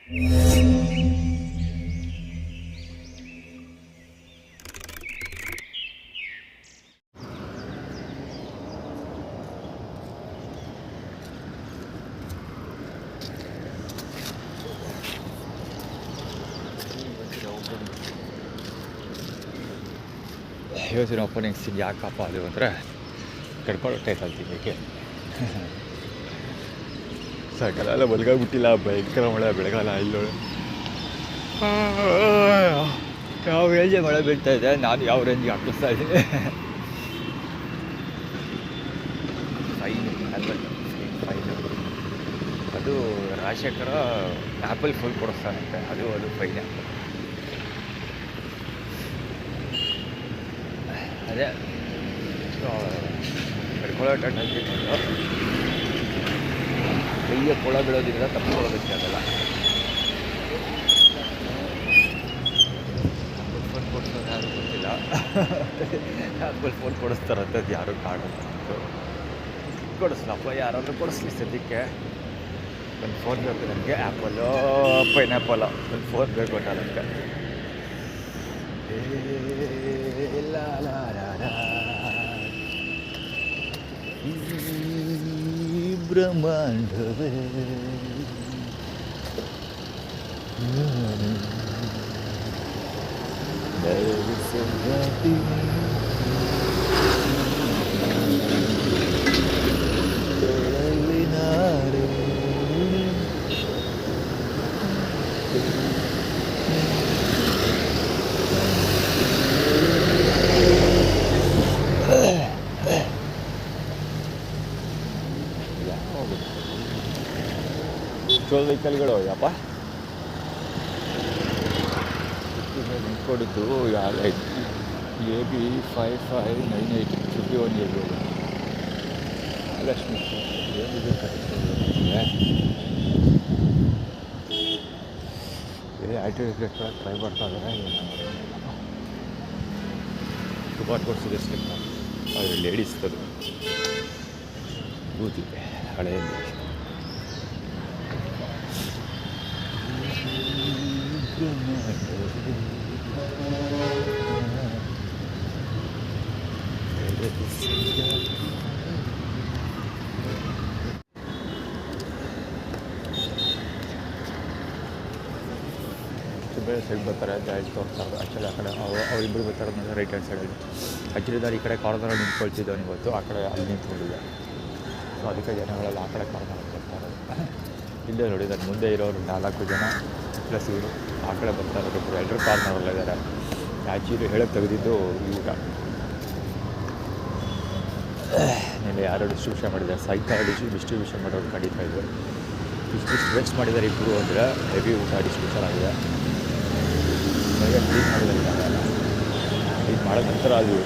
ಇವತ್ತಿನ opening scene ಯಾಕಪ್ಪ ಅದು ಅಂದರೆ ಕಡ್ಕೊಳ್ಳೋ ಕಲ್ತಿದ್ದಕ್ಕೆ ಸಾಯಂಕಾಲ ಮಲ್ಗಾಗ್ಬಿಟ್ಟಿಲ್ಲ, ಭಯಂಕರ ಮಳೆ ಬೆಳಗಾಲ ಇಲ್ಲೋಳು. ಯಾವ ರೇಂಜಿಗೆ ಮಳೆ ಬೀಳ್ತಾ ಇದೆ, ನಾನು ಯಾವ ರೇಂಜಿಗೆ ಹಾಕಿಸ್ತಾ ಇದ್ದೀನಿ. ಫೈನು ಅದು ರಾಜಶೇಖರ ಆ್ಯಪಲ್ ಫುಲ್ ಕೊಡಿಸ್ತಾನಂತೆ, ಅದು ಫೈನ್. ಅದೇ ಕಡ್ಕೊಳ್ಳೋ ಟೈಮಲ್ಲಿ ಕೈಯ ಕೊಳ ಬೀಳೋದ್ರಿಂದ ತಪ್ಪಿಕೊಳ್ಳೋದಕ್ಕಾಗಲ್ಲ. ಫೋನ್ ಕೊಡ್ಸೋದು ಯಾರು ಗೊತ್ತಿಲ್ಲ, ಆ್ಯಪಲ್ ಫೋನ್ ಕೊಡಿಸ್ತಾರಂಥದ್ದು ಯಾರು ಕಾಣಲ್ಲ. ಕೊಡಿಸ್ಲಪ್ಪ, ಯಾರಾದರೂ ಕೊಡಿಸ್ಲಿ. ಸದ್ಯಕ್ಕೆ ಒಂದು ಫೋನ್ ಬೇಕು ನನಗೆ, ಆ್ಯಪಲ್ಲೋ ಪೈನಾಪಲ್ಲ ಒಂದು ಫೋನ್ ಬೇಕು ನನಗೆ. ಬ್ರಹ್ಮಾಂಡವೇ ಪೆಟ್ರೋಲ್ ವೆಹಿಕಲ್ಗಳು ಯಪ್ಪ ನಿಂತ್ಕೊಡಿದ್ದು AB 5598 51 ಇರ್ಬೋದು. ಲಕ್ಷ್ಮಿ ಏನಿದೆ ಆಟೋ ಟ್ರೈ ಮಾಡ್ತಾ ಇದ್ದಾರೆ. ಸುಮಾರು ಕೊಡ್ಸಿದೆ ಸ್ಲಿಪ್, ಆದರೆ ಲೇಡೀಸ್ತದು ಕೂತಿದೆ ಹಳೆಯಲ್ಲಿ. ಬೇರೆ ಸೈಡ್ ಬರ್ತಾರೆ, ಜಾಯ್ಸ್ ತೋರಿಸ್ತಾರೆ. ಆ್ಯಕ್ಚುಲಿ ಆ ಕಡೆ ಅವರಿಬ್ಬರು ಬರ್ತಾರೆ ಅಂದರೆ ರೈಟ್ ಹ್ಯಾಂಡ್ ಸೈಡಲ್ಲಿ. ಆ್ಯಕ್ಚುಲಿ ನಾನು ಈ ಕಡೆ ಕಾರ್ನರಲ್ಲಿ ನಿಂತ್ಕೊಳ್ತಿದ್ದವನು, ಇವತ್ತು ಆ ಕಡೆ ಅಲ್ಲಿ ನಿಂತ್ಕೊಂಡಿದ್ದೆ. ಸೊ ಅದಕ್ಕೆ ಜನಗಳೆಲ್ಲ ಆ ಕಡೆ ಕಾರ್ನರಲ್ಲಿ ಬರ್ತಾರೆ. ಇಲ್ಲೇ ನೋಡಿದ್ದಾರೆ, ಮುಂದೆ ಇರೋರು 4 ಜನ ಪ್ಲಸ್ ಇವರು ಆ ಕಡೆ ಬರ್ತಾ ಇರೋದು ಎಲ್ಲರೂ ಕಾರ್ನರಲ್ಲಿದ್ದಾರೆ. ಆ್ಯಕ್ಚುಲಿ ಹೇಳಕ್ಕೆ ತೆಗೆದಿದ್ದು ಈಗ ನಿನ್ನೆ ಯಾರೋ ಡಿಸ್ಟ್ರಿಬ್ಯೂಷನ್ ಮಾಡಿದ್ದಾರೆ, ಸಾಯಂಕಾಲ ಡಿಸ್ಟ್ರಿಬ್ಯೂಷನ್ ಮಾಡೋರು ಕಡಿತಾ ಇದ್ದರು. ಇಷ್ಟು ವೇಸ್ಟ್ ಮಾಡಿದ್ದಾರೆ ಇಬ್ಬರು ಅಂದರೆ ಹೆವಿ ಊಟ ಡಿಸ್ಟ್ರಿಬ್ಯೂಷನ್ ಆಗಿದೆ. ನನಗೆ ಕ್ಲೀನ್ ಮಾಡಿದ್ದಾರೆ, ಕ್ಲೀನ್ ಮಾಡಿದ ನಂತರ ಅದು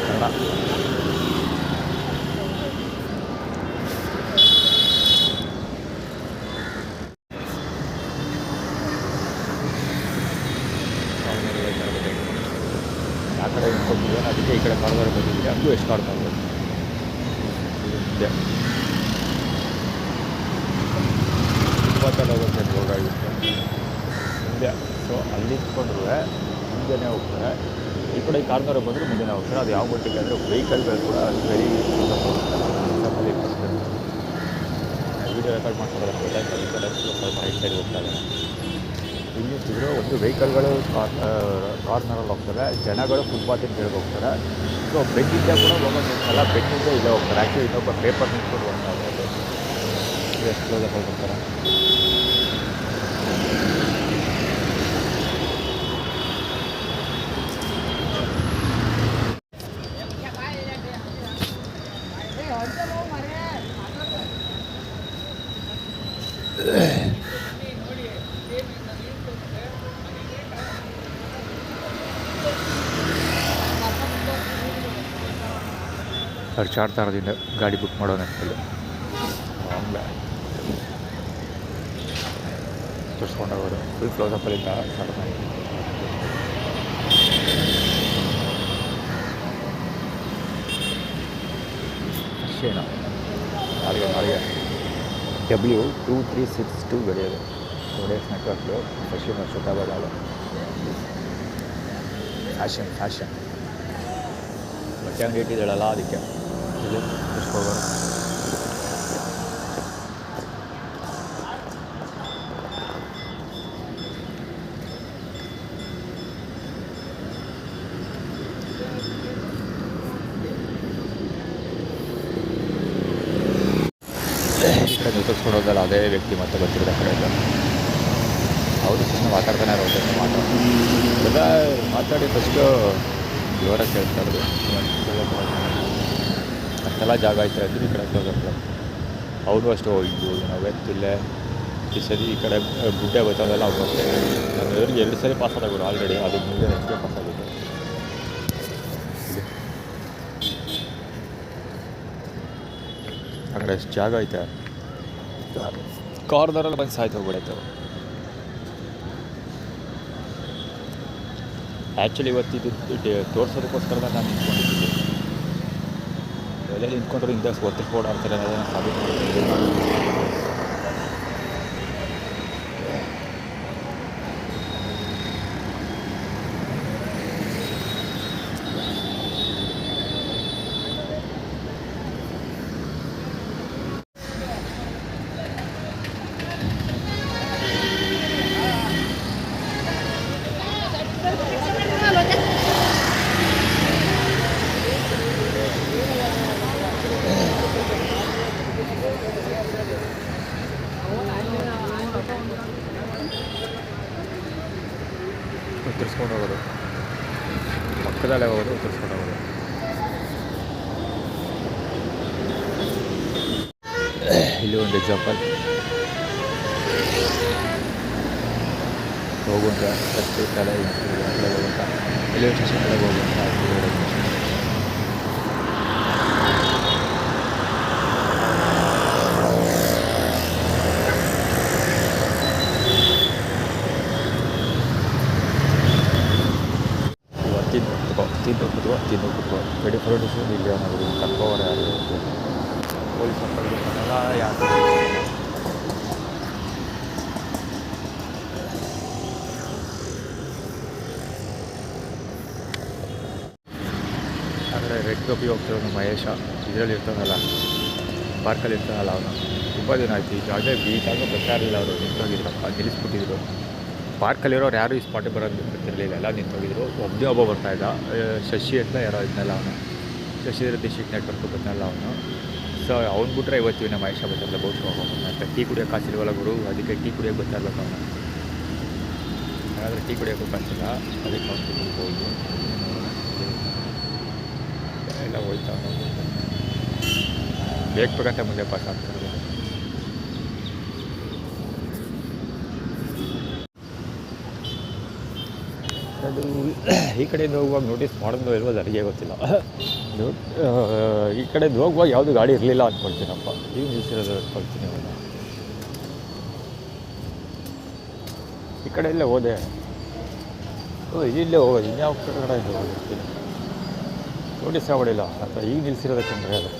ಕನ್ನಡ ಆ ಕಡೆ ಇಟ್ಕೊಂಡಿದ್ದೆ, ಅದಕ್ಕೆ ಈ ಕಡೆ ಕಾರ್ನರ್ ಬಂದಿದ್ದೆ. ಅದು ಎಷ್ಟು ಕಾರ್ನರ್ ಇದೆ, ತುಂಬ ಹೋಗುತ್ತೆ ರೋಡಾಗಿತ್ತು ಮುಂದೆ. ಸೊ ಅಲ್ಲಿ ಇಟ್ಕೊಂಡ್ರು ಮುಂದೆನೇ ಹೋಗ್ತಾರೆ, ಈ ಕಡೆ ಕಾರ್ನರ್ ಬಂದರೂ ಮುಂದೆನೇ ಹೋಗ್ತಾರೆ. ಅದು ಯಾವ ಮಟ್ಟಿಗೆ ಅಂದರೆ ವೆಹಿಕಲ್ಗಳು ಕೂಡ ವೆರಿ ಎಕ್ಸಾಂಪಲ್ ವೀಡಿಯೋ ರೆಕಾರ್ಡ್ ಮಾಡ್ಕೊಡೋದು ಗೊತ್ತಾಯ್ತು. ಈ ಕಡೆ ಸ್ವಲ್ಪ ರೈಟ್ ಸೈಡ್ ಹೋಗ್ತಾ ಇದ್ದಾರೆ. ಇಲ್ಲಿ ಸಿಗೋ ಒಂದು ವೆಹಿಕಲ್ಗಳು ಕಾರ್ನರಲ್ಲಿ ಹೋಗ್ತಾರೆ, ಜನಗಳು ಫುಟ್ಪಾತಿನ ಕೆಳಗೆ ಹೋಗ್ತಾರೆ. ಸೊ ಬೆಟ್ಟಿಂದ ಕೂಡ ಹೋಗೋದಿಲ್ಲ, ಬೆಟ್ಟಿಂದ ಇಲ್ಲೇ ಹೋಗ್ತಾರೆ. ಆ್ಯಕ್ಚುಲಿ ಇನ್ನೊಬ್ಬ ಪೇಪರ್ ನಿಂತ್ಕೊಂಡು ಹೋಗ್ತಾ ಇದ್ದಾರೆ, ಎಷ್ಟು ಕ್ಲೋಸಪ್ ಹೋಗ್ತಾರೆ. ಖರ್ಚಾಡ್ತಾ ಇರೋದ್ರಿಂದ ಗಾಡಿ ಬುಕ್ ಮಾಡೋಣ ಅಂತೇಳಿ ತೋರಿಸ್ಕೊಂಡವರು ಫುಲ್ ಕ್ಲೋಸಪ್ಪಲ್ಲಿಂದ ಸ್ಟಾರ್ಟ್ ಮಾಡಿ ಅಷ್ಟೇನೋ ನಾಳೆಗೆ W2362 ಗಡಿ ಅದು ರೋಡೆಕ್ಸ್ ನೆಟ್ವರ್ಕ್ಲು ಪಶ್ಚಿಮ ಶತಾಬಾದ್ ಫ್ಯಾಷನ್ ಬಟ್ಟೆ ಅಂಗಡಿ ಇಟ್ಟಿದ್ದಾಳಲ್ಲ ಅದಕ್ಕೆ ಇಲ್ಲಿ ಹೋಗೋರು. ಈ ಕಡೆ ನಿಂತಸ್ಕೊಂಡು ಹೋದಲ್ಲ ಅದೇ ವ್ಯಕ್ತಿ ಮತ್ತೆ ಬರ್ತಿರೋದು ಆ ಕಡೆಯಿಂದ. ಅವರು ಸುಮ್ಮನೆ ಮಾತಾಡ್ತಾನೆ ಇರೋದು ಮಾತಾಡಿ ಫಸ್ಟು ಜೋರಾಗಿ ಕೇಳ್ತಾ ಇರೋದು ಅಷ್ಟೆಲ್ಲ ಜಾಗ ಆಯ್ತಾ ಇದ್ದು ಈ ಕಡೆ ಹೋಗಕ್ಕೆ ಅವರು ಅಷ್ಟು ಹೋಗಿದ್ದು ನಾವು ಎತ್ತಿಲ್ಲೇ ಈ ಸರಿ ಈ ಕಡೆ ಗುಡ್ಡೆ ಬರ್ತದಲ್ಲ ಅವ್ರು ಅಷ್ಟೇ. ನಾನು ಎದುರಿಗೆ 2 ಸರಿ ಪಾಸ್ ಆದಾಗೋರು ಆಲ್ರೆಡಿ, ಅದು ಮುಂದೆ ಹೆಚ್ಚಿಗೆ ಪಾಸ್ ಆಗಿತ್ತು. ಆ ಕಡೆ ಎಷ್ಟು ಜಾಗ ಐತೆ, ಕಾರ್ನರಲ್ಲಿ ಬಂದು ಸಾಯ್ತು ಹೋಗ್ಬಿಡೈತೆ. ಆ್ಯಕ್ಚುಲಿ ಇವತ್ತಿದ್ದು ತೋರಿಸೋದಕ್ಕೋಸ್ಕರ ನಾನು ನಿಂತ್ಕೊಂಡಿದ್ದೆ. ಎಲ್ಲೆಲ್ಲಿ ನಿಂತ್ಕೊಂಡ್ರು ಹಿಂದೆ ಒತ್ತಡ ಓಡಾಡ್ತಾರೆ ಅನ್ನೋದನ್ನು ಸಾಬೀತು ಮಾಡ್ತೀನಿ. ಉತ್ತರಿಸ್ಕೊಂಡು ಹೋಗೋದು, ಪಕ್ಕದಲ್ಲೇ ಹೋಗೋದು, ಉತ್ತರಿಸ್ಕೊಂಡು ಹೋಗೋದು. ಇಲ್ಲಿ ಒಂದು ಎಕ್ಸಾಂಪಲ್ ಹೋಗುವಂಥ ರಸ್ತೆ ಕಡೆ ಹೋಗುವಂಥ ರೈಲ್ವೆ ಸ್ಟೇಷನ್ ಕಡೆ ಹೋಗುವಂಥ ತಿಂದು ಕುತ್ಕೋ 24 ಡಿಸ್ ಇಲ್ಲಿ ಅನ್ನೋದು ಕರ್ಕೋವರೆ ಯಾರು ಪೊಲೀಸ್ ಮಕ್ಕಳಿಗೆಲ್ಲ ಯಾರು ಆದರೆ ರೆಡ್ ಟೋಪಿ ಹೋಗ್ತಿರೋನು ಮಹೇಶ ಇದರಲ್ಲಿ ಇರ್ತಾನಲ್ಲ, ಪಾರ್ಕಲ್ಲಿ ಇರ್ತಾನಲ್ಲ ಅವನು. ತುಂಬ ದಿನ ಆಯ್ತು ಈ ಜಾಗ ಬೀಟಾಗ ಬರ್ತಾ ಇರಲಿಲ್ಲ, ಅವರು ನಿಂತೋಗಿದ್ರಪ್ಪ, ನಿಲ್ಲಿಸ್ಬಿಟ್ಟಿದ್ರು. ಪಾರ್ಕಲ್ಲಿರೋರು ಯಾರು ಈ ಸ್ಪಾಟಿಗೆ ಬರೋದು ಗೊತ್ತಿರಲಿಲ್ಲ, ಎಲ್ಲ ನಿಂತೋಗಿದ್ರು. ಒಬ್ಬ ಬರ್ತಾಯಿದ್ದ, ಶಶಿ ಅಂತ ಯಾರೋ ಇದ್ನಲ್ಲ ಅವನು, ಶಶಿ ಡಿಸ್ಟ್ರಿಕ್ಟ್ ನೆಟ್ವರ್ಕ್ ಬರ್ತಾನಲ್ಲ ಅವನು. ಸೊ ಅವ್ನು ಬಿಟ್ರೆ ಇವತ್ತು ನಮ್ಮ ಮಹೇಶ ಬರ್ತಾರಲ್ಲ ಬಹುಶಃ ಹೋಗೋಣ ಅಂತ. ಟೀ ಕುಡಿಯೋಕೆ ಕಾಸಿಲ್ವಲ್ಲ ಗುರು, ಅದಕ್ಕೆ ಟೀ ಕುಡಿಯೋಕೆ ಬರ್ತಾ ಇರ್ಬೇಕು ಅವನು. ಹಾಗಾದರೆ ಟೀ ಕುಡಿಯೋಕ್ಕೂ ಕಾಸಿಲ್ಲ, ಅದಕ್ಕೆ ಅವ್ನು ಹೋಗಿ ಎಲ್ಲ ಹೋಯ್ತಾ ಬೇಕಂತ ಮುಂದೆ ಪಾಸ್ ಆಗ್ತಾರೆ. ಅದು ಈ ಕಡೆಯಿಂದ ಹೋಗುವಾಗ ನೋಟಿಸ್ ಮಾಡೋದು ಇಲ್ವೋ ನನಗೆ ಗೊತ್ತಿಲ್ಲ. ಈ ಕಡೆಯಿಂದ ಹೋಗುವಾಗ ಯಾವುದು ಗಾಡಿ ಇರಲಿಲ್ಲ ಅಂದ್ಕೊಳ್ತೀನಪ್ಪ, ಈಗ ನಿಲ್ಸಿರೋದು ಅಂದ್ಕೊಳ್ತೀನಿ. ಅವನು ಈ ಕಡೆಯಲ್ಲೇ ಹೋದೆ, ಇಲ್ಲೇ ಹೋಗೋದು, ಇನ್ಯಾವ ಕಡೆಯಿಂದ ಹೋಗಿರ್ತೀನಿ ನೋಟಿಸ್ ಆಗೋಡಿಲ್ಲ ಅಥವಾ ಈಗ ನಿಲ್ಸಿರೋದಕ್ಕೆ ಅದು.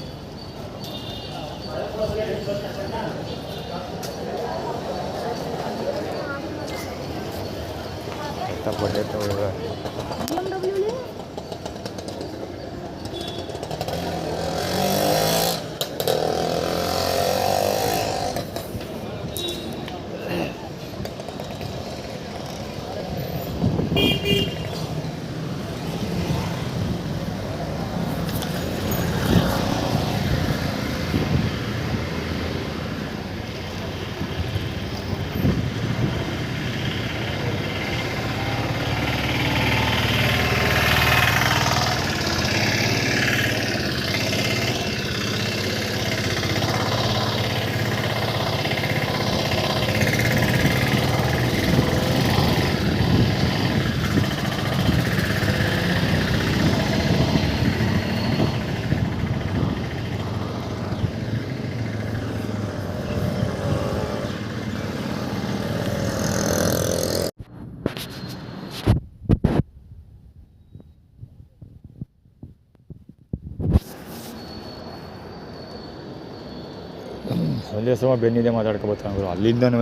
ಒಂದೇ ಸಮ ಬೆನ್ನಿದೆ ಮಾತಾಡ್ಕೊಬತ್ತಾನೆ ಗುರು. ಅಲ್ಲಿಂದನೂ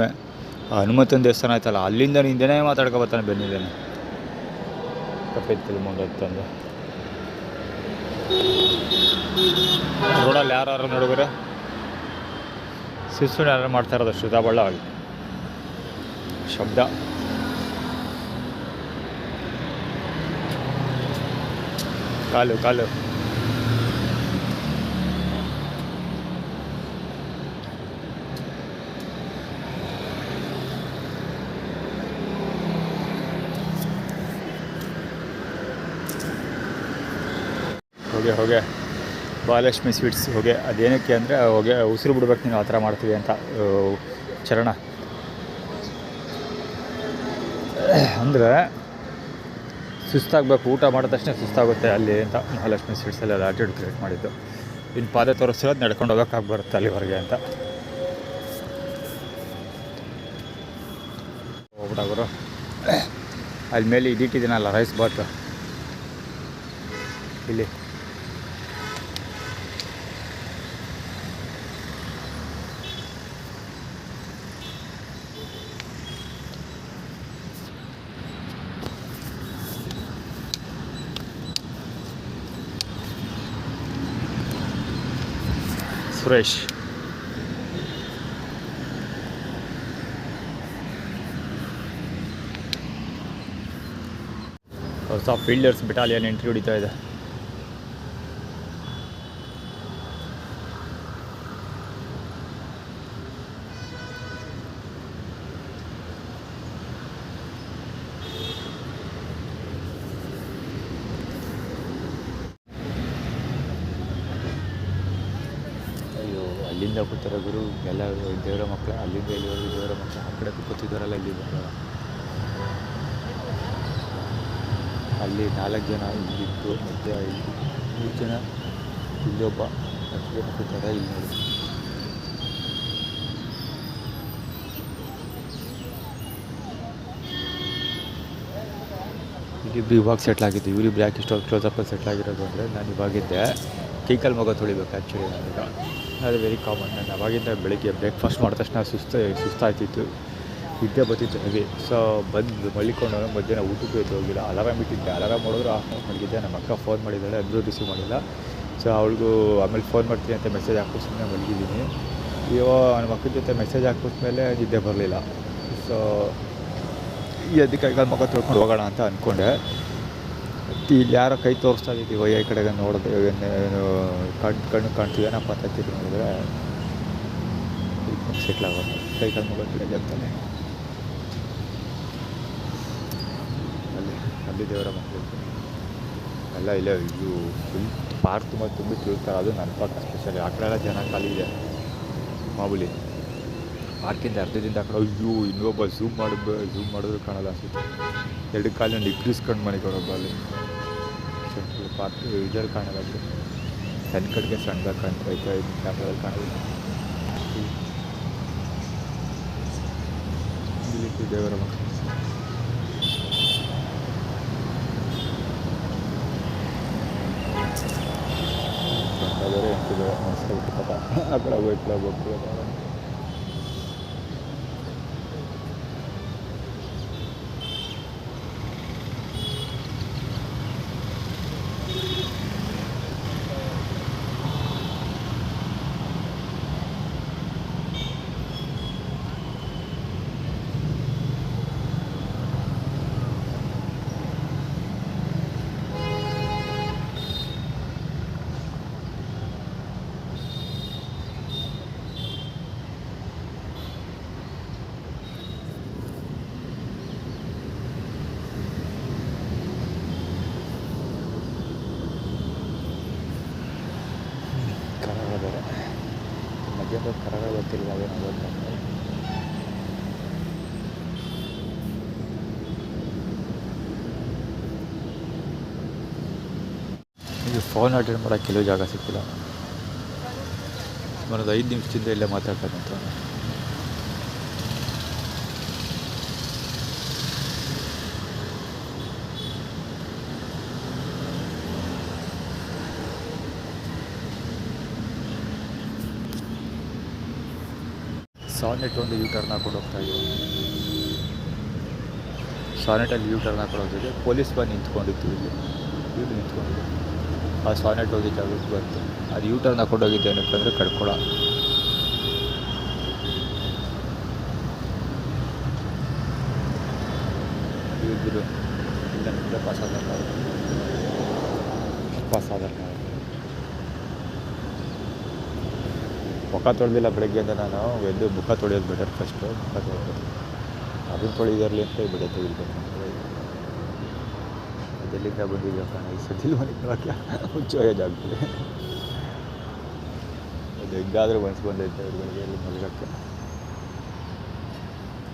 ಹನುಮಂತನ ದೇವಸ್ಥಾನ ಆಯ್ತಲ್ಲ, ಅಲ್ಲಿಂದ ಹಿಂದೆನೇ ಮಾತಾಡ್ಕೊಬತ್ತಾನೆ ಬೆನ್ನಿದ್ದೇನೆ ಕಪ್ಪೆತ್ತಲ್ಲಿ ಮುಂದೊತ್ತಂದು. ರೋಡಲ್ಲಿ ಯಾರು ನೋಡಿದ್ರೆ ಶಿಸ್ತು ಯಾರು ಮಾಡ್ತಾ ಇರೋದು ಶ್ರುತಾಬಳ್ಳ ಆಗಿ ಶಬ್ದ. ಕಾಲು ಕಾಲು ಹೋಗೆ ಮಹಾಲಕ್ಷ್ಮಿ ಸ್ವೀಟ್ಸ್ ಹೋಗೆ. ಅದೇನಕ್ಕೆ ಅಂದರೆ ಹೋಗೆ ಉಸಿರು ಬಿಡ್ಬೇಕು ನೀನು ಆ ಥರ ಮಾಡ್ತೀವಿ ಅಂತ ಚರಣ. ಅಂದರೆ ಸುಸ್ತಾಗಬೇಕು, ಊಟ ಮಾಡಿದ ತಕ್ಷಣ ಸುಸ್ತಾಗುತ್ತೆ ಅಲ್ಲಿ ಅಂತ ಮಹಾಲಕ್ಷ್ಮಿ ಸ್ವೀಟ್ಸಲ್ಲಿ ಅದು ಆಟಿಟ್ಯೂಡ್ ಕ್ರಿಯೇಟ್ ಮಾಡಿದ್ದು. ಇನ್ನು ಪಾದ ತೋರಿಸಿರೋದು ನಡ್ಕೊಂಡು ಹೋಗೋಕ್ಕಾಗಿ ಬರುತ್ತೆ ಅಲ್ಲಿವರೆಗೆ ಅಂತ ಹೋಗ್ಬಿಟ್ಟಾಗೋರು. ಅಲ್ಲಿ ಮೇಲೆ ಇದಿಟ್ಟಿದ್ದೀನಲ್ಲ ರೈಸ್ ಬಾತ್, ಇಲ್ಲಿ ಸುರೇಶ್ ಹೊಸ ಫೀಲ್ಡರ್ಸ್ ಬೆಟಾಲಿಯನ್ ಎಂಟ್ರಿ ಹೊಡಿತಾ ಇದೆ. ಅಲ್ಲಿಂದ ಕೂತಾರ ಗುರು ಎಲ್ಲ ದೇವರ ಮಕ್ಕಳು, ಅಲ್ಲಿಂದ ಇಲ್ಲಿವರೆಗೂ ದೇವರ ಮಕ್ಕಳು ಆ ಕಡೆ ಕೂತಿದ್ದಾರಲ್ಲ ಇಲ್ಲಿ ಬರೋಲ್ಲ. ಅಲ್ಲಿ 4 ಜನ ಇಲ್ಲಿದ್ದು ಮತ್ತು 3 ಜನ ಇಲ್ಲೊಬ್ಬ 10 ಜನ ಕೂತಾರೆ ಇಲ್ಲಿ ನೋಡಿ. ಇಲ್ಲಿಬ್ರು ಇವಾಗ ಸೆಟ್ಲಾಗಿದ್ದು, ಇವರಿಬ್ರು ಯಾಕೆ ಇಷ್ಟೊಂದು ಕ್ಲೋಸಪ್ಪಲ್ಲಿ ಸೆಟ್ಲಾಗಿರೋದು ಅಂದರೆ ನಾನು ಇವಾಗಿದ್ದೆ ಕೈಕಾಲು ಮಗ ತೊಳಿಬೇಕು ಆ್ಯಕ್ಚುಲಿ ನನಗೆ. ಅದು ವೆರಿ ಕಾಮನ್. ನಾನು ಅವಾಗಿಂದ ಬೆಳಗ್ಗೆ ಬ್ರೇಕ್ಫಾಸ್ಟ್ ಮಾಡಿದ ತಕ್ಷಣ ಸುಸ್ತಾಯ್ತಿತ್ತು, ನಿದ್ದೆ ಬರ್ತಿತ್ತು ಹೆವಿ. ಸೊ ಬಂದು ಮಲಿಕೊಂಡು ಮಧ್ಯಾಹ್ನ ಊಟಕ್ಕೂ ಎದ್ದು ಹೋಗಿಲ್ಲ. ಅಲಾರಾಮ್ ಇಟ್ಟಿದ್ದೆ, ಅಲಾರಾಮ್ ಮಾಡಿದ್ರು ಆಫ್ ಮಲಗಿದ್ದೆ. ನಮ್ಮ ಅಕ್ಕ ಫೋನ್ ಮಾಡಿದ್ದಾಳೆ, ಅಂದರೂ ರಿಸೀವ್ ಮಾಡಿಲ್ಲ. ಸೊ ಅವಳಿಗೂ ಆಮೇಲೆ ಫೋನ್ ಮಾಡ್ತೀನಿ ಅಂತ ಮೆಸೇಜ್ ಹಾಕ್ಬಿಟ್ಟು ಸುಮ್ಮನೆ ಮಲಗಿದ್ದೀನಿ. ನಮ್ಮ ಅಕ್ಕನ ಜೊತೆ ಮೆಸೇಜ್ ಹಾಕ್ಬಿಟ್ಮೇಲೆ ನಿದ್ದೆ ಬರಲಿಲ್ಲ. ಸೊ ಎದ್ದು ಕೈಕಾಲು ಮಗ ತೊಳ್ಕೊಂಡು ಹೋಗೋಣ ಅಂತ ಅಂದ್ಕೊಂಡೆ. ಇಲ್ಲಿ ಯಾರೋ ಕೈ ತೋರಿಸ್ತಾ ಇದ್ದೀವಿ ಈ ಕಡೆಗೆ ನೋಡಿದ್ರೆ ಕಣ್ಣು ಕಾಣ್ತೀವಿ ಏನಪ್ಪ ಅಂತ ತಿರುಗಿ ನೋಡಿದ್ರೆ ಸೆಟ್ಲ್ ಆಗೋದು. ಕೈಕಾಲು ಮಗ ಕಡೆಗೆ ಅಂತಾನೆ ಅಲ್ಲಿ ದೇವರ ಮಕ್ಕಳು ಎಲ್ಲ ಇಲ್ಲೇ ಇದು ಫುಲ್ ಪಾರ್ಕ್ ತುಂಬ ತಿಳ್ತಾರೆ. ಅದು ನನ್ನ ಪಾರ್ಕ್ ಸ್ಪೆಷಲಿ. ಆ ಕಡೆ ಎಲ್ಲ ಜನ ಖಾಲಿ ಇದೆ ಮಾಮೂಲಿ. ಪಾರ್ಕಿಂದ ಅರ್ಧದಿಂದ ಆ ಕಡೆ ಅಯ್ಯೋ ಇನ್ನೊಬ್ಬ ಝೂಮ್ ಮಾಡಿದ್ರು ಕಾಣಲ್ಲ ಅನಿಸುತ್ತೆ. 2 ಕಾಲಿನ ಇಗ್ರಿಸ್ಕೊಂಡು ಮನೆಗೊಬ್ಬ ಅಲ್ಲಿ ಸೆಂಟ್ರಲ್ ಪಾರ್ಕ್ ಇದರಲ್ಲಿ ಕಾಣಲ್ಲ. ಅದು ನನ್ನ ಕಡೆಗೆ ಸಣ್ಣದಾಗಿ ಕಾಣ್ತೈತೆ, ಕ್ಯಾಮ್ರಾದಲ್ಲಿ ಕಾಣೋದು. ಇಲ್ಲಿ ದೇವರ ಮಕ್ಕಳು ಬೇರೆ ಎಂಟಿದೆ ಮನಸ್ಸಲ್ಲಿ ಪಾಪ ಆ ಕಡೆ ಹೋಗ್ಬೇಕು. ಮಧ್ಯಾಹ್ನದ ಕರಗ ಗೊತ್ತಿಲ್ಲ, ಅದೇನೋ ಗೊತ್ತಾಗ್ತದೆ. ಈಗ ಫೋನ್ ಅಟೆಂಡ್ ಮಾಡೋಕ್ಕೆ ಕೆಲವು ಜಾಗ ಸಿಕ್ಕಿಲ್ಲ. ಸುಮಾರು 5 ನಿಮಿಷದಿಂದ ಇಲ್ಲೇ ಮಾತಾಡ್ತಕ್ಕಂಥ. ಸಾನೆಟ್ ಒಂದು ಯೂ ಟರ್ನ್ ಹಾಕೊಂಡು ಹೋಗ್ತಾ ಇದ್ದೀವಿ. ಸಾನೆಟಲ್ಲಿ ಯೂ ಟರ್ನ್ ಹಾಕೊಂಡು ಹೋಗ್ತಿದ್ದೆ, ಪೊಲೀಸ್ ಬಂದು ನಿಂತ್ಕೊಂಡಿತ್ತು ಇಲ್ಲಿ ನಿಂತ್ಕೊಂಡಿದ್ದು. ಆ ಸಾನೆಟ್ ಹೋಗಿ ಜಾಗಕ್ಕೆ ಬಂತು. ಅದು ಯೂ ಟರ್ನ್ ಹಾಕೊಂಡು ಹೋಗಿದ್ದೆ ಏನಕ್ಕಂದರೆ ಕಡ್ಕೊಳ. ಇದ್ರು ಇಲ್ಲ ಪಾಸಾದಲ್ಲ ಮುಖ ತೊಳೆದಿಲ್ಲ ಬೆಳಗ್ಗೆಯಿಂದ. ನಾನು ಎದ್ದು ಮುಖ ತೊಳೆಯೋದು ಬೆಟರ್. ಫಸ್ಟು ಮುಖ ತೊಳೆಯೋದು, ಅದನ್ನು ತೊಳೆದಿರಲಿ ಅಂತ ಬಿಡ ತೆಗಿಬೇಕು. ಅದೆಲ್ಲಿಂದ ಬಂದಿದ್ದೆ ಕಾಣ ಈ ಸತಿಲ್ ಮನೆಗೆ ಹುಚ್ಚೋಯೋದಾಗ್ತದೆ. ಅದು ಹೆಂಗಾದರೂ ಮನಸ್ಸು ಬಂದೈತೆ ಅವ್ರಿಗೆ ಅಲ್ಲಿ ಮಲಗಕ್ಕೆ.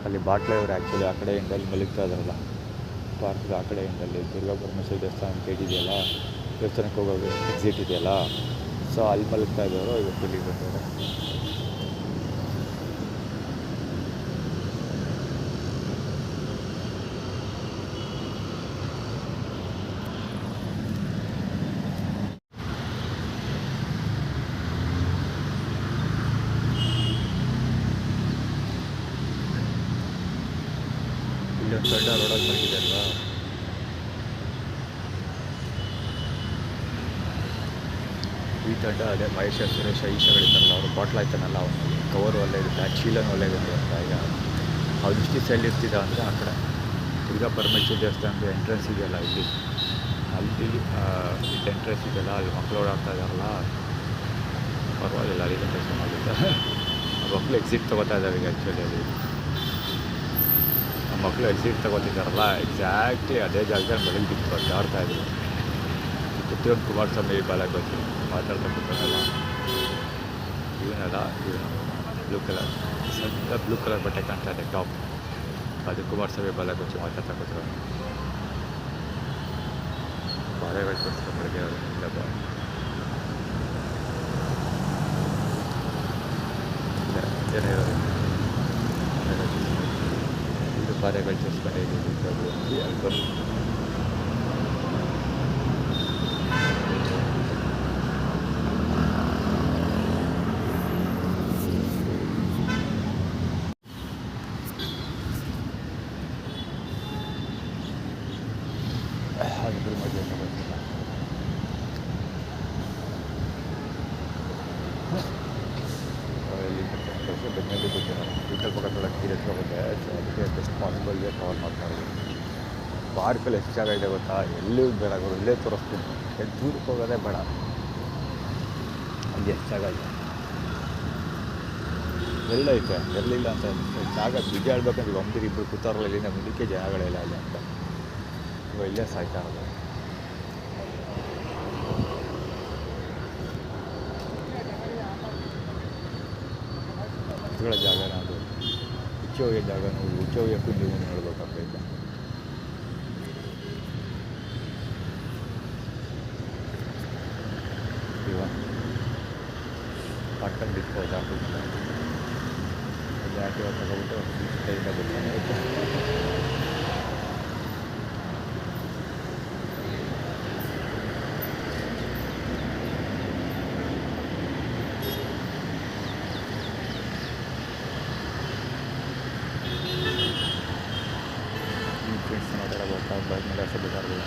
ಅಲ್ಲಿ ಬಾಟ್ಲೆಯವರು ಆ್ಯಕ್ಚುಲಿ ಆ ಕಡೆ ಎಂಡಲ್ಲಿ ಮಲಗ್ತಾ ಇದ್ದಾರಲ್ಲ, ಪಾರ್ಕ್ಗೆ ಆ ಕಡೆ ಎಂಡಲ್ಲಿ ದುರ್ಗಾ ಪರಮೇಶ್ವರಿ ದೇವಸ್ಥಾನ ಅಂತ ಇದೆಯಲ್ಲ, ದೇವಸ್ಥಾನಕ್ಕೆ ಹೋಗೋ ಎಕ್ಸಿಟ್ ಇದೆಯಲ್ಲ, ಸೊ ಅಲ್ಲಿ ಮಲಗ್ತಾ ಇದ್ದವರು ಇವತ್ತು ಇಲ್ಲಿಗೆ ಬಂದವರು. ಇಲ್ಲೊಂದು ದೊಡ್ಡ ರೋಡಾಗಿ ಮಲಗಿದೆ ಅಲ್ವಾ, ಈ ತಂಡ ಅದೇ ಮಹೇಶ ಸುರೇಶ ಈಶಗಳಿದ್ದಾರಲ್ಲ, ಅವರು ಬಾಟ್ಲ್ ಆಯ್ತಾನಲ್ಲ, ಅವನು ಕವರು ಒಳ್ಳೆ ಇದೆ, ಚೀಲನೂ ಒಳ್ಳೆ ಇದೆ ಅಂತ. ಈಗ ಅವ್ನು ಇಷ್ಟು ಸೈಲ್ ಇರ್ತಿದ್ದ ಅಂದರೆ ಆ ಕಡೆ ದುರ್ಗಾ ಪರಮೇಶ್ವರಿ ದೇವಸ್ಥಾನದ ಎಂಟ್ರೆನ್ಸ್ ಇದೆಯಲ್ಲ, ಇಲ್ಲಿ ಇಲ್ಲಿ ಎಂಟ್ರೆನ್ಸ್ ಇದೆಯಲ್ಲ, ಅಲ್ಲಿ ಮಕ್ಕಳು ಓಡಾಡ್ತಾ ಇದ್ದಾರಲ್ಲ, ಪರವಾಗಿಲ್ಲ, ಅಲ್ಲಿಂದ ಕೆಲಸ ಮಾಡುತ್ತೆ. ಆ ಮಕ್ಕಳು ಎಕ್ಸಿಟ್ ತೊಗೋತಾ ಇದ್ದಾರೆ ಈಗ. ಆ್ಯಕ್ಚುಲಿ ಅಲ್ಲಿ ಆ ಮಕ್ಕಳು ಎಕ್ಸಿಟ್ ತೊಗೋತಿದ್ದಾರಲ್ಲ, ಎಕ್ಸಾಕ್ಟ್ಲಿ ಅದೇ ಜಾಗದಲ್ಲಿ ಬೆಳಗ್ಗೆ ಬಿಟ್ಟು ಅಡ್ಡಾಡ್ತಾಯಿದ್ರು. ಪ್ರತಿಯೊಂದು ಕುಮಾರಸ್ವಾಮಿ ಬಾಲಾಗೋಚಿ ಮಾತಾಡ್ತಾ ಕೂತ್ಕೊಂಡಲ್ಲ, ಇವನಲ್ಲ ಇವನು ಬ್ಲೂ ಕಲರ್, ಸಣ್ಣ ಬ್ಲೂ ಕಲರ್ ಬಟ್ಟೆ ಕಾಣ್ತಾ ಇದೆ ಟಾಪ್, ಅದು ಕುಮಾರಸ್ವಾಮಿ ಬಾಲಾಗೋಚಿ ಮಾತಾಡ್ತಾ ಕೂತ್ಕೊಂಡು ಬಾಳೆಗಳು ತೋರಿಸ್ಕೊಂಡ್ಬಳಿಗೆ ಅವರು ಇಲ್ಲ ಜನ ಇರೋದು ಇದು ಬಾಳೆಗಳು ತೋರಿಸ್ಕೊಂಡೇ ಇದ್ದೀವಿ ಅಲ್ಬಮ್. ಅದ್ರ ಮಧ್ಯೆ ಬಂದಿಲ್ಲ. ಇಲ್ಲಿ ಬೆಂಗಳೂರಿಗೆ ಗೊತ್ತಿಲ್ಲ, ವಿಕಲ್ಪ ಕಟ್ಟೋಕ್ಕೆ ಹೀಗೆ ಹೋಗುತ್ತೆ. ಸೊ ಅದಕ್ಕೆ ಬೆಸ್ಟ್ ಪಾಸಿಬಲ್ಗೆ ಕವರ್ ಮಾಡ್ತಾ ಇದ್ದೀವಿ. ಪಾರ್ಕಲ್ಲಿ ಎಷ್ಟು ಜಾಗ ಇದೆ ಗೊತ್ತಾ, ಎಲ್ಲೂ ಬೇಡ ಗುರು, ಇಲ್ಲೇ ತೋರಿಸ್ತೀನಿ. ದೂರಕ್ಕೆ ಹೋಗೋದೇ ಬೇಡ, ಅಲ್ಲಿ ಎಷ್ಟು ಜಾಗ ಇದೆ, ಎಲ್ಲ ಐತೆ. ಎಲ್ಲಿಲ್ಲ ಅಂತ ಜಾಗ ಬಿಗಿ ಆಡ್ಬೇಕಂದ್ರೆ ಒಂದಿರು ಇಬ್ಬರು ಕೂತಾರಲ್ಲ, ಇಲ್ಲಿಂದ ಮುಂದಕ್ಕೆ ಜನಗಳೆಲ್ಲ ಇಲ್ಲ ಅಂತ ಇಲ್ಲೇ ಸಾಯ್ತಾ ಇರೋದು. ಹುಚ್ಚುಗಳ ಜಾಗನ ಅದು, ಹುಚ್ಚು ಹೋಗೋ ಜಾಗನೂ, ಹುಚ್ಚು ಹೋಗೋಕ್ಕೂ ನೀವು ನೋಡ್ಬೇಕಾಗ್ತೈತೆ. ಇವ ಪಟ್ಟಣ ಬಿಟ್ಬೋದು ಹಾಕಿದ್ಮೇಲೆ ಅದು ಆ್ಯಕ್ಟಿವ್ ತಗೊಬಿಟ್ಟು ಕೈಯಿಂದ ಬಿಟ್ಟು ಫ್ರೆಂಡ್ಸ್ ಮಾತಾಡಬೇಕು, ಬೈಕ್ ಮೇಲೆ ಅಷ್ಟೇ ಬೇಕಾಗಿಲ್ಲ.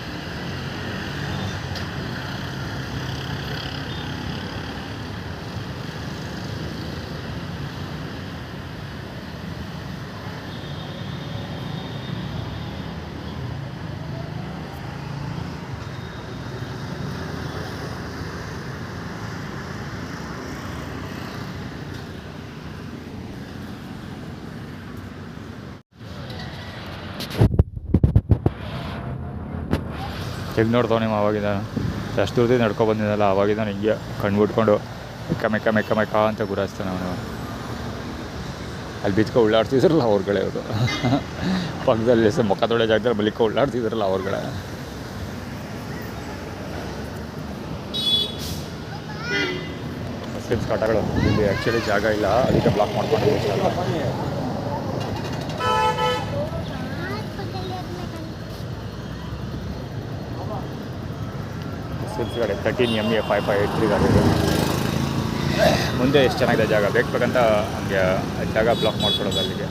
ಹೇಗೆ ನೋಡ್ತಾವೆ ನೀವು ಆವಾಗಿಂದ ಎಷ್ಟು ದೂರದಿಂದ ನಡ್ಕೊಬಂದಿದ್ದಲ್ಲ, ಆವಾಗಿಂದ ಹಿಂಗೆ ಕಣ್ಣು ಬಿಟ್ಕೊಂಡು ಮೆಕ್ಕ ಅಂತ ಗುರಾಯಿಸ್ತಾನೆ ಅವನು. ಅಲ್ಲಿ ಬಿಚ್ಕೊ ಉಳ್ಳಾಡ್ತಿದ್ರಲ್ಲ ಅವ್ರುಗಳೇ ಅವರು, ಪಕ್ಕದಲ್ಲಿ ಮುಖ ತೊಳೆ ಜಾಗದಲ್ಲಿ ಬಲಿಕ ಉಳ್ಳಾಡ್ತಿದ್ರಲ್ಲ ಅವ್ರುಗಳೇ. ಮುಸ್ಲಿಮ್ಸ್ ಕಾಟಗಳು ಇಲ್ಲಿ ಆ್ಯಕ್ಚುಲಿ ಜಾಗ ಇಲ್ಲ, ಅದಕ್ಕೆ ಬ್ಲಾಕ್ ಮಾಡ್ಕೊಂಡು ಮುಸ್ಲಿಮ್ಸ್ ಗಾಡಿ 13 MA 5583 ಗಾಡಿ ಮುಂದೆ ಎಷ್ಟು ಚೆನ್ನಾಗಿದೆ ಜಾಗ, ಬೇಕಂತ ಹಂಗೆ ಜಾಗ ಬ್ಲಾಕ್ ಮಾಡ್ಕೊಡೋದು ಅಲ್ಲಿಗೆ.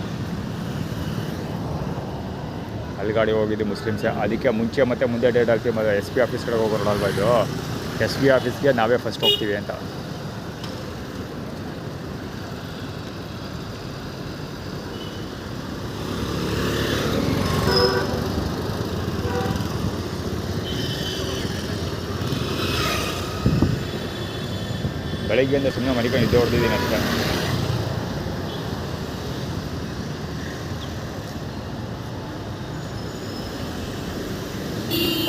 ಅಲ್ಲಿ ಗಾಡಿ ಹೋಗಿದ್ದು ಮುಸ್ಲಿಮ್ಸೆ, ಅದಕ್ಕೆ ಮುಂಚೆ ಮತ್ತು ಮುಂದೆ ಡೇಟ್ ಆಗ್ತೀವಿ. ಮತ್ತು ಎಸ್ ಪಿ ಆಫೀಸ್ ಕಡೆ ಹೋಗೋರಲ್ವ ಇದು, ಎಸ್ ಪಿ ಆಫೀಸ್ಗೆ ನಾವೇ ಫಸ್ಟ್ ಹೋಗ್ತೀವಿ ಅಂತ. ಬೆಳಗ್ಗೆಯಿಂದ ಸುಮ್ಮನೆ ಮಡಿಕೊಂಡು ನಿದ್ದೆ ಹೊಡೆದಿದ್ದೀನಿ ಅಷ್ಟೇ.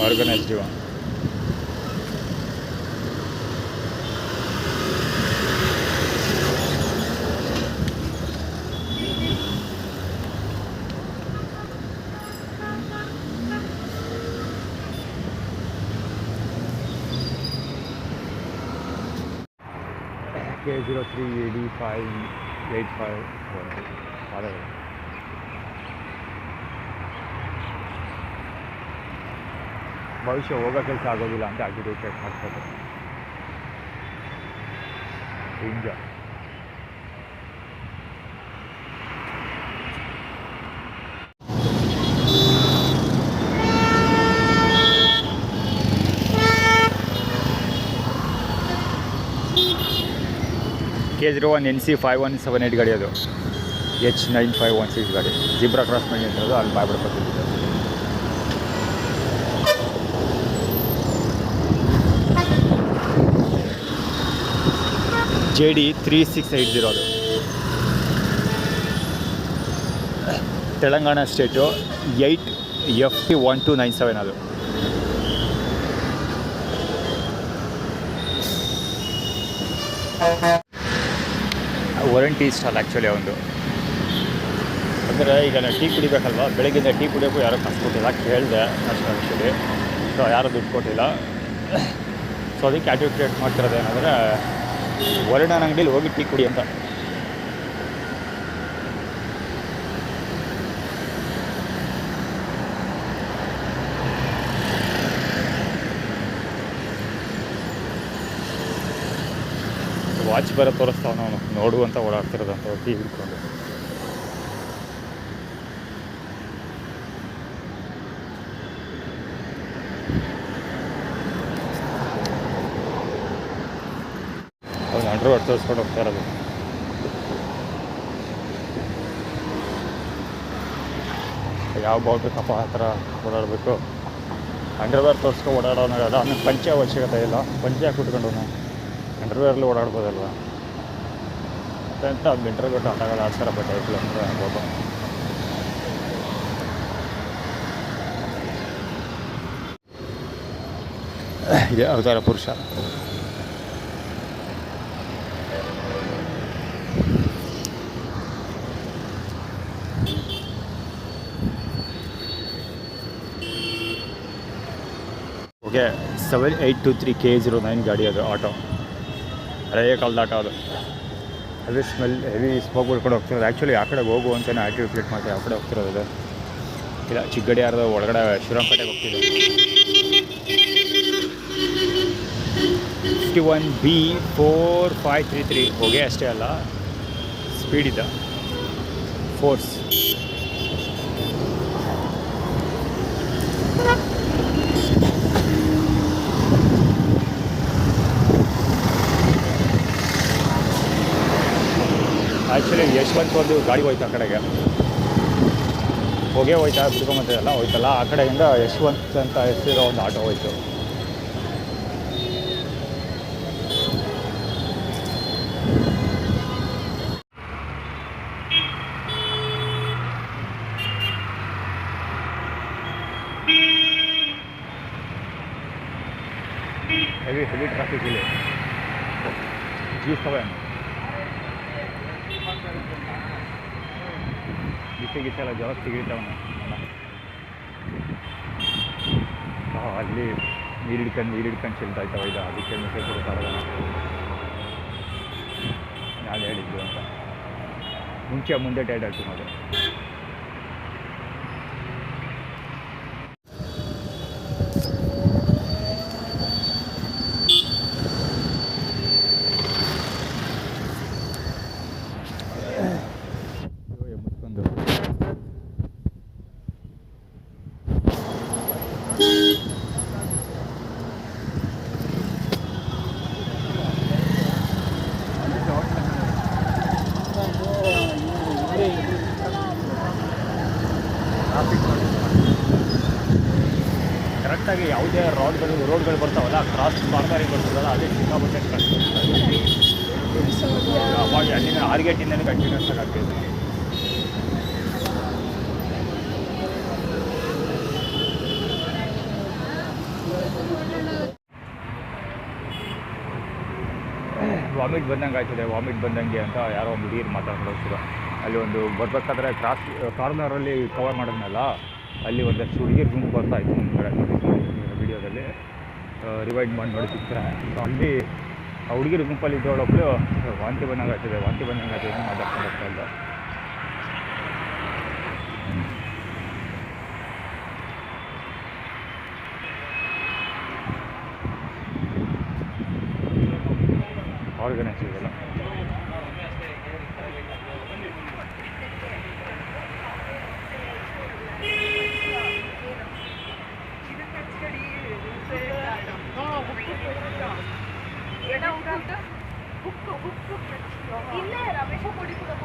ಆರ್ಗನೈಸ್ ಜೀವ. K03AD585 ಅದೇ ಭವಿಷ್ಯ ಹೋಗೋ ಕೆಲಸ ಆಗೋದಿಲ್ಲ ಅಂತ ಆಕ್ಟಿವೇಟ್ ಮಾಡ್ತಾರೆ. ಹಿಂಗ K01 NC5178 ಗಾಡಿ, ಅದು H9516 ಗಾಡಿ. ಜಿಬ್ರಾ ಕ್ರಾಸ್ ಮಾಡಿ ಅಂತಿರೋದು, ಅಲ್ಲಿ ಬಾಯ್ಬಿಡ್ಕೊತಿದ್ದು. JD 3680 ಅದು ತೆಲಂಗಾಣ ಸ್ಟೇಟು, 8FT1297 ಅದು. ವಾರಂಟಿ ಸ್ಟಾಲ್ ಆ್ಯಕ್ಚುಲಿ ಒಂದು. ಅಂದರೆ ಈಗ ನಾನು ಟೀ ಕುಡಿಬೇಕಲ್ವ, ಬೆಳಗ್ಗಿಂದ ಟೀ ಕುಡಿಯೋಕ್ಕೂ ಯಾರೋ ಕಾಸು ಕೊಟ್ಟಿಲ್ಲ, ಕೇಳಿದೆ ಅಷ್ಟು ಆ್ಯಕ್ಚುಲಿ. ಸೊ ಯಾರೂ ದುಡ್ಡು ಕೊಟ್ಟಿಲ್ಲ. ಸೊ ಅದಕ್ಕೆ ಆ್ಯಕ್ಟಿವೇಟ್ ಮಾಡ್ತಿರೋದು ಏನಂದರೆ, ವರ್ಣ ಅಂಗಡಿಲಿ ಹೋಗಿ ಟೀ ಕುಡಿ ಅಂತ. ವಾಚ್ ಬೇರೆ ತೋರಿಸ್ತಾವ, ನಾವು ನೋಡುವಂತ ಓಡಾಡ್ತಿರೋದಂತ ಟೀ ಹಿಡ್ಕೊಂಡು. ಅವ್ನು ಅಂಡರ್ವೇರ್ ತೋರಿಸ್ಕೊಂಡು ಹೋಗ್ತಾ ಇರೋದು. ಯಾವ ಬೌಡ್ರಿ ಕಪ್ಪ ಆ ಥರ ಓಡಾಡಬೇಕು. ಅಂಡರ್ವೇರ್ ತೋರಿಸ್ಕೊಂಡು ಓಡಾಡೋನಾಗಲ್ಲ, ಆಮೇಲೆ ಪಂಚೆ ಅವಶ್ಯಕತೆ ಇಲ್ಲ. ಪಂಚೆ ಹಾಕಿ ಕುಟ್ಕೊಂಡು ಅಂಡರ್ವೇರ್ಲಿ ಓಡಾಡ್ಬೋದಲ್ವ ಅಂತ ಒಂದು ಇಂಟರ್ವ್ಯೂ ಆಟಾಗಲ್ಲ. ಆ ಥರ ಬಟ್ಟೆ ಐಕ್ಳು ಅಂದರೆ ಅನ್ಬೋದು. ಇದೆ ಅವತಾರ ಪುರುಷ. ಓಕೆ, 7823 K09 ಗಾಡಿ ಅದು, ಆಟೋ. ಹಳೆಯ ಕಾಲದ ಆಟೋ ಅದು. ಹೆವಿ ಸ್ಮೆಲ್, ಹೆವಿ ಸ್ಮೋಕ್ ಬಿಡ್ಕೊಂಡು ಹೋಗ್ತಿರೋದು. ಆ್ಯಕ್ಚುಲಿ ಆ ಕಡೆ ಹೋಗು ಅಂತಲೇ ಆ್ಯಕ್ಟಿವೇಟ್ ಮಾಡ್ತಾರೆ, ಆ ಕಡೆ ಹೋಗ್ತಿರೋದು. ಇಲ್ಲ, ಚಿಕ್ಕಗಡಿ ಯಾರ್ದು ಒಳಗಡೆ ಶ್ರೀರಂಗಪೇಟೆಗೆ ಹೋಗ್ತಿದೆ. 51B4533 ಹೊಗೆ ಅಷ್ಟೇ ಅಲ್ಲ, ಸ್ಪೀಡ್ ಇದ್ದ ಫೋರ್ಸ್. ಆ್ಯಕ್ಚುಲಿ ಯಶವಂತ ಒಂದು ಗಾಡಿ ಹೋಯ್ತು ಆ ಕಡೆಗೆ, ಹೊಗೆ ಹೋಯ್ತಾ ಬಿಡ್ಕೊಂಬಂತಿದೆಲ್ಲ ಹೋಯ್ತಲ್ಲ, ಆ ಕಡೆಯಿಂದ ಯಶವಂತ್ ಅಂತ ಹೆಸರಿರೋ ಒಂದು ಆಟೋ ಹೋಯ್ತು. ಹೆವಿ ಟ್ರಾಫಿಕ್ ಇಲ್ಲಿ. G7 ಗೀತೆಲ್ಲ ಜಾಸ್ತಿ ಸಿಗಿರ್ತಾವನ. ಅಲ್ಲಿ ನೀರು ಹಿಡ್ಕೊಂಡು ಚೆಲ್ತಾ ಇದ್ದಾವೆ. ಇದು ಅದಕ್ಕೆ ಮೆಸೇಜ್ ಕೊಡ್ತಾರಲ್ಲ, ನಾನು ಹೇಳಿದ್ದು ಅಂತ. ಮುಂದೆ ಟೈಡ್ ಆಗ್ತೀನಿ ಅದು. ಕರೆಕ್ಟಾಗಿ ಯಾವುದೇ ರೋಡ್ಗಳು ಬರ್ತಾವಲ್ಲ ಕ್ರಾಸ್ ಕಾರ್ನರಿಗೆ ಬರ್ತದಲ್ಲ ಅದೇ ಸಿಕ್ಕಾಪಟ್ಟೆ ಅವಾಗ ಅಲ್ಲಿಂದ ಆರ್ಗೇಟಿಂದಲೇ ಕಂಟಿನ್ಯೂಸ್ ಆಗಿ ಆಗ್ತಿದೆ. ವಾಮಿಟ್ ಬಂದಂಗೆ ಆಗ್ತಿದೆ, ವಾಮಿಟ್ ಬಂದಂಗೆ ಅಂತ ಯಾರೋ ಒಂದು ಹುಡುಗಿರು ಮಾತಾಡ್ಕೊಂಡು ಹೋಗ್ತಿದ್ರು. ಅಲ್ಲಿ ಒಂದು ಬರಬೇಕಾದ್ರೆ ಕಾರ್ನರಲ್ಲಿ ಕವರ್ ಮಾಡಿದ್ನಲ್ಲ, ಅಲ್ಲಿ ಒಂದಷ್ಟು ಹುಡುಗಿರು ಗುಂಪು ಬರ್ತಾಯಿತ್ತು ಮುಂದ್ಗಡೆ ವಿಡಿಯೋದಲ್ಲಿ ರಿವೈಂಡ್ ಮಾಡಿ ನೋಡಿ ಸಿಗ್ತಾರೆ. ಅಲ್ಲಿ ಆ ಹುಡುಗಿರು ಗುಂಪಲ್ಲಿ ಇದ್ದವಳೊಬ್ಬಳು ವಾಂತಿ ಬಂದಂಗೆ ಆಗ್ತಿದೆ ಅಂತ ಮಾತಾಡ್ಕೊಂಡು ಹೋಗ್ತಾ ಇದ್ದ. ಆರ್ಗನೈಸ್ ಇದೆಲ್ಲ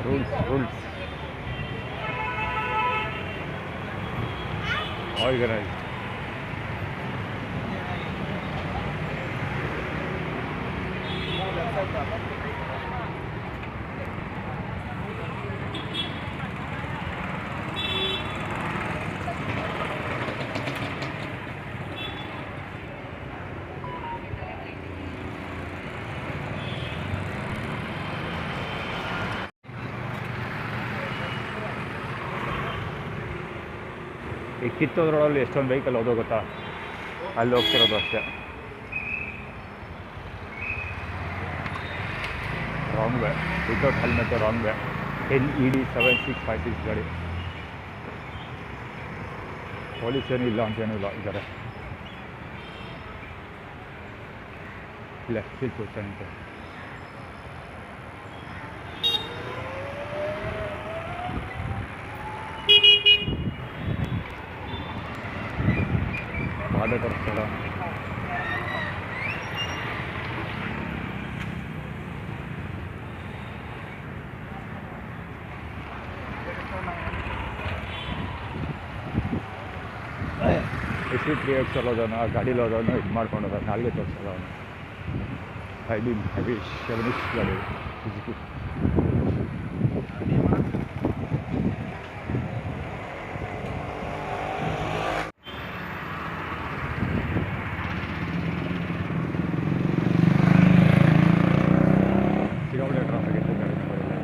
ರೂಲ್ಸ್ ಆರ್ಗನೈಸ್. ಈ ಕಿತ್ತೋದ್ರೊಳಲ್ಲಿ ಎಷ್ಟೊಂದು ವೆಹಿಕಲ್ ಹೋದೋ ಗೊತ್ತಾ, ಅಲ್ಲಿ ಹೋಗ್ತಿರೋದು ಅಷ್ಟೇ. Wrong way, without helmet wrong way. NED 7656 ಗಾಡಿ. ಪೊಲೀಸ್ ಏನೂ ಇಲ್ಲ ಅಂತೇನೂ ಇಲ್ಲ ಇದ್ದಾರೆ. ಲೆಫ್ಟ್ ಕೂತ್ಕೊಂಡೆ ಪಾದ ತರಿಸ್ತಾರ. SP3X ಹೋದವನು ಆ ಗಾಡೀಲಿ ಹೋದವನು ಇದು ಮಾಡ್ಕೊಂಡು ಹೋದ, ನಾಲ್ಗೆ ತೋರಿಸಲ್ಲ ಅವನು. ಹೆವಿ ಶೆವನಿಶ್ ಗಾಡಿ ಸುಜುಕಿ. ಸಿಗಾವಡೆ ಟ್ರಾಫಿಕ್ ಇತ್ತು ಗಾಡಿ ನಂಬರಿಲ್ಲ.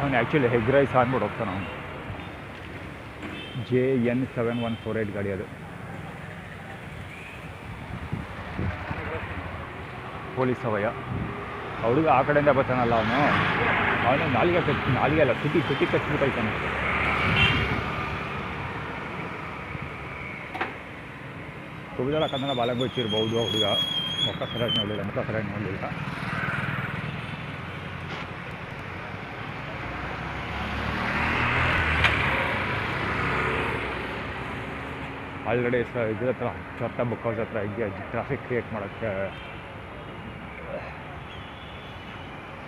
ಅವನು ಆ್ಯಕ್ಚುಲಿ ಹೆಗ್ ರೈಸ್ ಅಂದ್ಬಿಟ್ಟು ಹೋಗ್ತಾನೆ ಅವನು. JN 7148 ಗಾಡಿ ಅದು. ಪೊಲೀಸ್ ಅವಯ್ಯ ಹುಡುಗ ಆ ಕಡೆಯಿಂದ ಬರ್ತಾನಲ್ಲ ಅವನು ನಾಲಿಗೆ ಅಲ್ಲ ತುಟಿ ಕಚ್ಬಿಟ್ಟೈತಾನೆ. ಕುಬಿದಳ ಕನ್ನಡ ಬಾಲಂಗೊಚ್ಚಿರ್ಬೋದು ಹುಡುಗ. ಮುಖ ಸರಿಯಾಗಿ ನೋಡಲಿಲ್ಲ. ಆಲ್ರೆಡಿ ಇದ್ರ ಹತ್ರ ಚೊತ್ತ ಬುಕ್ ಹೌಸ್ ಹತ್ರ ಹೀಗೆ ಟ್ರಾಫಿಕ್ ಕ್ರಿಯೇಟ್ ಮಾಡೋಕ್ಕೆ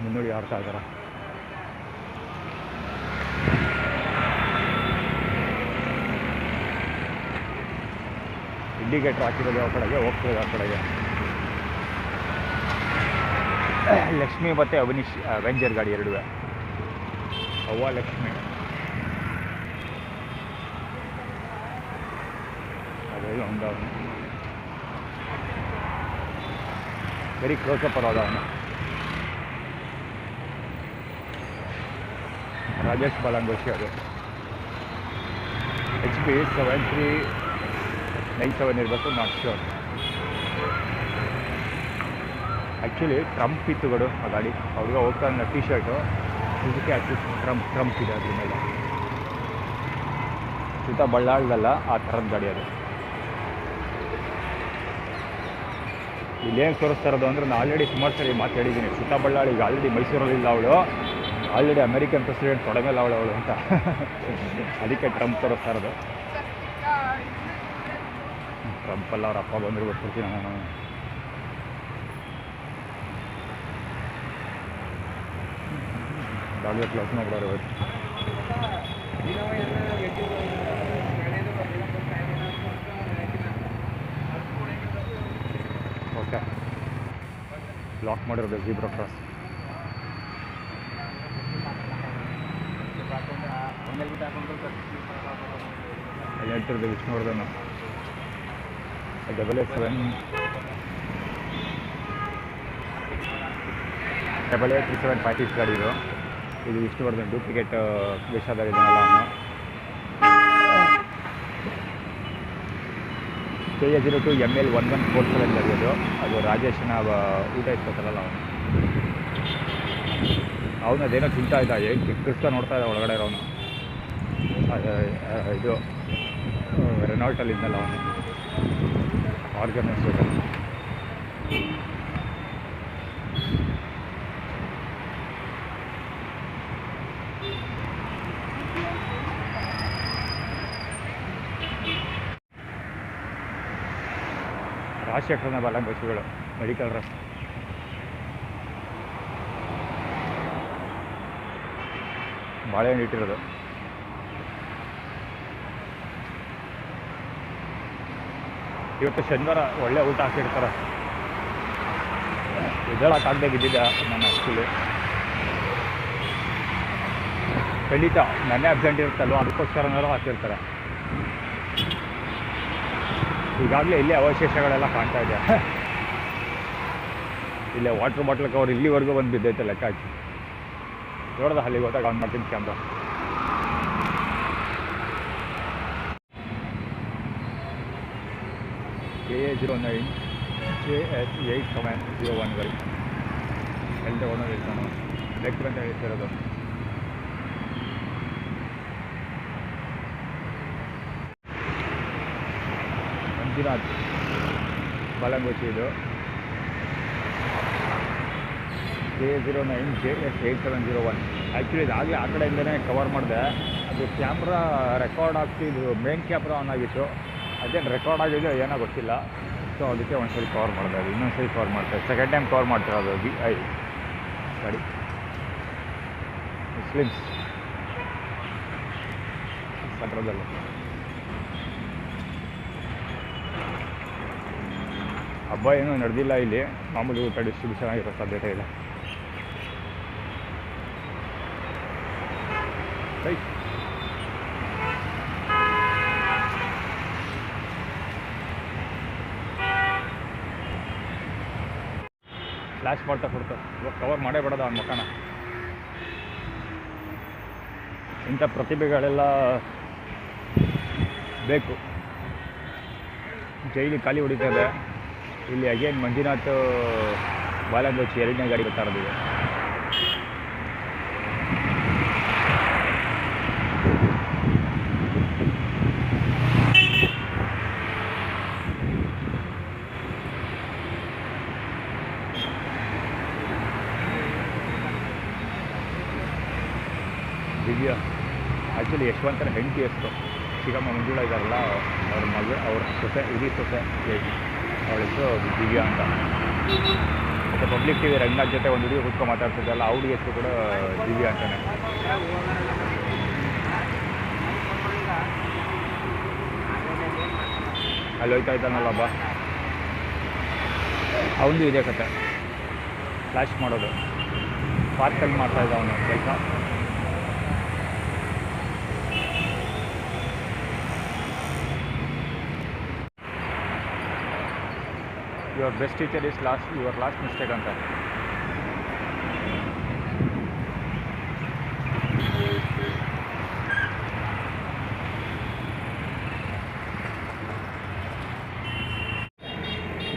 ಮುನ್ನುಡಿ ಆಡ್ತಾ ಇದ್ದಾರೆ. ಇಂಡಿಕೇಟ್ರ್ ಹಾಕಿರೋದು ಆ ಕಡೆಗೆ ಹೋಗ್ತಿರೋದು ಆ ಕಡೆಗೆ. ಲಕ್ಷ್ಮಿ ಮತ್ತು ಅವೆಂಜರ್ ಗಾಡಿ ಎರಡುವೆ. ಅವ್ವ ಲಕ್ಷ್ಮಿ ಅದೇ ಒಂದು ವೆರಿ ಕ್ಲೋಸಪ್ ಅದ ಅವನು. ರಾಜೇಶ್ ಬಾಲಂಗೋಶಿ ಅದು. HP 7397 ಇರಬೇಕು, ನಾಟ್ ಶ್ಯೂರ್. ಆ್ಯಕ್ಚುಲಿ ಟ್ರಂಪ್ ಇತ್ತುಗಳು ಆ ಗಾಡಿ. ಅವ್ರಿಗೆ ಹೋಗ್ತಾನೆ ಟಿ ಶರ್ಟು ಇದಕ್ಕೆ ಹಾಕಿ ಟ್ರಂಪ್ ಇದೆ ಅದ್ರ ಮೇಲೆ. ಸುತ್ತ ಬಳ್ಳಾಳ್ದಲ್ಲ ಆ ಥರದ ಗಾಡಿ ಅದು. ಇಲ್ಲೇನು ತೋರಿಸ್ತಾ ಇರೋದು ಅಂದರೆ, ನಾನು ಆಲ್ರೆಡಿ ಸುಮಾರು ಸರಿ ಮಾತಾಡಿದ್ದೀನಿ. ಸುತ್ತ ಬಳ್ಳಾಳಿಗೆ ಆಲ್ರೆಡಿ ಮೈಸೂರಲ್ಲಿಲ್ಲ ಅವಳು, ಆಲ್ರೆಡಿ ಅಮೆರಿಕನ್ ಪ್ರೆಸಿಡೆಂಟ್ ತೊಡಮೇಲೆ ಅವಳು ಅಂತ. ಅದಕ್ಕೆ ಟ್ರಂಪ್ ತೋರಿಸ್ತಾ ಇರೋದು. ಟ್ರಂಪಲ್ಲ ಅವ್ರ ಅಪ್ಪ ಬಂದರೆ ಗೊತ್ತಿರ್ತೀನಿ ನಾನು. ಗಾಡಿ ಕ್ಲೋಸ್ ಮಾಡ್ಬಿಡೋರು ಇವತ್ತು. ಓಕೆ, ಬ್ಲಾಕ್ ಮಾಡಿರೋದು ಜೀಬ್ರಾ ಕ್ರಾಸ್. ಅಲ್ಲಿ ಹೇಳ್ತಿರೋದು ವಿಷ್ಣುವರ್ಧನ್ 887 ಪ್ಯಾಕೇಜ್ ಗಾಡಿ ಇದು ವಿಷ್ಣುವರ್ಧನ್ ಡೂಪ್ಲಿಕೇಟ್ ವೇಷದಾಗಿದ್ದಾನಲ್ಲ ಅವನು. KA02 ML 1147 ಗಾಡಿ ಅದು ರಾಜೇಶನ ಊಟ ಇಸ್ಕೊತಾರಲ್ಲ ಅವನು ಅದೇನೋ ತಿಂತಾ ಇದ್ದ, ಏನು ಕೆಕ್ಕರಿಸ್ತಾ ನೋಡ್ತಾ ಇದ್ದ ಒಳಗಡೆ ಇರೋನು. ಇದು ರೆನಾಲ್ಟಲ್ಲಿ ಇದ್ದಲ್ಲ ಅವನು, ಆರ್ಗನೈಸೇಷನ್. ರಾಜಶೇಖರನ ಬಾಲ ಬಸ್ಸುಗಳು ಮೆಡಿಕಲ್ ರಸ್ತೆ. ಬಾಳೆಹಣ್ಣು ಇಟ್ಟಿರೋದು. ಇವತ್ತು ಶನಿವಾರ ಒಳ್ಳೆ ಊಟ ಹಾಕಿರ್ತಾರೆ. ಎದ್ದೇಳಕ್ಕಾಗದೆ ಬಿದ್ದಿದ್ದ ನಾನು ಆ್ಯಕ್ಚುಲಿ. ಖಂಡಿತ ನೆನ್ನೆ ಅಬ್ಸೆಂಟ್ ಇರುತ್ತಲ್ವ, ಅದಕ್ಕೋಸ್ಕರನಾರು ಹಾಕಿರ್ತಾರೆ. ಈಗಾಗಲೇ ಇಲ್ಲೇ ಅವಶೇಷಗಳೆಲ್ಲ ಕಾಣ್ತಾ ಇದೆ. ಇಲ್ಲೇ ವಾಟ್ರ್ ಬಾಟ್ಲ್ ಕವರ್ ಇಲ್ಲಿವರೆಗೂ ಬಂದು ಬಿದ್ದೈತೆ ಲೆಕ್ಕ ಹಾಕಿ. ನೋಡ್ದೆ ಅಲ್ಲಿಗೆ ಹೋದಾಗ ಆನ್ ಮಾಡ್ತೀನಿ ಕ್ಯಾಮ್ರಾ. KA09 JS8701 ಗಾಡಿ ಎಲ್ಲಿ ತಗೊಂಡು ಇರ್ತಾನೋ ಲೆಕ್ಕ ಅಂತ ಹೇಳ್ತಿರೋದು. ಮಂಜುನಾಥ್ ಬಾಲಂಗೋಚಿ ಇದು. KA09 JS8701. ಆ್ಯಕ್ಚುಲಿ ಇದಾಗಲೇ ಆ ಕಡೆಯಿಂದನೇ ಕವರ್ ಮಾಡಿದೆ. ಅದು ಕ್ಯಾಮ್ರಾ ರೆಕಾರ್ಡ್ ಆಗ್ತಿದ್ದು, ಮೇನ್ ಕ್ಯಾಮ್ರಾ ಆನ್ ಆಗಿತ್ತು. ಅದೇನು ರೆಕಾರ್ಡ್ ಆಗಿದೆಯೋ ಏನೋ ಗೊತ್ತಿಲ್ಲ. ಸೊ ಅದಕ್ಕೆ ಒಂದ್ಸರಿ ಕವರ್ ಮಾಡಿದೆ. ಅದು ಇನ್ನೊಂದ್ಸರಿ ಕವರ್ ಮಾಡ್ತಾರೆ. ಸೆಕೆಂಡ್ ಟೈಮ್ ಕವರ್ ಮಾಡ್ತಿರೋದು VI ಗಾಡಿ. ಮುಸ್ಲಿಮ್ಸ್ ಸೆಂಟ್ರದಲ್ಲಿ ಹಬ್ಬ ಏನೂ ನಡೆದಿಲ್ಲ ಇಲ್ಲಿ. ಮಾಮೂಲಿ ಊಟ ಡಿಸ್ಟ್ರಿಬ್ಯೂಷನ್ ಆಗಿರೋ ಸಾಧ್ಯತೆ ಇಲ್ಲ. ಫ್ಲ್ಯಾಶ್ ಮಾಡ್ತಾ ಕೊಡ್ತಾರೆ. ಇವಾಗ ಕವರ್ ಮಾಡೇ ಬಿಡೋದು ಅವ್ನ ಮಕ್ಕನ. ಇಂಥ ಪ್ರತಿಭೆಗಳೆಲ್ಲ ಬೇಕು. ಜೈಲಿ ಖಾಲಿ ಹೊಡಿತದೆ. ಇಲ್ಲಿ ಅಗೇನ್ ಮಂಜುನಾಥ್ ಬಾಲಂಗೋಚಿ ಎರಡನೇ ಗಾಡಿ ಬರ್ತಾ ಇರೋದಿದೆ. ದಿವ್ಯಾ ಆ್ಯಕ್ಚುಲಿ ಯಶವಂತನ ಹೆಂಡತಿ ಎಷ್ಟು ಚಿಕ್ಕಮ್ಮ ಮಂಜುಳ ಇದ್ದಾರಲ್ಲ, ಅವ್ರ ಅವ್ರ ಸೊಸೆ, ಇಡೀ ಸೊಸೆ ಅವಳ ಹೆಸರು ದಿವ್ಯಾ ಅಂತ. ಮತ್ತು ಪಬ್ಲಿಕ್ ಟಿವಿ ರಂಗನಾಥ್ ಜೊತೆ ಒಂದು ಹುಡುಗಿ ಕೂತ್ಕೊಂಡು ಮಾತಾಡ್ತಿದ್ದಲ್ಲ, ಆ ಹುಡುಗಿ ಹೆಸರು ಕೂಡ ದಿವ್ಯಾ ಅಂತಾನೆ. ಅಲ್ಲಿ ಹೋಯ್ತಾ ಇದ್ದಾನಲ್ಲ ಬಾ, ಅವನದು ಇದೆ ಕತೆ. ಫ್ಲ್ಯಾಶ್ ಮಾಡೋದು ಪಾರ್ಕಲ್ಲಿ ಮಾಡ್ತಾಯಿದ್ದ ಅವನು ಕೆಲಸ. Your best teacher is your last mistake ಅಂತ.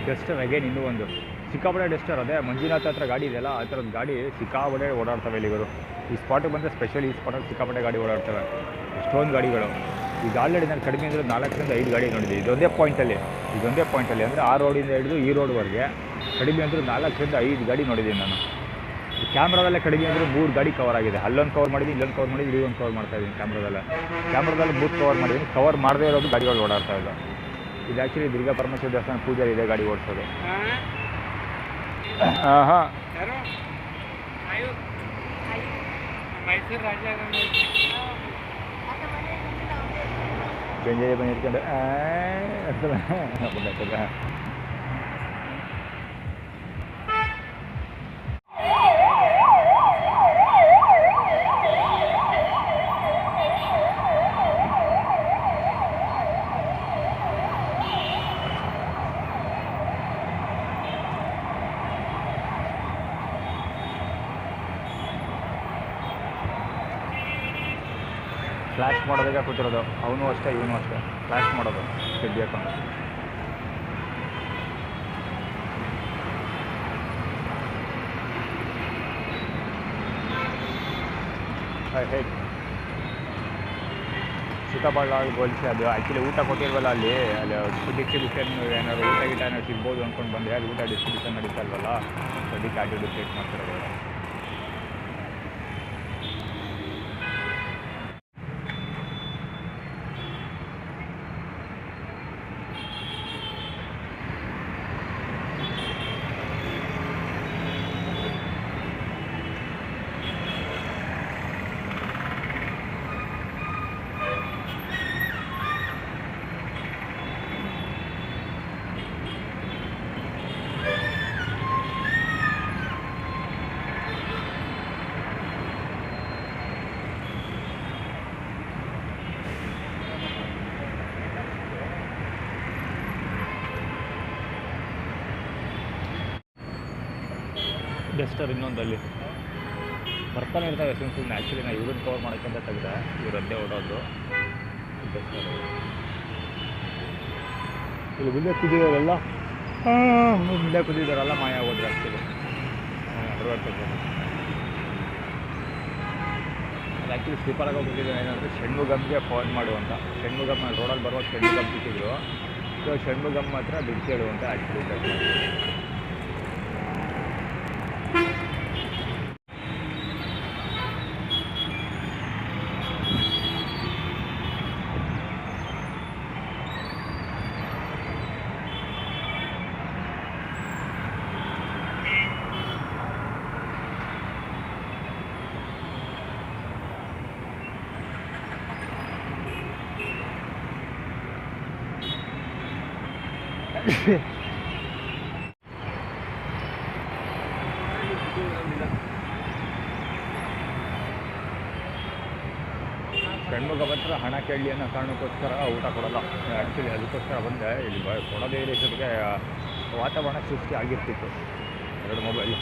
ಡಸ್ಟರ್ ಅಗೇನ್ ಇನ್ನೂ ಒಂದು ಸಿಕ್ಕಾಪಟ್ಟೆ ಡಸ್ಟರ್. ಅದೇ ಮಂಜುನಾಥ್ ಹತ್ರ ಗಾಡಿ ಇದೆಯಲ್ಲ, ಆ ಥರದ ಗಾಡಿ ಸಿಕ್ಕಾಪಟ್ಟೆ ಓಡಾಡ್ತವೆ ಇಲ್ಲಿಗರು. ಈ ಸ್ಪಾಟಿಗೆ ಬಂದರೆ ಸ್ಪೆಷಲ್ ಈ ಸ್ಪಾಟಲ್ಲಿ ಸಿಕ್ಕಾಪಟ್ಟೆ ಗಾಡಿ ಓಡಾಡ್ತವೆ. ಎಷ್ಟೊಂದು ಗಾಡಿಗಳು. ಈಗ ಆಲ್ರೆಡಿ ನಾನು ಕಡಿಮೆ ಅಂದರೆ 4 ರಿಂದ 5 ಗಾಡಿ ನೋಡಿದೆ ಇದೊಂದೇ ಪಾಯಿಂಟಲ್ಲಿ. ಅಂದರೆ ಆ ರೋಡಿಂದ ಹಿಡಿದು ಈ ರೋಡ್ವರೆಗೆ ಕಡಿಮೆ ಅಂದರೆ 4 ರಿಂದ 5 ಗಾಡಿ ನೋಡಿದ್ದೀನಿ ನಾನು. ಕ್ಯಾಮ್ರಾದಲ್ಲೇ ಕಡಿಮೆ ಅಂದರೆ 3 ಗಾಡಿ ಕವರ್ ಆಗಿದೆ. ಅಲ್ಲೊಂದು ಕವರ್ ಮಾಡಿದ್ದೀನಿ, ಇಲ್ಲೊಂದು ಕವರ್ ಮಾಡಿದ್ದೀನಿ, ಇಲ್ಲೊಂದು ಕವರ್ ಮಾಡ್ತಾಯಿದ್ದೀನಿ. ಕ್ಯಾಮ್ರಾದಲ್ಲಿ 3 ಕವರ್ ಮಾಡಿದ್ದೀನಿ. ಕವರ್ ಮಾಡದೇ ಇರೋದು ಗಾಡಿಗಳು ಓಡಾಡ್ತಾ ಇಲ್ಲ. ಇದು ಆ್ಯಕ್ಚುಲಿ ದುರ್ಗಾ ಪರಮೇಶ್ವರ ದೇವಸ್ಥಾನ ಪೂಜಾರಿ ಇದೆ ಗಾಡಿ ಓಡಿಸೋದು. ಹಾಂ ಗಂಜೆ ಬಂದು ಇಟ್ಕೊಂಡು ಫ್ಲ್ಯಾಶ್ ಮಾಡೋದಾಗ ಕೂತಿರೋದು. ಅವನು ಅಷ್ಟೇ ಇವನು ಅಷ್ಟೇ ಫ್ಲ್ಯಾಶ್ ಮಾಡೋದು ಕಿಡ್ಡಿ ಹಾಕೊಂಡು. ಹೇಗೆ ಸೀತಾಬಳ್ಳಾಳು ಗೋಲ್ಸಿ ಅದು ಆ್ಯಕ್ಚುಲಿ ಊಟ ಕೊಟ್ಟಿಲ್ವಲ್ಲ ಅಲ್ಲಿ ಡಿಸ್ಟ್ರಿಬ್ಯೂಷನ್ ಏನಾದ್ರು ಊಟ ಗೀಟ ಏನಾದ್ರು ಸಿಗ್ಬೋದು ಅಂದ್ಕೊಂಡು ಬಂದೆ. ಅದು ಊಟ ಡಿಸ್ಟ್ರಿಬ್ಯೂಷನ್ ನಡೀತಾ ಇಲ್ವಲ್ಲ, ಅದಕ್ಕೆ ಅಡ್ವರ್ಟೈಸ್ ಮಾಡ್ತಿರೋದು. ಡಸ್ಟರ್ ಇನ್ನೊಂದಲ್ಲಿ ಬರ್ತಾನೆ ಇರ್ತಾರೆ ಸುಮ್ಮನೆ. ಆ್ಯಕ್ಚುಲಿ ನಾನು ಇವ್ರನ್ನ ಕವರ್ ಮಾಡೋಕ್ಕೆ ಅಂತ ತೆಗೆದೆ, ಇವರದ್ದೇ ಓಡೋದು ಡಸ್ಟರ್. ಇಲ್ಲಿ ಮುಂದೆ ಕುದಿಯೋರೆಲ್ಲ ಮುಂದೆ ಕುದಿದವರೆಲ್ಲ ಮಾಯ ಹೋದ್ರೆ ಆ್ಯಕ್ಚುಲಿ ಅಡ್ವರ್ಟೈಸ್. ಅದು ಆ್ಯಕ್ಚುಲಿ ಸ್ಲೀಪರಾಗಿ ಹೋಗ್ಬಿಟ್ಟಿದ್ದು ಏನಂದರೆ ಷಣ್ಮುಗಮ್ಗೆ ಫೋನ್ ಮಾಡು ಅಂತ. ಷಣ್ಮುಗಮ್ ರೋಡಲ್ಲಿ ಬರುವಾಗ ಷಣ್ಮುಗಮ್ ಸಿಕ್ಕಿದ್ರು. ಸೊ ಷಣ್ಮುಗಮ್ ಮಾತ್ರ ದುಡ್ಡು ಕೇಳು ಅಂತ ಆ್ಯಕ್ಚುಲಿ. ಷಣ್ಮುಗ ಹತ್ರ ಹಣ ಕೇಳಿ ಅನ್ನೋ ಕಾರಣಕ್ಕೋಸ್ಕರ ಊಟ ಕೊಡಲ್ಲ. ಆ್ಯಕ್ಚುಲಿ ಅದಕ್ಕೋಸ್ಕರ ಬಂದೆ. ಇಲ್ಲಿ ಕೊಡೋದೇ ಇರೋದಕ್ಕೆ ವಾತಾವರಣ ಸೃಷ್ಟಿ ಆಗಿರ್ತಿತ್ತು. ಎರಡು ಮೊಬೈಲ್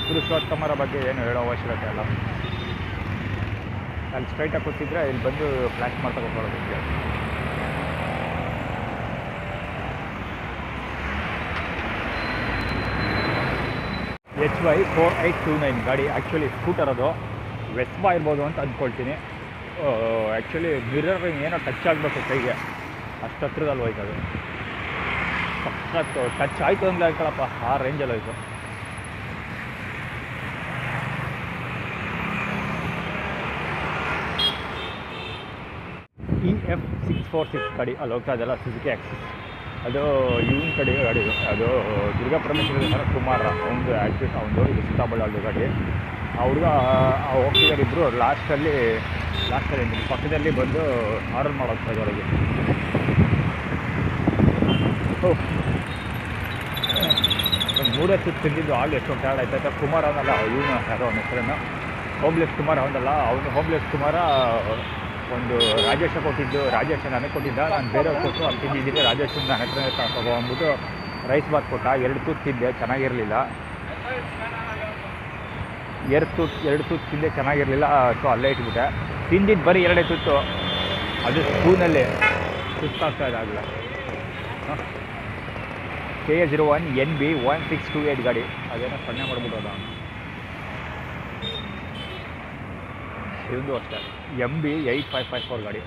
ಪುರುಷೋತ್ತಮರ ಬಗ್ಗೆ ಏನು ಹೇಳೋ ಅವಶ್ಯಕತೆ ಇಲ್ಲ. ಅಲ್ಲಿ ಸ್ಟ್ರೈಟಾಗಿ ಕೂತಿದ್ರೆ ಇಲ್ಲಿ ಬಂದು ಫ್ಲ್ಯಾಶ್ ಮಾಡ್ತಾ ಹೋಗೋದಕ್ಕೆ. HY4829 ಗಾಡಿ. ಆ್ಯಕ್ಚುಲಿ ಸ್ಕೂಟರ್ ಅದು ವೆಸ್ಪಾ ಇರ್ಬೋದು ಅಂತ ಅಂದ್ಕೊಳ್ತೀನಿ. ಆ್ಯಕ್ಚುಲಿ ಮಿರರ್ ಏನೋ ಟಚ್ ಆಗಬೇಕು ಕೈಗೆ, ಅಷ್ಟು ಹತ್ರದಲ್ಲಿ ಹೋಯ್ತು ಅದು. ಸಖತ್ತು ಟಚ್ ಆಯಿತು ಅಂದರೆ ಆಯ್ತಲ್ಲಪ್ಪ, ಆ ರೇಂಜಲ್ಲಿ ಹೋಯ್ತು. EF646 ಗಾಡಿ ಅಲ್ಲಿ ಹೋಗ್ತಾ ಇದೆಲ್ಲ, ಸುಜುಕಿ ಆಕ್ಸಿಸ್. ಅದು ಇವನ್ ಕಡೆ ಗಾಡಿ. ಅದು ದುರ್ಗಾ ಪರಮೇಶ್ವರ ಕುಮಾರ ಅವನದು ಆ್ಯಕ್ಚುಲಿ ಅವನದು. ಇದು ಸೀತಾಬಳ್ಳಾಳು ಗಾಡಿ. ಆ ಹುಡುಗ ಹೋಗ್ತಿದ್ದಾರೆ ಇಬ್ಬರು. ಲಾಸ್ಟಲ್ಲಿ ಪಕ್ಕದಲ್ಲಿ ಬಂದು ಆರ್ಡರ್ ಮಾಡೋಗ್ತಾ ಇದ್ದವರಿಗೆ. ಒಂದು 3 ಸುತ್ತು ತಿಂದಿದ್ದು ಆಲ್ ಎಷ್ಟೊಂದು ಟೈರ್ಡ್ ಆಯ್ತಾಯ್ತಾ. ಕುಮಾರ್ ಅವನಲ್ಲ, ಇವನು ಯಾರೋ ಅವನ ಹೆಸರನ್ನು ಹೋಮ್ಲೆಸ್ ಕುಮಾರ್ ಅವನಲ್ಲ, ಅವನು ಹೋಮ್ಲೆಸ್ ಕುಮಾರ ಒಂದು ರಾಜೇಶ ಕೊಟ್ಟಿದ್ದು, ರಾಜೇಶ ನನಗೆ ಕೊಟ್ಟಿದ್ದ, ನಾನು ಬೇರೆಯವ್ರು ಕೊಟ್ಟು ಅಲ್ಲಿ ತಿಂದಿದ್ದೀನಿ. ರಾಜೇಶ್ ನನ್ನ ಹತ್ರ ತಗೊಂಡ್ಬಿಟ್ಟು ರೈಸ್ ಬಾತ್ ಕೊಟ್ಟ. 2 ತೂತು ತಿಂದೆ, ಚೆನ್ನಾಗಿರಲಿಲ್ಲ. 2 ತೂತು ತಿಂದೆ, ಚೆನ್ನಾಗಿರಲಿಲ್ಲ. ಸೊ ಅಲ್ಲೇ ಇಟ್ಬಿಟ್ಟೆ. ತಿಂದಿದ್ದು ಬರೀ 2 ತೂತು, ಅದು ಸ್ಪೂನಲ್ಲಿ ಸುಸ್ತಾಗ್ತಾ ಇದಾಗಲ್ಲ. KA01 NB 1628 ಗಾಡಿ, ಅದೇನೋ ಸಣ್ಣ ಮಾಡ್ಬಿಟ್ಟೋದ. ಇದೊಂದು ಅಷ್ಟೇ MB 8554 ಗಾಡಿ.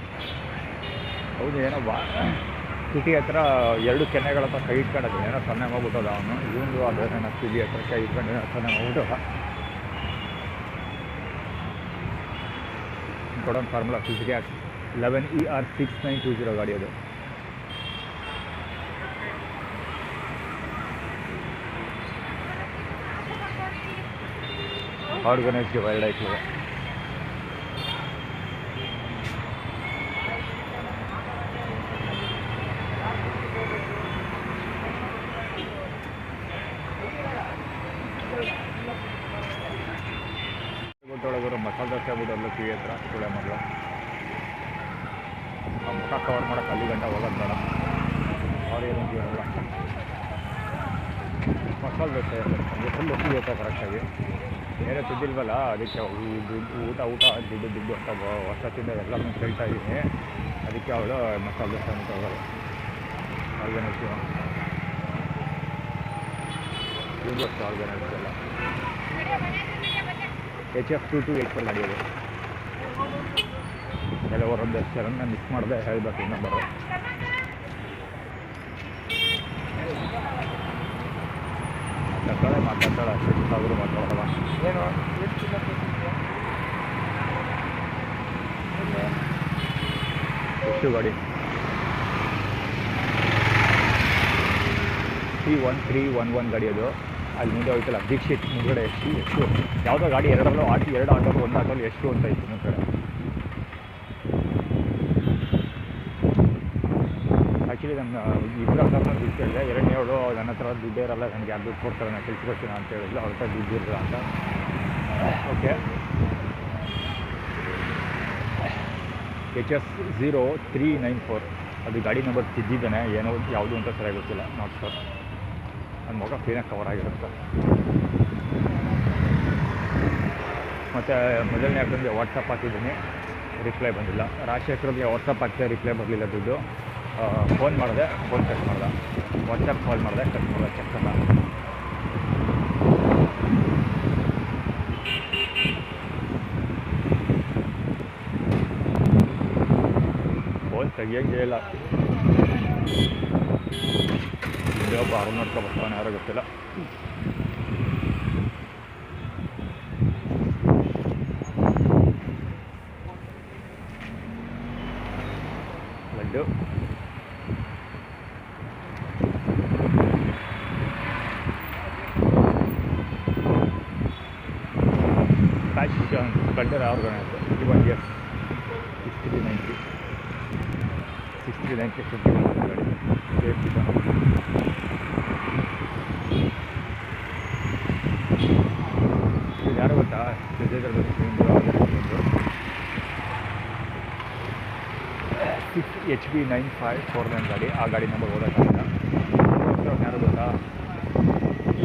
ಹೌದು, ಏನೋ ಸಿಟಿ ಹತ್ರ 2 ಕೆನ್ನೆಗಳ ಹತ್ರ ಕೈ ಇಟ್ಕೊಂಡು ಏನೋ ಸೊನ್ನೆ ಮಾಡ್ಬಿಟ್ಟೋದ ಅವನು. ಇವನು ಅದೇನೋ ಸಿಟಿ ಹತ್ರ ಕೈ ಇಟ್ಕೊಂಡು ಏನೋ ಸೊನ್ನೆ ಮಾಡ್ಬಿಟ್ಟು ಕೊಡೋನ್ ಫಾರ್ಮುಲಾ ಸುಜುಕಿ 11ER 6920 ಗಾಡಿ ಅದು. ಆರ್ಗನೈಸ್ಡ್ ವೈಲ್ಡ್ ಲೈಫ್ ಇದೆ. ಗೊತ್ತೊಳಗರು ಮಸಾಲೆ ದೋಸೆ ಆಗ್ಬಿಟ್ಟು ಕಿವಿ ಹತ್ರ ಸುಳೆ ಮಗಳು ಆ ಮುಖ ಕವರ್ ಮಾಡೋಕ್ಕೆ ಅಲ್ಲಿ ಗಂಟೆ ಹೋಗೋದು ಬೇಡ. ಅವ್ರು ಏನು ಜೀವನಲ್ಲ. ಮಸಾಲೆ ದೋಸೆ ಫುಲ್ ಸಿಗುತ್ತೆ ಕರೆಕ್ಟಾಗಿ. ಬೇರೆ ತಿದ್ದಿಲ್ವಲ್ಲ, ಅದಕ್ಕೆ ಊಟ ದುಡ್ಡು ಅಂತ ವರ್ಷದಿಂದ ಎಲ್ಲರನ್ನೂ ಕೇಳ್ತಾ ಇದ್ದೀನಿ. ಅದಕ್ಕೆ ಅವಳು ಮಸಾಲೆ ದೋಸೆ ಅಂತ ಹೋಗೋದು. ಆರ್ಗನೈಸ್ ಇದು ಅಷ್ಟು ಆರ್ಗನೈಸ್ ಎಲ್ಲ. HF 2284 ನಡೆಯೋದು. ಕೆಲವರೊಂದಷ್ಟು ಜನ ಮಿಸ್ ಮಾಡಿದೆ ಹೇಳಬೇಕು ನಂಬರು. ಮಾತಾಡ್ತಾಳೆ ಅಷ್ಟು ಸಾವಿರ ಮಾತಾಡೋಲ್ಲ. ಏನು ಎಷ್ಟು ಗಾಡಿ C1311 ಗಾಡಿ ಅದು. ಅಲ್ಲಿ ಮುಂದೆ ಹೋಯ್ತಲ್ಲ ದೀಕ್ಷಿತ್ ಮುಂದ್ಗಡೆ ಎಷ್ಟು ಯಾವುದೋ ಗಾಡಿ ಎರಡರಲ್ಲೂ ಆಟೋ, 2 ಆಟೋಲು 1 ಆಟೋಲು ಎಷ್ಟು ಅಂತ ಇತ್ತು ನನ್ನ ಕಡೆ. ಆ್ಯಕ್ಚುಲಿ ನನ್ನ ಇಬ್ಬರು ಹತ್ರ ದುಡ್ಡು ಕೇಳಿದೆ. 2ನೇಳು ನನ್ನ ಹತ್ರ ದುಡ್ಡೇ ಇರಲ್ಲ, ನನಗೆ ಯಾರು ದುಡ್ಡು ಕೊಡ್ತಾರೆ, ನಾನು ಕಳಿಸ್ಕೊಡ್ತೀನಿ ಅಂತ ಹೇಳಿಲ್ಲ. ಅವ್ರ ಹತ್ರ ದುಡ್ಡು ಇರಲ್ಲ ಅಂತ. ಓಕೆ, HF 0394 ಅದು ಗಾಡಿ ನಂಬರ್ ತಿದ್ದಿದ್ದಾನೆ, ಏನೋ ಯಾವುದು ಅಂತ ಸರಿಯಾಗಿ ಗೊತ್ತಿಲ್ಲ. Not sure. ನನ್ನ ಮಗ ಕ್ಲೀನಾಗಿ ಕವರ್ ಆಗಿರುತ್ತೆ. ಮತ್ತು ಮೊದಲನೇ ಅಕ್ಕನಿಗೆ ವಾಟ್ಸಪ್ ಹಾಕಿದ್ದೀನಿ, ರಿಪ್ಲೈ ಬಂದಿಲ್ಲ. ರಾಜಶೇಖರ್ಗೆ ವಾಟ್ಸಪ್ ಹಾಕ್ತೆ, ರಿಪ್ಲೈ ಬರಲಿಲ್ಲ. ದುಡ್ಡು ಫೋನ್ ಮಾಡಿದೆ, ಫೋನ್ ಕಟ್ ಮಾಡ್ದೆ. ವಾಟ್ಸಪ್ ಕಾಲ್ ಮಾಡಿದೆ, ಕಟ್ ಮಾಡಿದೆ. ಚೆಕ್ಕಲ್ಲ. ಫೋನ್ ತೆಗಿಯೋಂಗೇ ಇಲ್ಲ. ಒಬ್ಬ ಅವ್ರು ನೋಡ್ಕೊ ಬರ್ತಾನೆ, ಯಾರೋ ಗೊತ್ತಿಲ್ಲ. ಲಡ್ಡು ಫ್ಯಾಷನ್ ಕಂಡರ್ ಆರ್ಗನೈಸ್ 51 years 6390 ಗಾಡಿ ಸೇಫ್ಟಿ. ಇದು ಯಾರು ಗೊತ್ತಾ? ವಿಜಯದಲ್ಲಿ 6 HB 9549 ಗಾಡಿ. ಆ ಗಾಡಿ ನಂಬರ್ ಓದೋಕ್ಕಾಗಿಲ್ಲ. ಯಾರು ಗೊತ್ತಾ?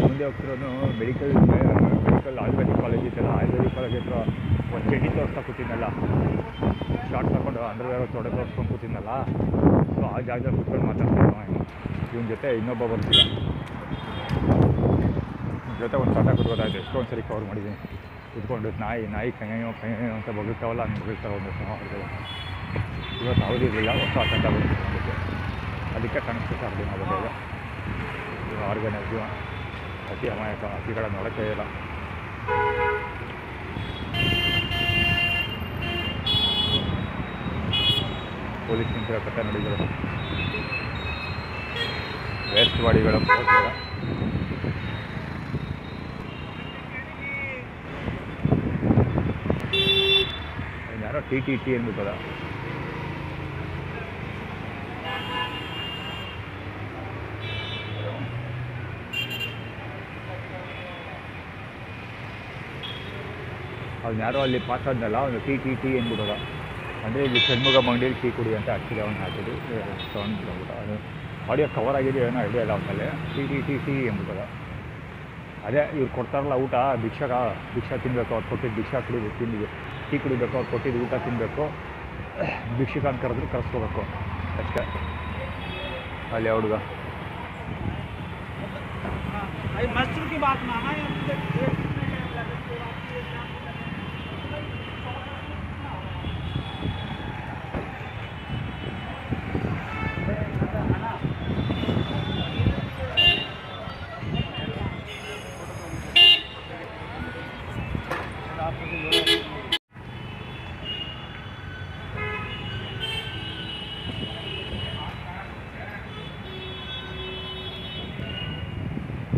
ಮುಂದೆ ಹೋಗ್ತಿರೋನು ಮೆಡಿಕಲ್ ಆಯುರ್ವೇದಿಕ್ ಕಾಲೇಜ್ ಇತ್ತಲ್ಲ, ಆಯುರ್ವೇದಿಕ್ ಕಾಲೇಜ್ ಹತ್ರ ಒಂದು ಚಡ್ಡಿ ತೋರಿಸ್ತಾ ಕೂತಿದ್ನಲ್ಲ, ಶಾರ್ಟ್ ತಗೊಂಡು ಅಂಡರ್ವೇರ್ ತೊಡೆ ತೋರಿಸ್ಕೊಂಡು ಕೂತಿದ್ನಲ್ಲ. ಸೊ ಆ ಜಾಗದಲ್ಲಿ ಕೂತ್ಕೊಂಡು ಮಾತಾಡ್ತಾನೆ. ಇವನ ಜೊತೆ ಇನ್ನೊಬ್ಬ ಬರ್ತಿಲ್ಲ. ಜೊತೆ ಒಂದು ಸಾಟ ಕೂತ್ಕೋತಾಯಿದ್ದೆ. ಎಷ್ಟೊಂದು ಸರಿ ಕವರ್ ಮಾಡಿದ್ದೀನಿ. ಕೂತ್ಕೊಂಡು ನಾಯಿ ಕೈಯೋ ಅಂತ ಬಗ್ತಾವಲ್ಲ, ಹಂಗೆ ಬಗ್ತಾರೆ ಒಂದಷ್ಟು ಅವ್ರಿಗೆಲ್ಲ. ಇವತ್ತು ಯಾವುದಿರಲಿಲ್ಲ, ಹೊಸ ಆಟ ಬಂದಿತ್ತು. ಅದಕ್ಕೆ ಕಾಣಿಸ್ತಾ ಇರಲಿ ನಾವು ಬೇಗ. ಇದು ಆರ್ಗನೈಸು ಅತಿ ಅಮಾಯಕ, ಅತಿಗಳ ನೋಡೋಕ್ಕೆ ಇಲ್ಲ. ಪೊಲೀಸ್ ನಿಂತಿರೋ ಕಥೆ ನೋಡಿದ್ರು. ವೇಸ್ಟ್ ಬಾಡಿಗಳು ಯಾರೋ ಟಿ ಅಂದ್ಬಿಟ್ಟದ. ಅವ್ನು ಯಾರೋ ಅಲ್ಲಿ ಪಾಸ್ ಆದ್ನಲ್ಲ, ಅವನು ಟಿ ಅಂದ್ಬಿಟ್ಟದ. ಅಂದರೆ ಇಲ್ಲಿ ಷಣ್ಮುಗ ಮಂಡಿಯಲ್ಲಿ ಟೀ ಕುಡಿ ಅಂತ ಆ್ಯಕ್ಚುಲಿ ಅವ್ನು ಹಾಕಿದ್ದು ಸೌಂಡ್ ಅದು ಆಡಿಯೋ ಕವರ್ ಆಗಿದೆಯೋ ಏನೋ ಐಡಿಯಾ ಇಲ್ಲ ಅವನಲ್ಲಿ ಟಿ ಎಂಬುದಲ್ಲ. ಅದೇ ಇವ್ರು ಕೊಡ್ತಾರಲ್ಲ ಊಟ ಭಿಕ್ಷಾ ತಿನ್ನಬೇಕು, ಅವ್ರು ಕೊಟ್ಟಿದ್ದು ಭಿಕ್ಷಾ ತಿಂದು ಟೀ ಕುಡಿಬೇಕು, ಅವ್ರು ಕೊಟ್ಟಿದ್ದು ಊಟ ತಿನ್ನಬೇಕು, ಭಿಕ್ಷುಕ ಅಂತ ಕರೆದ್ರೆ ಕರೆಸ್ಕೋಬೇಕು ಅಷ್ಟೇ. ಅಲ್ಲಿ ಹುಡುಗ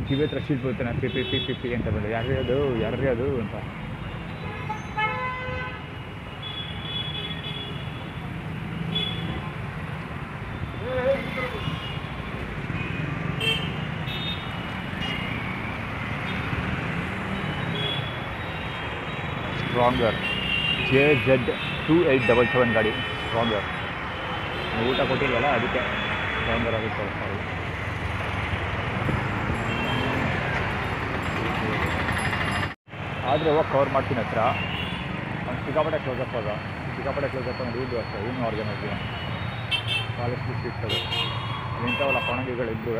ಕಿವಿ ಹತ್ರ ಶೀಟ್ ಬರ್ತಾನೆ ಪಿ ಅಂತ ಬಂದ ಯಾರೇ ಅದು ಅಂತ. ಸ್ಟ್ರಾಂಗರ್ JZ2877 ಗಾಡಿ ಸ್ಟ್ರಾಂಗರ್. ಊಟ ಕೊಟ್ಟಿಲ್ವಲ್ಲ ಅದಕ್ಕೆ ಸ್ಟ್ರಾಂಗರ್ ಆಗಿ ತೋರಿಸ್ತಾರೆ. ಆದರೆ ಹೋಗಿ ಕವರ್ ಮಾಡ್ತೀನಿ ಹತ್ರ ಅವ್ನು ಸಿಕ್ಕಾಪಟ್ಟೆ ಕ್ಲೋಸಪ್ ಅಂದ್ರೆ ಇದು ಅಷ್ಟೇ ಇನ್ನೂ ಆರ್ಗನೈಸ್ ಕಾಲೇಜ್ ಸಿಗ್ತದೆ. ಇಂಥವಲ್ಲ ಪಣಗಿಗಳಿದ್ದು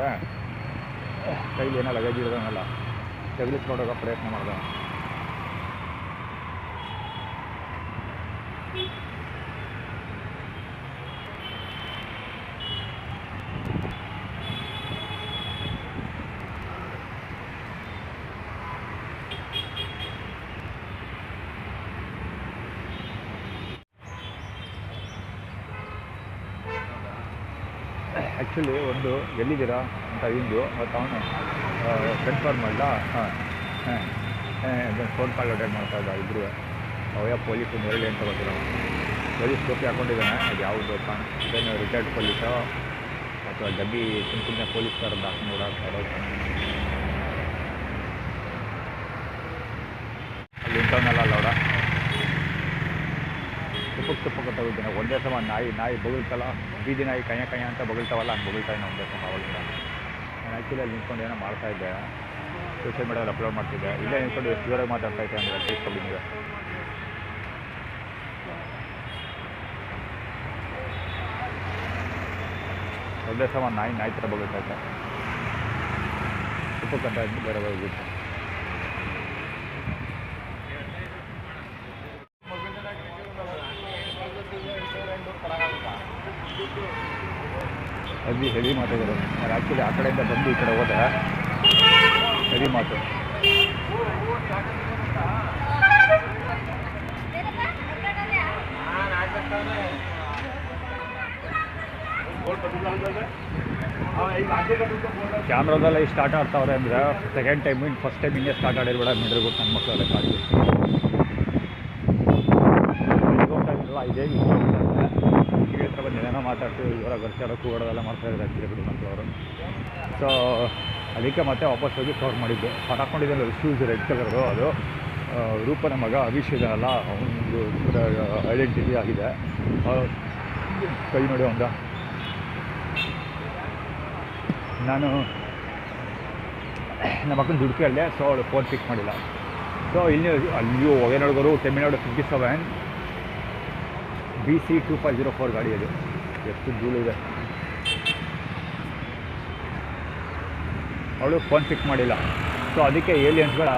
ಕೈಲಿ ಏನೋ ಲಗೇಜ್ ಇರೋದನ್ನೆಲ್ಲ ತೆಗೆಲಿಸ್ಕೊಂಡೋಗೋ ಪ್ರಯತ್ನ ಮಾಡಿದೆ. ಆ್ಯಕ್ಚುಲಿ ಒಂದು ಎಲ್ಲಿದ್ದೀರಾ ಅಂತ ಇಂದು ಮತ್ತು ಅವನು ಕನ್ಫರ್ಮ್ ಮಾಡಲ ಫೋನ್ ಕಾಲ್ ಅಟೆಂಡ್ ಮಾಡ್ತಾ ಇದ್ದ ಇಬ್ಬರು. ಅವಯ ಪೊಲೀಸು ನೆರಳಿ ಅಂತ ಗೊತ್ತಿಲ್ಲ, ಪೊಲೀಸ್ ಟೋಪಿ ಹಾಕ್ಕೊಂಡಿದ್ದಾನೆ. ಅದು ಯಾವುದು ಇದೇನು ರಿಟೈರ್ಡ್ ಪೊಲೀಸೋ ಅಥವಾ ಡಬ್ಬಿ ಸುಮ್ಮನೆ ಪೊಲೀಸ್ ಥರದ್ದು ಹಾಕೊಂಡು ಓಡಾಡ್ತಾರೋ. ಅಲ್ಲಿ ಇಂಥವನ್ನೆಲ್ಲ ಲೌಡ ತುಪ್ಪಕ್ಕೆ ತಗೋತೀನಿ. ಒಂದೇ ಸಮ ನಾಯಿ ಬೊಗಳ್ತಲ್ಲ, ಬೀದಿ ನಾಯಿ ಕೈಯ ಅಂತ ಬೊಗಳ್ತಾವಲ್ಲ ಹಂಗೆ ಬೊಗಳ್ತಾಯಿನ ಒಂದೇ ಸಮ ಅವಳಿಂದ. ನಾನು ಆ್ಯಕ್ಚುಲಿ ಅಲ್ಲಿ ನಿಂತ್ಕೊಂಡು ಏನೋ ಮಾಡ್ತಾಯಿದ್ದೆ, ಸೋಷಿಯಲ್ ಮೀಡಿಯಾದಲ್ಲಿ ಅಪ್ಲೋಡ್ ಮಾಡ್ತಿದ್ದೆ. ಇಲ್ಲೇ ನಿಂತ್ಕೊಂಡು ಎಷ್ಟು ದೂರ ಮಾತಾಡ್ತಾಯಿದ್ದೆ ಅಂದರೆ ತಿಳ್ಕೊಂಡಿದ್ದೆ. ಒಂದೇ ಸಮ ನಾಯಿ ಥರ ಬೊಗಳ್ತಾಯಿದ್ದೆ. ತುಪ್ಪಕ್ಕಂತ ಬೇರೆ ಹೋಗಿತ್ತು. ಹೆವಿ ಮಾತಾಡಿದ್ರು. ನಾನು ಆ್ಯಕ್ಚುಲಿ ಆ ಕಡೆಯಿಂದ ಬಂದು ಈ ಕಡೆ ಹೋದೆ, ಹೆವಿ ಮಾತು. ಕ್ಯಾಮ್ರಾದೆಲ್ಲ ಇಷ್ಟು ಆಟ ಆಡ್ತಾವ್ರೆ ಅಂದರೆ ಸೆಕೆಂಡ್ ಟೈಮ್ ಫಸ್ಟ್ ಟೈಮ್ ಹಿಂಗೆ ಸ್ಟಾರ್ಟ್ ಆಡಿರ್ಬೇಡ ಮಿಡ್ರಿ ಬಿಟ್ಟು ನನ್ನ ಮಕ್ಕಳೆಲ್ಲ ಕಾಡಿ ಹೋಗ್ತಾಯಿದ್ರಲ್ಲ ಇದೇ ಕಿವಿ ಹತ್ರ ಬಂದು ಏನೇನೋ ಮಾತಾಡ್ತೀವಿ, ಇವರ ಗರ್ಚಾಡೋ ಕೂಗೋದೆಲ್ಲ ಮಾಡ್ತಾಯಿದ್ದಾರೆ ಆ್ಯಕ್ಚುಲಿ ಬಿಡು ಮಕ್ಕಳವರು. ಸೊ ಅದಕ್ಕೆ ಮತ್ತೆ ವಾಪಸ್ ಹೋಗಿ ಕವರ್ ಮಾಡಿದ್ದು. ಹಾಕೊಂಡಿದ್ದಲ್ಲ ಶೂಸ್ ರೆಡ್ ಕಲರು, ಅದು ರೂಪನ ಮಗ ಅಭಿಷ್ ಇದೆಯಲ್ಲ ಅವನೊಂದು ಐಡೆಂಟಿಟಿ ಆಗಿದೆ. ಕೈ ನೋಡಿ ಒಂದ ನಾನು ನಮ್ಮ ಅಕ್ಕನ ದುಡ್ಡು ಕೇಳಿದೆ. ಸೊ ಅವಳು ಫೋನ್ ಪಿಕ್ ಮಾಡಿಲ್ಲ. ಸೊ ಇಲ್ಲಿ ಅಲ್ಲಿಯೂ ಹೊಗೆನೊಳಗರು ತಮಿಳ್ನಾಡು 57 BC 2504 ಗಾಡಿ ಅದು. ಎಷ್ಟು ಧೂಳಿದೆ. ಅವಳು ಫೋನ್ ಪಿಕ್ ಮಾಡಿಲ್ಲ. ಸೊ ಅದಕ್ಕೆ ಏಲಿಯನ್ಸ್ಗಳ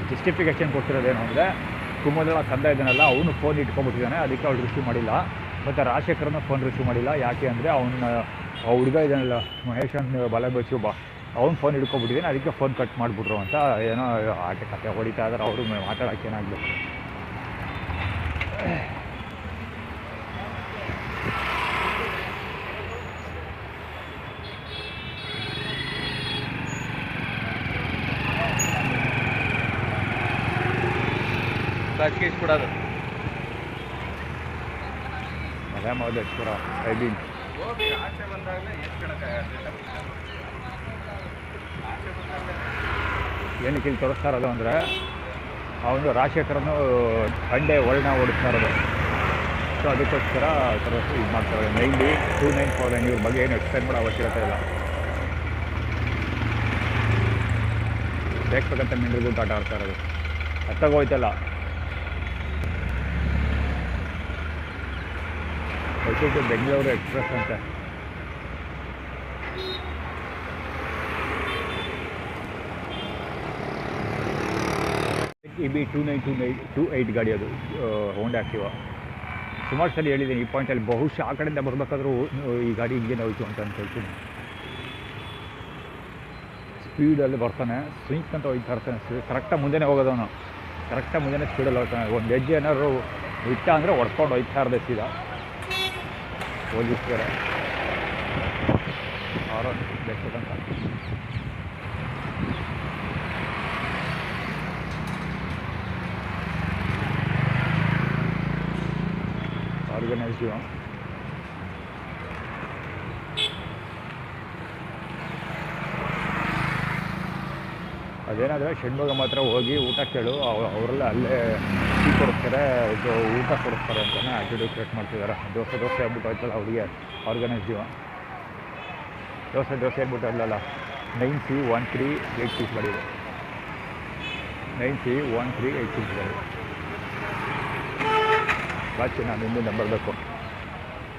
ಜಸ್ಟಿಫಿಕೇಷನ್ ಕೊಡ್ತಿರೋದೇನು ಅಂದರೆ ಕುಮುದಳ ಕಂದ ಇದ್ದಾನಲ್ಲ ಅವನು ಫೋನ್ ಇಟ್ಕೊಂಡ್ಬಿಟ್ಟಿದ್ದಾನೆ, ಅದಕ್ಕೆ ಅವಳು ರಿಸೀವ್ ಮಾಡಿಲ್ಲ. ಮತ್ತು ರಾಜಶೇಖರನ ಫೋನ್ ರಿಸೀವ್ ಮಾಡಿಲ್ಲ. ಯಾಕೆ ಅಂದರೆ ಆ ಹುಡುಗ ಇದ್ದಾನಲ್ಲ ಮಹೇಶ್ ಅಂತ ಬಲಬಚ್ಚು ಅವ್ನು ಫೋನ್ ಹಿಡ್ಕೊಬಿಟ್ಟಿದ್ದಾನೆ, ಅದಕ್ಕೆ ಫೋನ್ ಕಟ್ ಮಾಡಿಬಿಟ್ರು ಅಂತ ಏನೋ ಆಟೆ ಕತೆ ಹೊಡಿತಾ ಇದ್ದಾರೆ. ಅವರು ಮಾತಾಡೋಕ್ಕೆ ಏನಾಗಬೇಕು. ಹಚ್ಕಿಸ್ಬಿಡೋದು ಅದೇ ಮೊದಲು ಹಚ್ಕೊಡ ಐಬೀನ್ ಏನಕ್ಕೆ ಇಲ್ಲಿ ತೋರಿಸ್ತಾ ಇರೋದು ಅಂದರೆ ಅವನು ರಾಜಶೇಖರನು ಅಂಡೆ ಒಳ್ಳೆ ಓಡಿಸ್ತಾ ಇರೋದು. ಸೊ ಅದಕ್ಕೋಸ್ಕರ ಥರ ಇದು ಮಾಡ್ತಾರೆ 9294 ಇವ್ರ ಬಗ್ಗೆ ಏನು ಎಕ್ಸ್ಪ್ಲೈನ್ ಮಾಡೋ ಅವಶ್ಯಕತೆ ಇಲ್ಲ. ಬೇಕಂತ ಮಿಂಡ್ರಿಗೂ ಆಟ ಆಡ್ತಾ ಇರೋದು ಅತ್ತಾಗೋಯ್ತಲ್ಲ. ಮೈಸೂರು ಬೆಂಗಳೂರು ಎಕ್ಸ್ಪ್ರೆಸ್ ಅಂತ EB 2928 ಗಾಡಿ ಅದು ಹೋಂಡಾ ಆಕ್ಟಿವಾ. ಸುಮಾರು ಸಲ ಹೇಳಿದ್ದೀನಿ ಈ ಪಾಯಿಂಟಲ್ಲಿ, ಬಹುಶಃ ಆ ಕಡೆಯಿಂದ ಬರಬೇಕಾದ್ರೂ ಈ ಗಾಡಿ ಹಿಂಗೇನು ಹೋಯ್ತು ಅಂತ ಅನ್ಕೊಳ್ತೀನಿ. ಸ್ಪೀಡಲ್ಲಿ ಬರ್ತಾನೆ, ಸ್ವಿಂಕ್ ಅಂತ ಹೋಗ್ತಾ ಇರ್ತಾನೆ, ಕರೆಕ್ಟಾಗಿ ಮುಂದೆನೇ ಹೋಗೋದವನು, ಕರೆಕ್ಟಾಗಿ ಮುಂದೆನೇ ಸ್ಪೀಡಲ್ಲಿ ಹೋಗ್ತಾನೆ. ಒಂದು ಹೆಜ್ಜೆ ಏನಾದ್ರು ಬಿಟ್ಟ ಅಂದರೆ ಹೊಡ್ಕೊಂಡು ಹೋಗ್ತಾ ಇರ್ದೆ ಸೀದಾ. ಪೊಲೀಸ್ಗೆ ಆರೋನ್ ಬೇಕಂತ ಆರ್ಗನೈಸ್ ಅದೇನಾದರೆ ಷಣ್ಮುಗ ಮಾತ್ರ ಹೋಗಿ ಊಟ ಕೇಳು, ಅವರೆಲ್ಲ ಅಲ್ಲೇ ಟೀ ಕೊಡಿಸ್ತಾರೆ, ಇದು ಊಟ ಕೊಡಿಸ್ತಾರೆ ಅಂತಲೇ ಆ್ಯಟಿಟ್ಯೂಡ್ ಕ್ರಿಯೇಟ್ ಮಾಡ್ತಿದ್ದಾರೆ. ದೋಸೆ ಅಂದ್ಬಿಟ್ಟು ಆಯ್ತಲ್ಲ ಅವ್ರಿಗೆ ಆರ್ಗನೈಸ್ ದೋಸೆ ಅಂದ್ಬಿಟ್ಟು ಅಲ್ಲಲ್ಲ 9C1386 ಗಾಡಿ ಇದೆ. 9C1386 ಗಾಡಿ ಬಾಚಿ ನಾನು ಇನ್ನೂ ನಂಬರ್ ಬೇಕು.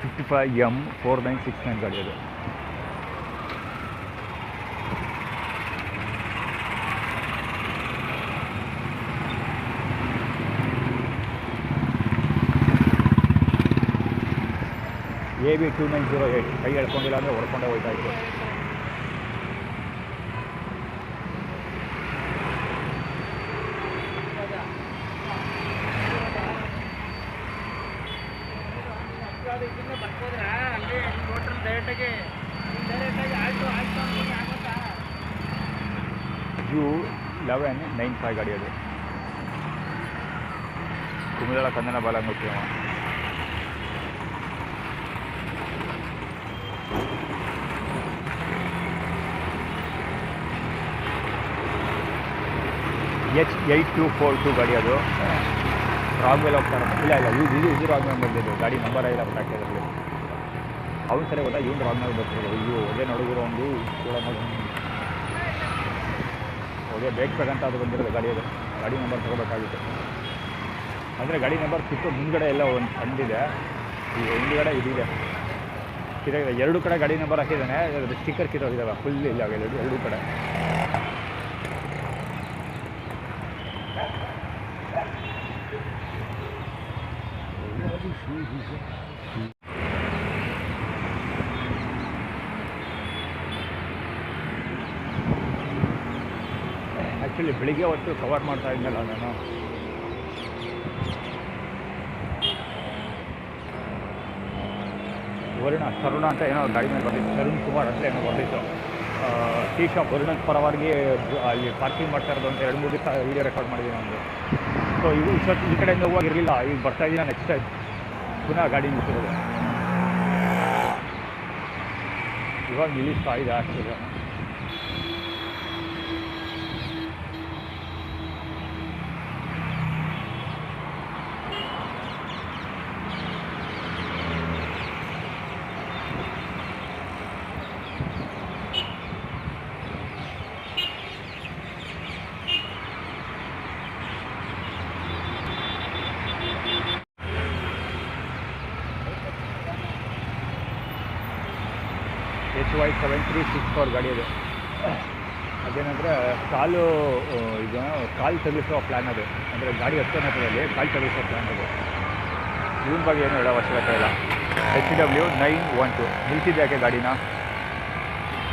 55M4969 ಗಾಡಿ ಅದು. AB 2908 ಕೈ ಎಳ್ಕೊಂಡಿಲ್ಲ ಅಂದರೆ ಹೊಡ್ಕೊಂಡೇ ಹೋಗ್ತಾ ಇತ್ತು. U1195 ಗಾಡಿ ಅದು. ಕುಮಿದಳ ಕನ್ನಡ ಬಾಲಂಗುತ್ತಿ ಅವ. H8242 ಗಾಡಿ ಅದು. ರಾಂಗ್ ಮೇಲೆ ಹೋಗ್ತಾರೆ, ಇಲ್ಲ ಇದು ರಾಂಗ್ ಮೇಲೆ ಬಂದಿದ್ದು ಗಾಡಿ ನಂಬರ್ ಇಲ್ಲ ಹಾಕಿದ್ರಲ್ಲಿ. ಅವ್ನು ಸರಿ ಗೊತ್ತಾ, ಇವ್ನು ರಾಂಗ್ ಮೇಲೆ ಬರ್ತಿರೋದು. ಅಯ್ಯೋ ಒಳ್ಳೆ ನಡುಗಿರೋ ಒಂದು ಕೂಡ ಒಳ್ಳೆ ಬೇಕಂತ ಅದು ಬಂದಿರೋದು ಗಾಡಿ. ಅದು ಗಾಡಿ ನಂಬರ್ ತಗೋಬೇಕಾಗಿತ್ತು. ಅಂದರೆ ಗಾಡಿ ನಂಬರ್ ಸಿಕ್ಕು ಮುಂದ್ಗಡೆ ಎಲ್ಲ ಒಂದು ಸಣ್ಣದಿದೆ, ಈ ಹಿಂದುಗಡೆ ಇದಿದೆ ಕಿತ್ತಾಗಿದೆ. ಎರಡು ಕಡೆ ಗಾಡಿ ನಂಬರ್ ಹಾಕಿದ್ದಾನೆ, ಅದು ಸ್ಟಿಕ್ಕರ್ ಕಿತ್ತೋಗಿದ್ದಾವೆ, ಫುಲ್ ಇಲ್ಲ ಎರಡು ಕಡೆ. ಆ್ಯಕ್ಚುಲಿ ಬೆಳಿಗ್ಗೆ ಹೊತ್ತು ಕವರ್ ಮಾಡ್ತಾ ಇದ್ದಲ್ಲ ನಾನು. ತರುಣ ಅಂತ ಏನೋ ಗಾಡಿ ಮೇಲೆ ಬಂದಿತ್ತು, ತರುಣ್ ಕುಮಾರ್ ಅಂತ ಏನೋ ಬಂದಿತ್ತು. ಟೀ ಶಾಪ್ ವರುಣನ ಪರವಾಗಿ ಅಲ್ಲಿ ಪಾರ್ಕಿಂಗ್ ಮಾಡ್ತಾ ಇರೋದು ಅಂತ 2-3 ದಿವಸ ವೀಡಿಯೋ ರೆಕಾರ್ಡ್ ಮಾಡಿದ್ದೀನಿ ಒಂದು. ಸೊ ಈ ಕಡೆಯಿಂದ ಹೋಗಿರಲಿಲ್ಲ, ಈಗ ಬರ್ತಾ ಇದ್ದೀನಿ ನೆಕ್ಸ್ಟ್ ಟೈಮ್ ಪುನಃ ಗಾಡಿ ನಿಲ್ಸಿರೋದು. ಇವಾಗ ನಿಲ್ಲಿಸ್ತಾ ಇದೆ ಆಗ್ತದೆ. HY7364 ಗಾಡಿ ಅದು. ಅದೇನಂದರೆ ಕಾಲು ತಗ್ಲಿಸೋ ಪ್ಲ್ಯಾನ್ ಅದು. ಅಂದರೆ ಗಾಡಿ ಹತ್ತೋನಲ್ಲಿ ಕಾಲು ತಗ್ಲಿಸೋ ಪ್ಲ್ಯಾನ್ ಅದು. ಇವನ ಬಗ್ಗೆ ಏನು ಹೇಳೋ ಅವಶ್ಯಕತೆ ಇಲ್ಲ. HW912 ನಿಲ್ಸಿದ್ದೆ ಯಾಕೆ ಗಾಡಿನ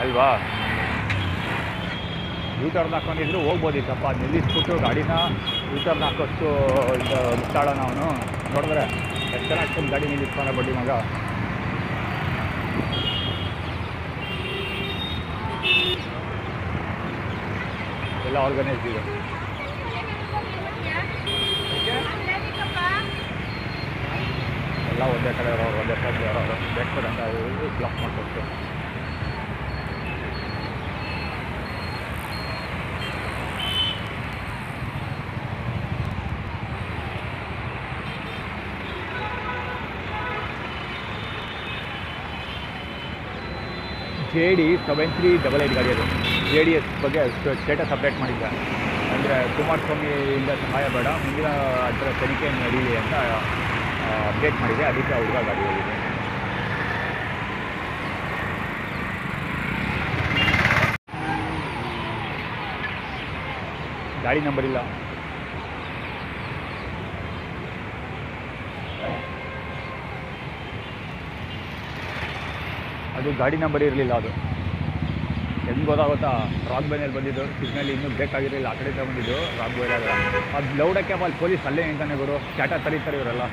ಅಲ್ವಾ? ಯೂಟರ್ನ್ ಹಾಕೊಂಡಿದ್ರು ಹೋಗ್ಬೋದಿತ್ತಪ್ಪ, ನಿಲ್ಲಿಸ್ಬಿಟ್ಟು ಗಾಡಿನ ಯೂಟರ್ನ್ ಹಾಕೋಷ್ಟು ಬಿಟ್ಟಾಳೋಣ ಅವನು. ನೋಡಿದ್ರೆ ಎಷ್ಟು ಚೆನ್ನಾಗಿ ಗಾಡಿ ನಿಲ್ಲಿಸ್ತಾನೆ ಬಡ್ಡಿ ಮಗ. ಎಲ್ಲ ಆರ್ಗನೈಸ್ ಇದೆ. ಎಲ್ಲ ಒಂದೇ ಕಡೆ ಇರೋರು, ಒಂದೇ ಸೈಡ್ ಇರೋರು ಬೇಕಂತ ಬ್ಲಾಕ್ ಮಾಡ್ಕೊಡ್ತು. JD7388 ಗಾಡಿ ಅದು. JDS ಬಗ್ಗೆ ಸ್ಟೇಟಸ್ ಅಪ್ಡೇಟ್ ಮಾಡಿದ್ದೆ. ಅಂದರೆ ಕುಮಾರಸ್ವಾಮಿಯಿಂದ ಸಹಾಯ ಬೇಡ, ಮುಂದಿನ ಅದರ ತನಿಖೆ ನಡೀಲಿ ಅಂತ ಅಪ್ಡೇಟ್ ಮಾಡಿದೆ. ಅದಕ್ಕೆ ಹುಡುಗ ಗಾಡಿ ಹೋಗಿದೆ. ಗಾಡಿ ನಂಬರ್ ಇಲ್ಲ. ಅದು ಗಾಡಿ ನಂಬರ್ ಇರಲಿಲ್ಲ. ಅದು ಹೆಂಗೆ ಗೊತ್ತಾಗುತ್ತಾ, ರಾಕ್ ಬೇನಲ್ಲಿ ಬಂದಿದ್ದು, ಸಿಗ್ನಲ್ಲಿ ಇನ್ನೂ ಬೇಕಾಗಿರಲಿಲ್ಲ, ಆ ಕಡೆ ಬಂದಿದ್ದು ರಾಕ್ ಬೇಲಾಗ. ಅದು ಲೌಡಕ್ಕೆ ಅಲ್ಲಿ ಪೊಲೀಸ್ ಅಲ್ಲೇ ನಿಂತಾನೆ ಗುರು, ಚಾಟ ತರೀತಾರೆ ಇವರೆಲ್ಲ.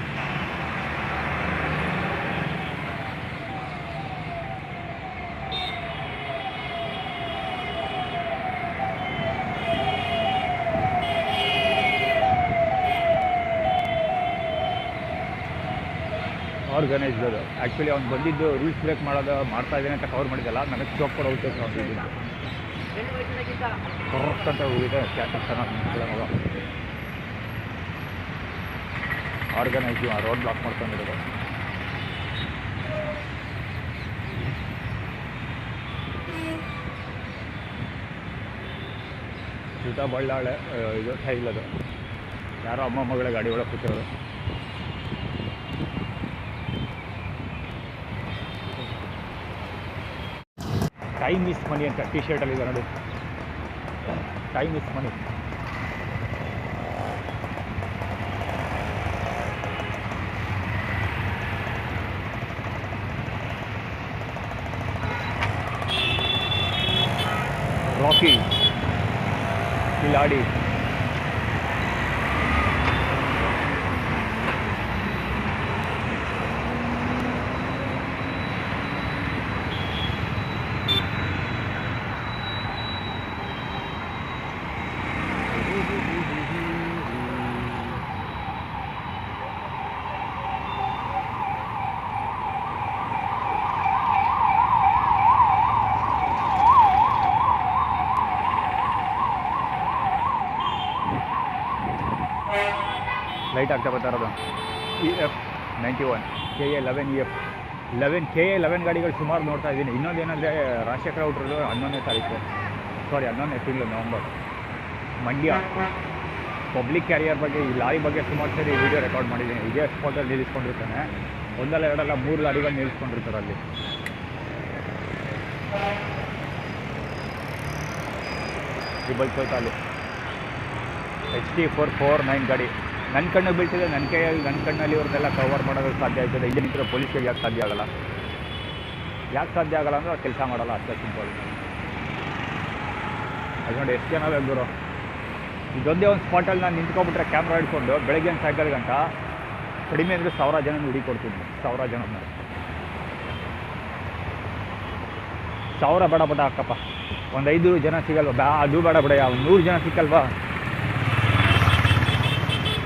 ಆರ್ಗನೈಸ್ಡ್ ಅದು. ಆ್ಯಕ್ಚುಲಿ ಅವ್ನು ಬಂದಿದ್ದು ರೂಲ್ಸ್ ಬ್ರೇಕ್ ಮಾಡ್ತಾ ಇದ್ದೇನೆ ಅಂತ ಕವರ್ ಮಾಡಿದ್ದಲ್ಲ, ನನಗೆ ಸ್ಟಾಪ್ ಕೊಡೋ ಉದ್ದೇಶ ಅವ್ನಿದ್ದು ಕರೆಕ್ಟ್ ಅಂತ ಹೋಗಿದೆ. ಕ್ಯಾಟಸ್ ಮಗ ಆರ್ಗನೈಸ್ ರೋಡ್ ಬ್ಲಾಕ್ ಮಾಡ್ಕೊಂಡಿರೋದು. ಬಳ್ಳಾಳೆ ಇದು ಸೈಲ್ ಅದು. ಯಾರೋ ಅಮ್ಮ ಮಗಳ ಗಾಡಿ ಒಳಗೆ ಕೂತಿರೋದು. ಟೈಮ್ ಇಸ್ ಮನಿ ಅಂತ ಟಿ ಶರ್ಟಲ್ಲಿ ಇದೆ ನೋಡಿ. Time is money. Rakhi Kiladi. Light ಆಗ್ತಾ ಬರ್ತಾ ಇರೋದು. EF91 KA11 KA11 ಗಾಡಿಗಳು ಸುಮಾರು ನೋಡ್ತಾ ಇದ್ದೀನಿ. ಇನ್ನೊಂದು ಏನಂದರೆ ರಾಜಶೇಖರ ಔಟ್ರದ್ದು 11ನೇ ತಾರೀಕು, 11ನೇ ತಿಂಗಳು ನವಂಬರ್, ಮಂಡ್ಯ ಪಬ್ಲಿಕ್ ಕ್ಯಾರಿಯರ್ ಬಗ್ಗೆ, ಈ ಲಾರಿ ಬಗ್ಗೆ ಸುಮಾರು ಸರಿ ವೀಡಿಯೋ ರೆಕಾರ್ಡ್ ಮಾಡಿದ್ದೀನಿ. ಇದೇ ಸ್ಪಾಟಲ್ಲಿ ನಿಲ್ಲಿಸ್ಕೊಂಡಿರ್ತಾನೆ. ಒಂದಲ್ಲ ಎರಡಲ್ಲ 3 ಲಾರಿಗಳು ನಿಲ್ಲಿಸ್ಕೊಂಡಿರ್ತಾರೆ ಅಲ್ಲಿ. ಟ್ರಿಬಲ್ ಅಲ್ಲಿ HD449 ಗಾಡಿ ನನ್ನ ಕಣ್ಣಿಗೆ ಬೀಳ್ತಿದೆ. ನನ್ನ ಕೈಯಲ್ಲಿ ನನ್ನ ಕಣ್ಣಲ್ಲಿ ಇವ್ರನ್ನೆಲ್ಲ ಕವರ್ ಮಾಡೋದಕ್ಕೆ ಸಾಧ್ಯ ಆಯ್ತದೆ. ಇಲ್ಲಿ ನಿಂತಿರೋ ಪೊಲೀಸ್ಗೆ ಯಾಕೆ ಸಾಧ್ಯ ಆಗಲ್ಲ? ಯಾಕೆ ಸಾಧ್ಯ ಆಗಲ್ಲ ಅಂದರೆ ಕೆಲಸ ಮಾಡಲ್ಲ, ಅಷ್ಟೇ ಸಿಂಪಲ್. ಅದು ನೋಡಿ ಎಷ್ಟು ಜನ ಬೇಕು. ಇದೊಂದೇ ಒಂದು ಸ್ಪಾಟಲ್ಲಿ ನಾನು ನಿಂತ್ಕೊಬಿಟ್ರೆ ಕ್ಯಾಮ್ರಾ ಹಿಡ್ಕೊಂಡು ಬೆಳಗ್ಗೆ ಸಾಯಂಕಾಲ ಗಂಟ ಕಡಿಮೆ ಅಂದರೆ 1000 ಜನ ಹುಡುಕೊಡ್ತೀನಿ. 1000 ಜನ 1000 ಬೇಡ ಬಡ ಹಾಕಪ್ಪ. ಒಂದು 5 ಜನ ಸಿಗಲ್ವಾ? ಅದು ಬೇಡ ಬಿಡ. 100 ಜನ ಸಿಕ್ಕಲ್ವಾ?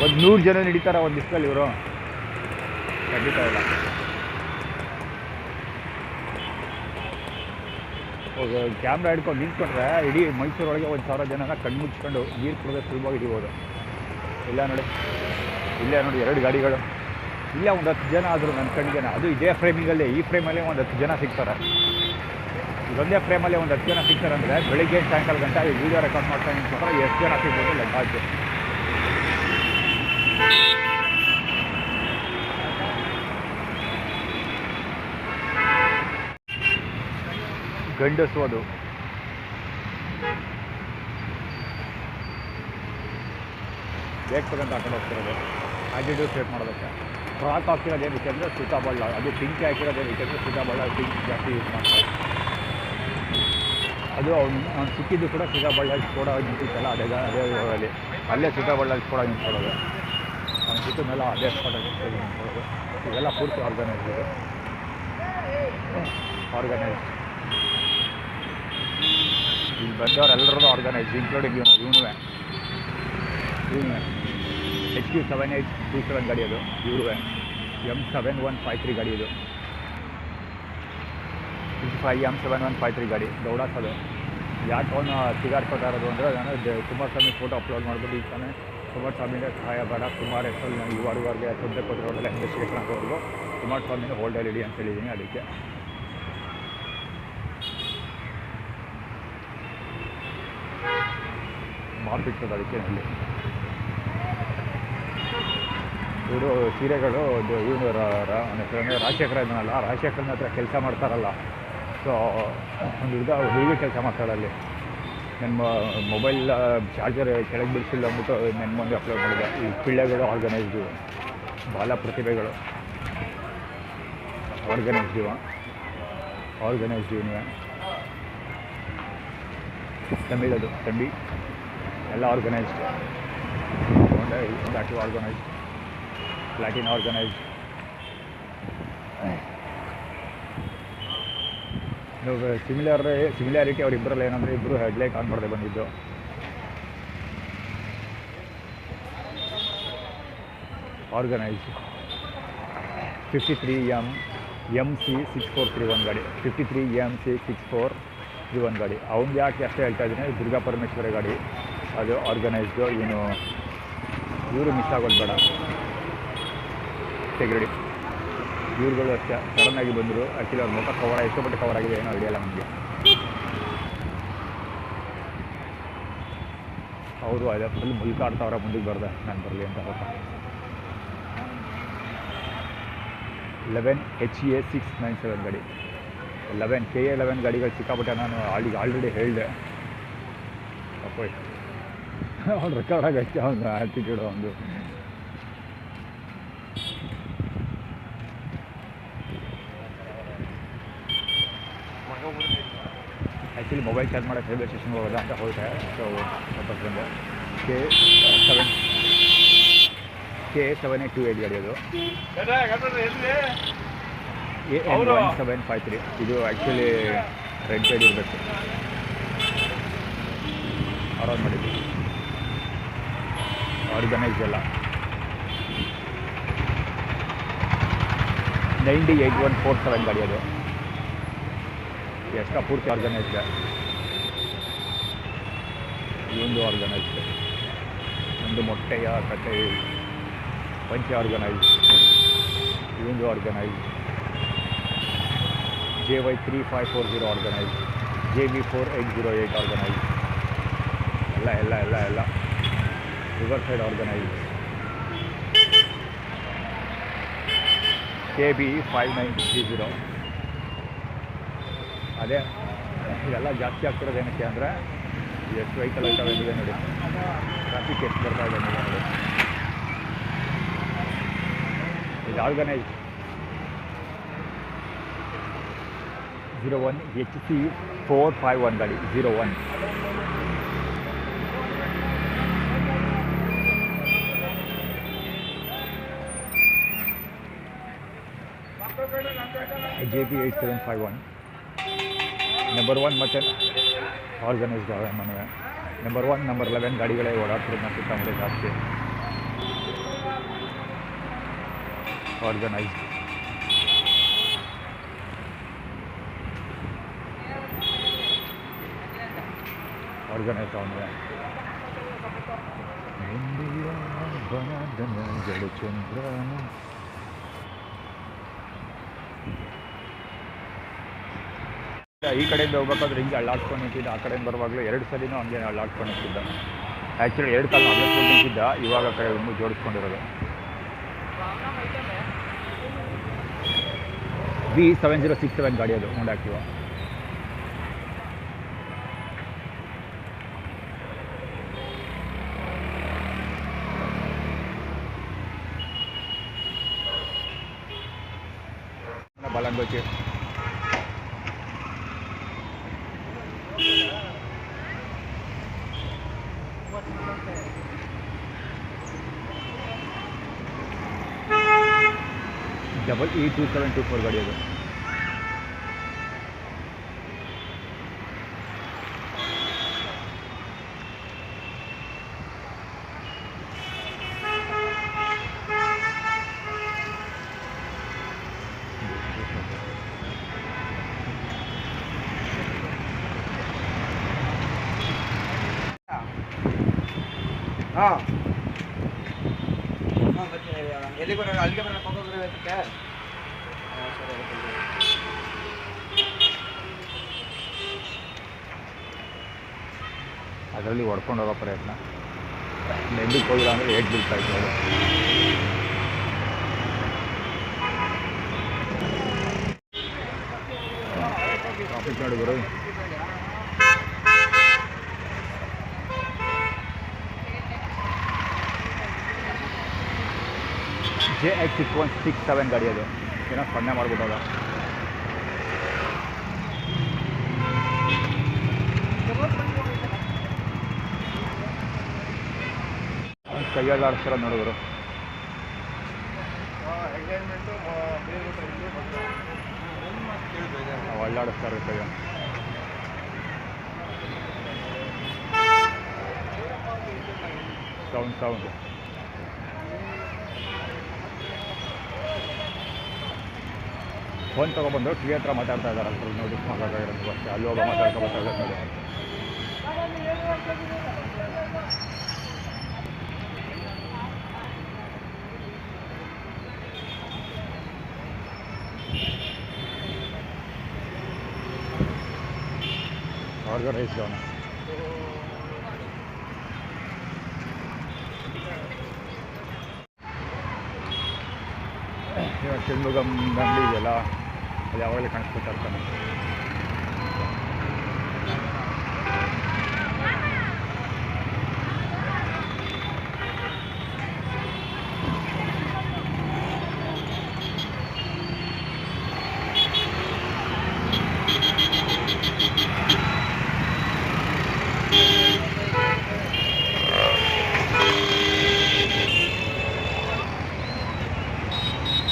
ಒಂದು 100 ಜನ ನಡೀತಾರೆ ಒಂದು ದಿವಸದಲ್ಲಿ ಇವರು. ಖಂಡಿತ ಇಲ್ಲ. ಕ್ಯಾಮ್ರಾ ಹಿಡ್ಕೊಂಡು ನಿಂತ್ಕೊಂಡ್ರೆ ಇಡೀ ಮೈಸೂರೊಳಗೆ 1000 ಜನನ ಕಣ್ಣು ಮುಚ್ಕೊಂಡು ನೀರು ಕುಡಿದ್ರೆ ಸುಲಭವಾಗಿ ಹಿಡಿಬೋದು. ಇಲ್ಲ ನೋಡಿ, ಇಲ್ಲೇ ನೋಡಿ 2 ಗಾಡಿಗಳು. ಇಲ್ಲೇ ಒಂದು 10 ಜನ ಆದರೂ ನನ್ನ ಕಣ್ಣಿಗೆ. ಅದು ಇದೇ ಫ್ರೇಮಿಂಗಲ್ಲಿ, ಈ ಫ್ರೇಮಲ್ಲಿ ಒಂದು 10 ಜನ ಸಿಗ್ತಾರೆ. ಇದೊಂದೇ ಫ್ರೇಮಲ್ಲಿ ಒಂದು 10 ಜನ ಸಿಗ್ತಾರೆ ಅಂದರೆ ಬೆಳಿಗ್ಗೆ ಸಾಯಂಕಾಲ ಗಂಟೆ ಈ ವೀಡಿಯೋ ರೆಕಾರ್ಡ್ ಮಾಡ್ತಾ ನಿಂತ್ಕೊಂಡ್ರೆ ಎಷ್ಟು ಜನ ಸಿಗ್ಬೋದು ಲೆಕ್ಕ ಹಾಕಿ. ಗಂಡಸು ಅದು. ಬೇಗ ತಗೊಂಡು ಹಾಕೊಂಡು ಹೋಗ್ತಿರೋದು ಆಟಿಟ್ಯೂಡ್ ಸೆಟ್ ಮಾಡೋದಕ್ಕೆ. ಫ್ರಾಕ್ ಹಾಕಿರೋದು ಏನಕ್ಕೆ ಅಂದರೆ ಸೀತಾಬಳ್ಳ, ಅದು ಪಿಂಕ್ ಹಾಕಿರೋದು ಏನಕ್ಕೆ ಅಂದರೆ ಸೀತಾಬಳ್ಳ ಪಿಂಕ್ ಜಾಸ್ತಿ ಯೂಸ್ ಮಾಡ್ತಾರೆ. ಅದು ಅವ್ನು ಸಿಕ್ಕಿದ್ದು ಕೂಡ ಸೀತಾಬಳ್ಳಾಗಿ ಕೂಡ ನಿಂತಿತ್ತಲ್ಲ, ಅದೇ ಅಲ್ಲಿ ಅಲ್ಲೇ ಸೀತಾಬಳ್ಳಾಗಿ ಕೂಡ ನಿಂತ್ಕೊಳ್ಳೋದು. ಅವ್ನು ಸಿಕ್ಕಿದ ಮೇಲೆ ಅದೇ ಸ್ಪಾಟಾಗಿ ನಿಂತ್ಕೊಳ್ಳೋದು. ಇವೆಲ್ಲ ಪೂರ್ತಿ ಆರ್ಗನೈಸ್ ಇದೆ. ಆರ್ಗನೈಸ್ ಇಲ್ಲಿ ಬಂದವರೆಲ್ಲರದ್ದು ಆರ್ಗನೈಸ್, ಇನ್ಕ್ಲೂಡಿಂಗ್ ಇವನುವೆ HQ7827 ಗಾಡಿ ಅದು. ಇವ್ರುವೆ M7153 ಗಾಡಿ ಇದು. 55M7153 ಗಾಡಿ ದೌಡಾಸ್ ಅದು. ಯಾಕೆ ಅವನು ಸಿಗಾಡ್ಕೊತಾ ಇರೋದು ಅಂದರೆ, ನಾನು ಕುಮಾರಸ್ವಾಮಿ ಫೋಟೋ ಅಪ್ಲೋಡ್ ಮಾಡಿಬಿಟ್ಟು ಈಗ ತಾನೇ ಕುಮಾರಸ್ವಾಮಿಗೆ ಸಹಾಯ ಬೇಡ, ಕುಮಾರ್ ಹೆಸರು ಇವಾರವರೆಗೆ ಸದ್ಯ ಕೊಟ್ಟಿರೋದೆಲ್ಲ ಇನ್ವೆಸ್ಟಿಗೇಷನ್ ಆಗೋವರೆಗೂ ಕುಮಾರಸ್ವಾಮಿನ ಹೋಲ್ಡಲ್ಲಿ ಇಡಿ ಅಂತ ಹೇಳಿದ್ದೀನಿ. ಅದಕ್ಕೆ ಮಾರ್ಕ್ ಇರ್ತದೆ ಅದಕ್ಕೆ ಅಲ್ಲಿ. ಇವರು ಸೀರೆಗಳು ಇವನು ರಾಜಶೇಖರ ಇದನ್ನಲ್ಲ, ರಾಜಶೇಖರನ ಹತ್ರ ಕೆಲಸ ಮಾಡ್ತಾರಲ್ಲ. ಸೊ ಒಂದು ಹುಡುಗಿ ಕೆಲಸ ಮಾಡ್ತಾಳೆ ಅಲ್ಲಿ. ನನ್ನ ಮೊಬೈಲ್ ಚಾರ್ಜರ್ ಕೆಳಗೆ ಬಿಡಿಸಿಲ್ಲ ಅಂದ್ಬಿಟ್ಟು ನನ್ನ ಮುಂದೆ ಅಪ್ಲೋಡ್ ಮಾಡಿದೆ. ಈ ಪಿಳ್ಳೆಗಳು ಆರ್ಗನೈಸ್ಡು, ಬಾಲ ಪ್ರತಿಭೆಗಳು ಆರ್ಗನೈಸ್ಡ್ ಇವನಿವೆ. ತಮಿಳದು ತಂಬಿ ಎಲ್ಲ ಆರ್ಗನೈಸ್ಡ್, ಬ್ಯಾಟು ಆರ್ಗನೈಸ್ಡ್, ಪ್ಲಾಟಿನ್ ಆರ್ಗನೈಸ್ಡ್. ಸಿಮಿಲಾರಿಟಿ ಅವರಿಬ್ಬರಲ್ಲಿ ಏನಂದರೆ ಇಬ್ಬರು ಹೆಡ್ಲೈಟ್ ಆನ್ ಮಾಡದೆ ಬಂದಿದ್ದು. ಆರ್ಗನೈಸ್ಡ್ 53 MC 6431 ಗಾಡಿ, 53 MC 6431 ಗಾಡಿ. ಅವ್ನು ಯಾಕೆ ಅಷ್ಟೇ ಹೇಳ್ತಾ ಇದ್ದೀನಿ, ದುರ್ಗಾ ಪರಮೇಶ್ವರ ಗಾಡಿ ಅದು ಆರ್ಗನೈಸ್ಡು. ಇವರು ಮಿಸ್ ಆಗೋದು ಬೇಡ. ಸೆಕ್ಯೂರಿಟಿ ಇವ್ರುಗಳು ಅಷ್ಟೇ ಸಡನ್ನಾಗಿ ಬಂದರು. ಆ್ಯಕ್ಚುಲಿ ಅವ್ರ ಮುಖ ಎಷ್ಟೊಬ್ಬಟ್ಟು ಕವರ್ ಆಗಿದೆ ಏನೋ ಹಿಡಿಯಲ್ಲ ನಮಗೆ. ಅವರು ಅದೇ ಫುಲ್ ಮುಲ್ಕಾಡ್ತಾವ್ರ ಮುಂದಕ್ಕೆ ಬರ್ದೆ ನಾನು ಬರಲಿ ಅಂತ. 11 HA 697 ಗಾಡಿ, 11 KA11 ಗಾಡಿಗಳು ಸಿಕ್ಕಾಬಿಟ್ಟೆ. ನಾನು ಆಲ್ರೆಡಿ ಹೇಳಿದೆ ಅಪ್ಪೋಯ್ ಅವ್ನು ರೆಕಾರ್ಡ್ ಆಗೈತೆ ಅವನು ಆ್ಯಟಿಟ್ಯೂಡು ಒಂದು. ಆ್ಯಕ್ಚುಲಿ ಮೊಬೈಲ್ ಚಾರ್ಜ್ ಮಾಡೋಕ್ಕೆ ರೈಲ್ವೆ ಸ್ಟೇಷನ್ಗೆ ಹೋಗೋದ ಅಂತ ಹೋಗ್ತೆ. ಸೊ ವಾಪಸ್ ಬಂದೆ. KA7828 ಗಾಡಿ ಅದು, AN1753. ಇದು ಆ್ಯಕ್ಚುಲಿ ರೆಡ್ ಸೈಡ್ ಇರಬೇಕು. ಆರಾಮ್ ಮಾಡಿದ್ವಿ. ಆರ್ಗನೈಸ್ ಎಲ್ಲ 908147 ಗಾಡಿ ಅದು. ಎಷ್ಟು ಪೂರ್ತಿ ಆರ್ಗನೈಸ್ಡ್. ಇದೊಂದು ಆರ್ಗನೈಸ್ಡ್, ಒಂದು ಮೊಟ್ಟೆಯ ಕಟ್ಟೆ ಪಂಚ ಆರ್ಗನೈಸ್ಡ್, ಇದೊಂದು organised. JY3540 organised, JB4808 organised. ಎಲ್ಲ ರಿವರ್ ಸೈಡ್ ಆರ್ಗನೈಸ್ಡ್. KB5930. ಅದೇ ಇದೆಲ್ಲ ಜಾಸ್ತಿ ಆಗ್ತಿರೋದು ಏನಕ್ಕೆ ಅಂದರೆ ಎಷ್ಟು ವೆಹಿಕಲ್ ಐತವೆ ಇದೆ ನೋಡಿ, ಟ್ರಾಫಿಕ್ ಎಷ್ಟು ಬರ್ತಾ ಇದೆ ನೋಡಿ. ಇದು ಆರ್ಗನೈಸ್ಡ್ 01 HC451 ಗಾಡಿ, 01. JB8751 ನಂಬರ್ 1 ಮತ್ತು ಆರ್ಗನೈಸ್ಡ್ ಮನೆ. ನಂಬರ್ 1 ನಂಬರ್ 11 ಗಾಡಿಗಳೇ ಓಡಾಡ್ತಿರೋದು ನಮ್ಮ ಸುತ್ತಮುತ್ತ ಜಾಸ್ತಿ. ಆರ್ಗನೈಸ್ಡ್ ಅವನಿಗೆ. ಜಲಚಂದ್ರನ ಈ ಕಡೆಯಿಂದ ಹೋಗ್ಬೇಕಾದ್ರೆ ಹಿಂಗೆ ಅಳ್ಳಾಡ್ಕೊಂಡು ನಿಂತಿದ್ದ. ಆ ಕಡೆಯಿಂದ ಬರುವಾಗಲೂ 2 ಸರಿನೂ ಹಂಗೆ ಅಳ್ಳಾಡ್ಕೊಂಡು ನಿಂತಿದ್ದ. ಆ್ಯಕ್ಚುಲಿ 2 ಕಾಲನ್ನ ಅಳ್ಳಾಡ್ಕೊಂಡು ನಿಂತಿದ್ದ, ಇವಾಗ ಆ ಕಡೆ ಇನ್ನೂ ಜೋಡಿಸ್ಕೊಂಡಿರೋದು. V7067 ಗಾಡಿ ಅದು, ಹೋಂಡಾ ಆಕ್ಟಿವಾ. ಬಲಂಗೋಚಿ EE2724 ಗಾಡಿ ಅದು. ಎಲ್ಲಿ ಬರೋಣ ಅಲ್ಲಿಗೆ ಬರೋಣ ಹೋಗೋದ್ರೆ ಅದಕ್ಕೆ ಅದರಲ್ಲಿ ಹೊಡ್ಕೊಂಡು ಹೋಗೋ ಪ್ರಯತ್ನ. ನೆಂದಿಗೆ ಹೋಗಿಲ್ಲ ಅಂದರೆ ಏಟ್ ಬೀಳ್ತಾ ಇತ್ತು ಅದು. ಟ್ರಾಫಿಕ್ ನೋಡಿ ಗುರು. JX6167 ಗಾಡಿ ಅದು. ಏನೋ ಸೊನ್ನೆ ಮಾಡ್ಬಿಟ್ಟೋದ. ಕೈಯಲ್ಲಿ ಆಡಿಸ್ತಾರ ನೋಡಿದ್ರು. ಒಳ್ಳೆ ಆಡಿಸ್ತಾರೆ ಕೈಯ. ಸೌಂಡ್ ಫೋನ್ ತೊಗೊಬಂದು ಟಿವಿ ಹತ್ರ ಮಾತಾಡ್ತಾ ಇದ್ದಾರೆ. ಅಲ್ಲಿ ನೋಡಿ ಮಾತಾಡೋದು ಅಷ್ಟೇ. ಅಲ್ಲಿ ಹೋಗೋ ಮಾತಾಡ್ಕೊಬರ್ತಾ ನೋಡಿ. ಆರ್ಗನೈಸ್ ಅವನು. ಚೆಂಡುಗಂ ದಂಡಿ ಇದೆಯಲ್ಲ, ಅದು ಯಾವಾಗಲೇ ಕಾಣಿಸ್ಕೊತಾ ಇರ್ತಾನೆ.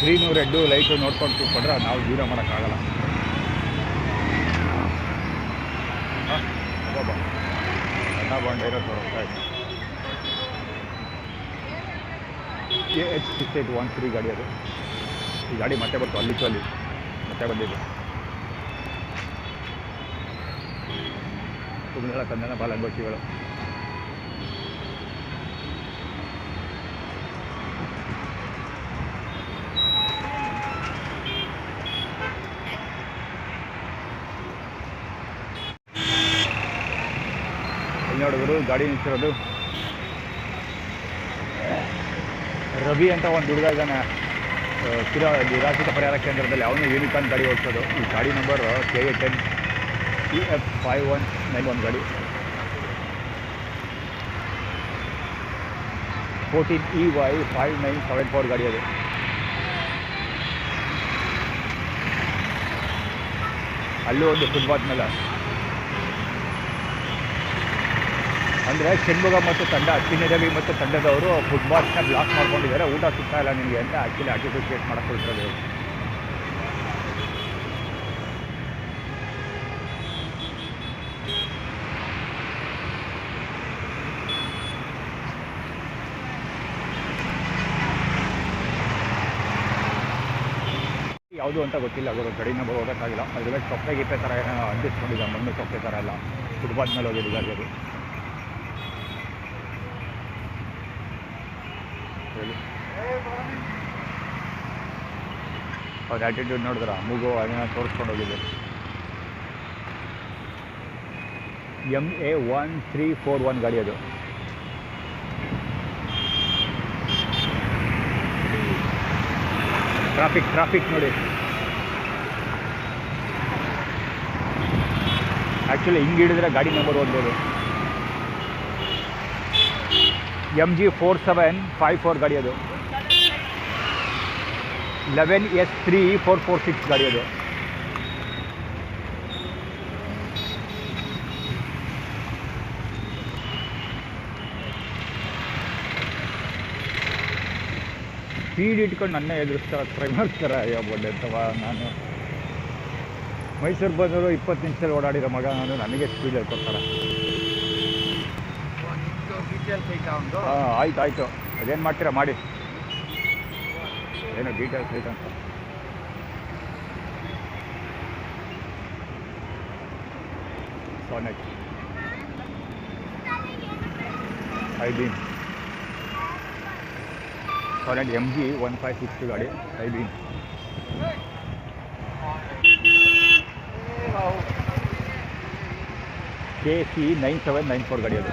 ಗ್ರೀನು ರೆಡ್ಡು ಲೈಟು ನೋಡ್ಕೊಂಡು ಕೂತ್ಕೊಂಡ್ರೆ ನಾವು ಜೀವನ ಮಾಡೋಕ್ಕಾಗಲ್ಲ. ಬಾಬಾ ಸಣ್ಣ ಬಾಂಡ್ ಇರೋ ತೋರಿಸ್ತಾ ಇದ್ದೀನಿ. KH6813 ಗಾಡಿ ಅದು. ಈ ಗಾಡಿ ಮತ್ತೆ ಬರ್ತು ಅಲ್ಲಿ ಮತ್ತೆ ಬಂದಿದ್ದು. ಕುಂದಳ ಕನ್ನಡ ಬಾಲಂಗೋಚಿಗಳು. ನೋಡಿದ್ರು ಗಾಡಿ ನಿಂತಿರೋದು. ರವಿ ಅಂತ ಒಂದು ಹುಡುಗ ಇದ್ದಾನೆ ನಿರಾಶ್ರಿತ ಪರಿಹಾರ ಕೇಂದ್ರದಲ್ಲಿ. ಅವನು ಯೂನಿಕಾರ್ನ್ ಗಾಡಿ ಓಡಿಸೋದು. ಈ ಗಾಡಿ ನಂಬರ್ KA10 EF5191 ಗಾಡಿ. 14EY5974 ಗಾಡಿ ಅದು. ಅಲ್ಲೂ ಒಂದು ಫುಟ್ಪಾತ್ ಮೇಲೆ ಅಂದರೆ ಷಣ್ಮುಗ ಮತ್ತು ತಂಡ, ಚಿನ್ನರವಿ ಮತ್ತು ತಂಡದವರು ಫುಟ್ಪಾತ್ನ ಬ್ಲಾಕ್ ಮಾಡ್ಕೊಂಡಿದ್ದಾರೆ. ಊಟ ಸಿಗ್ತಾ ಇಲ್ಲ ನಿಮಗೆ ಅಂತ ಆ್ಯಕ್ಚುಲಿ ಆಟಿಟ್ಯೂಡ್ ಕ್ರಿಯೇಟ್ ಮಾಡಕ್ಕೆ ಕೊಡ್ತಾರೆ. ಯಾವುದು ಅಂತ ಗೊತ್ತಿಲ್ಲ ಅವರು ಗಡಿನ ಹೋಗೋಕ್ಕಾಗಿಲ್ಲ. ಅದೆಲ್ಲ ಸೊಪ್ಪೆ ಗಿಪ್ಪೆ ಥರ ಏನೋ ಅಂಟಿಸ್ಕೊಂಡಿದ್ದ, ಮಣ್ಣು ಸೊಪ್ಪೆ ಥರ ಎಲ್ಲ ಫುಟ್ಪಾತ್ ಮೇಲೆ ಹೋಗಿದ್ದು ಗಾಡಿ ಅದು. ಅವ್ರ ಆ್ಯಟಿಟ್ಯೂಡ್ ನೋಡಿದ್ರ, ಮೂಗು ಅದನ್ನ ತೋರಿಸ್ಕೊಂಡು ಹೋಗಿದ್ದು. MA1341 ಗಾಡಿ ಅದು. ಟ್ರಾಫಿಕ್ ನೋಡಿ. ಆ್ಯಕ್ಚುಲಿ ಹಿಂಗೆ ಹಿಡಿದ್ರೆ ಗಾಡಿ ನಂಬರ್ ಓದ್ಬೋದು. MG4754 ಗಾಡಿ ಅದು. 11S3446 ಗಾಡಿ ಅದು. ಸ್ಪೀಡ್ ಇಟ್ಕೊಂಡು ನನ್ನ ಎದುರಿಸ್ತಾರೆ, ಟ್ರೈ ಮಾಡ್ತಾರೆ. ಅಯ್ಯೋ ಬಡ್ಡೆ ಅಥವಾ ನಾನು ಮೈಸೂರು ಬಂದರು 20 ನಿಮಿಷದಲ್ಲಿ ಓಡಾಡಿರೋ ಮಗ ನಾನು, ನನಗೆ ಸ್ಪೀಡ್ ಹೇಳ್ಕೊಡ್ತಾರೆ. ಹಾಂ ಆಯ್ತು. ಅದೇನು ಮಾಡ್ತೀರಾ ಮಾಡಿ. ಏನೋ ಡೀಟೇಲ್ಸ್ ಐತಂತ. ಸಾನೆಟ್ ಐಬೀನ್. ಸಾನೆಟ್ MG156 ಗಾಡಿ ಐಬೀನ್. KC 9794 ಗಾಡಿ ಅದು.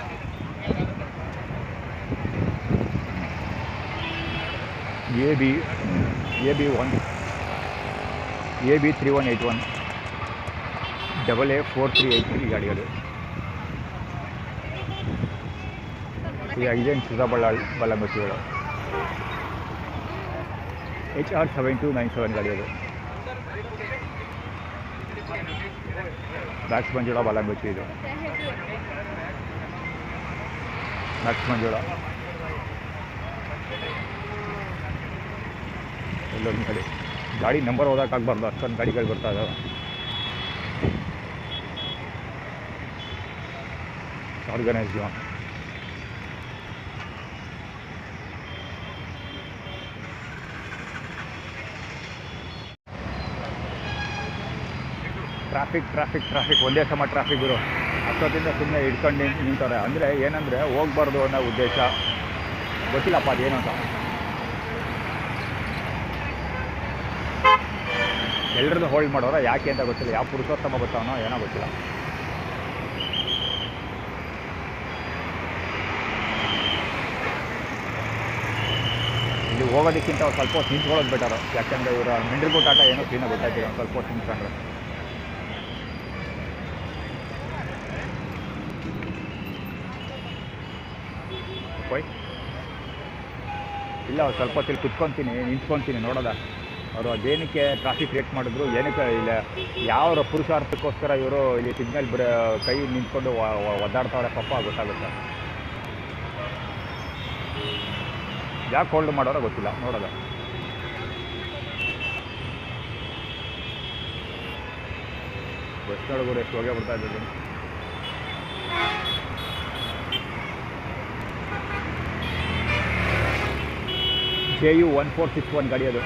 AB 3181 AA4383 ಗಾಡಿ ಅದು. ಈ ಐದೇನು ಬಲ್ಲಂಗೊತ್ತಿಗಳು. HR 7297 ಗಾಡಿ ಅದು. ಮ್ಯಾಕ್ಸ್ ಮಂಜುಳ ಬಲ್ಲಂಗೊತ್ತಿ ಇದು. ಮ್ಯಾಕ್ಸ್ ಮಂಜುಳ ಎಲ್ಲೊಂದು ಕಡೆ ಗಾಡಿ ನಂಬರ್ ಓದೋಕ್ಕಾಗಬಾರ್ದು, ಅಷ್ಟೊಂದು ಗಾಡಿಗಳು ಬರ್ತಾ ಇದ್ದಾವೆ. ಆರ್ಗನೈಸ್ ಟ್ರಾಫಿಕ್ ಒಂದೇ ಸಮ ಟ್ರಾಫಿಕ್ ಇರೋ ಅಷ್ಟೊತ್ತಿಂದ ಸುಮ್ಮನೆ ಹಿಡ್ಕೊಂಡು ನಿಂತಾರೆ. ಅಂದರೆ ಏನಂದರೆ ಹೋಗ್ಬಾರ್ದು ಅನ್ನೋ ಉದ್ದೇಶ, ಗೊತ್ತಿಲ್ಲಪ್ಪ ಅದೇನು ಅಂತ. ಎಲ್ಲರನ್ನೂ ಹೋಲ್ಡ್ ಮಾಡೋರ ಯಾಕೆ ಅಂತ ಗೊತ್ತಿಲ್ಲ, ಯಾವ ಪುರುಷೋತ್ತಮ ಗೊತ್ತಾವನೋ ಏನೋ ಗೊತ್ತಿಲ್ಲ. ಇಲ್ಲಿ ಹೋಗೋದಕ್ಕಿಂತ ಸ್ವಲ್ಪ ಹೊತ್ತು ನಿಂತ್ಕೊಳ್ಳೋದು ಬೆಟರು, ಯಾಕೆಂದರೆ ಇವರ ಮಿಂಡ್ರಿಗೋಟ್ ಆಟ ಏನೋ ಕ್ಲೀನಾಗಿ ಗೊತ್ತಾಗ್ತಿಲ್ಲ. ಸ್ವಲ್ಪ ಹೊತ್ತು ನಿಂತ್ಕೊಂಡ್ರೆ ಇಲ್ಲ, ಸ್ವಲ್ಪ ಹೊತ್ತಿಲ್ಲಿ ಕುತ್ಕೊತೀನಿ, ನಿಂತ್ಕೊತೀನಿ ನೋಡೋದ ಅವರು ಅದೇನಕ್ಕೆ ಟ್ರಾಫಿಕ್ ರೇಟ್ ಮಾಡಿದ್ರು, ಏನಕ್ಕೆ ಇಲ್ಲ ಯಾವ ಪುರುಷಾರ್ಥಕ್ಕೋಸ್ಕರ ಇವರು ಇಲ್ಲಿ ಸಿಗ್ನಲ್ ಕೈ ನಿಂತ್ಕೊಂಡು ಒದ್ದಾಡ್ತಾವ್ರೆ ಪಾಪ ಗೊತ್ತಾಗುತ್ತೆ. ಯಾಕೆ ಹೋಲ್ಡ್ ಮಾಡೋರೋ ಗೊತ್ತಿಲ್ಲ ನೋಡೋದ. ಬಸ್ ನೋಡಿದ್ರು ಎಷ್ಟು ಹೋಗೇ ಬಿಡ್ತಾ ಇದ್ದೀವಿ. JU 1461 ಗಾಡಿ ಅದು.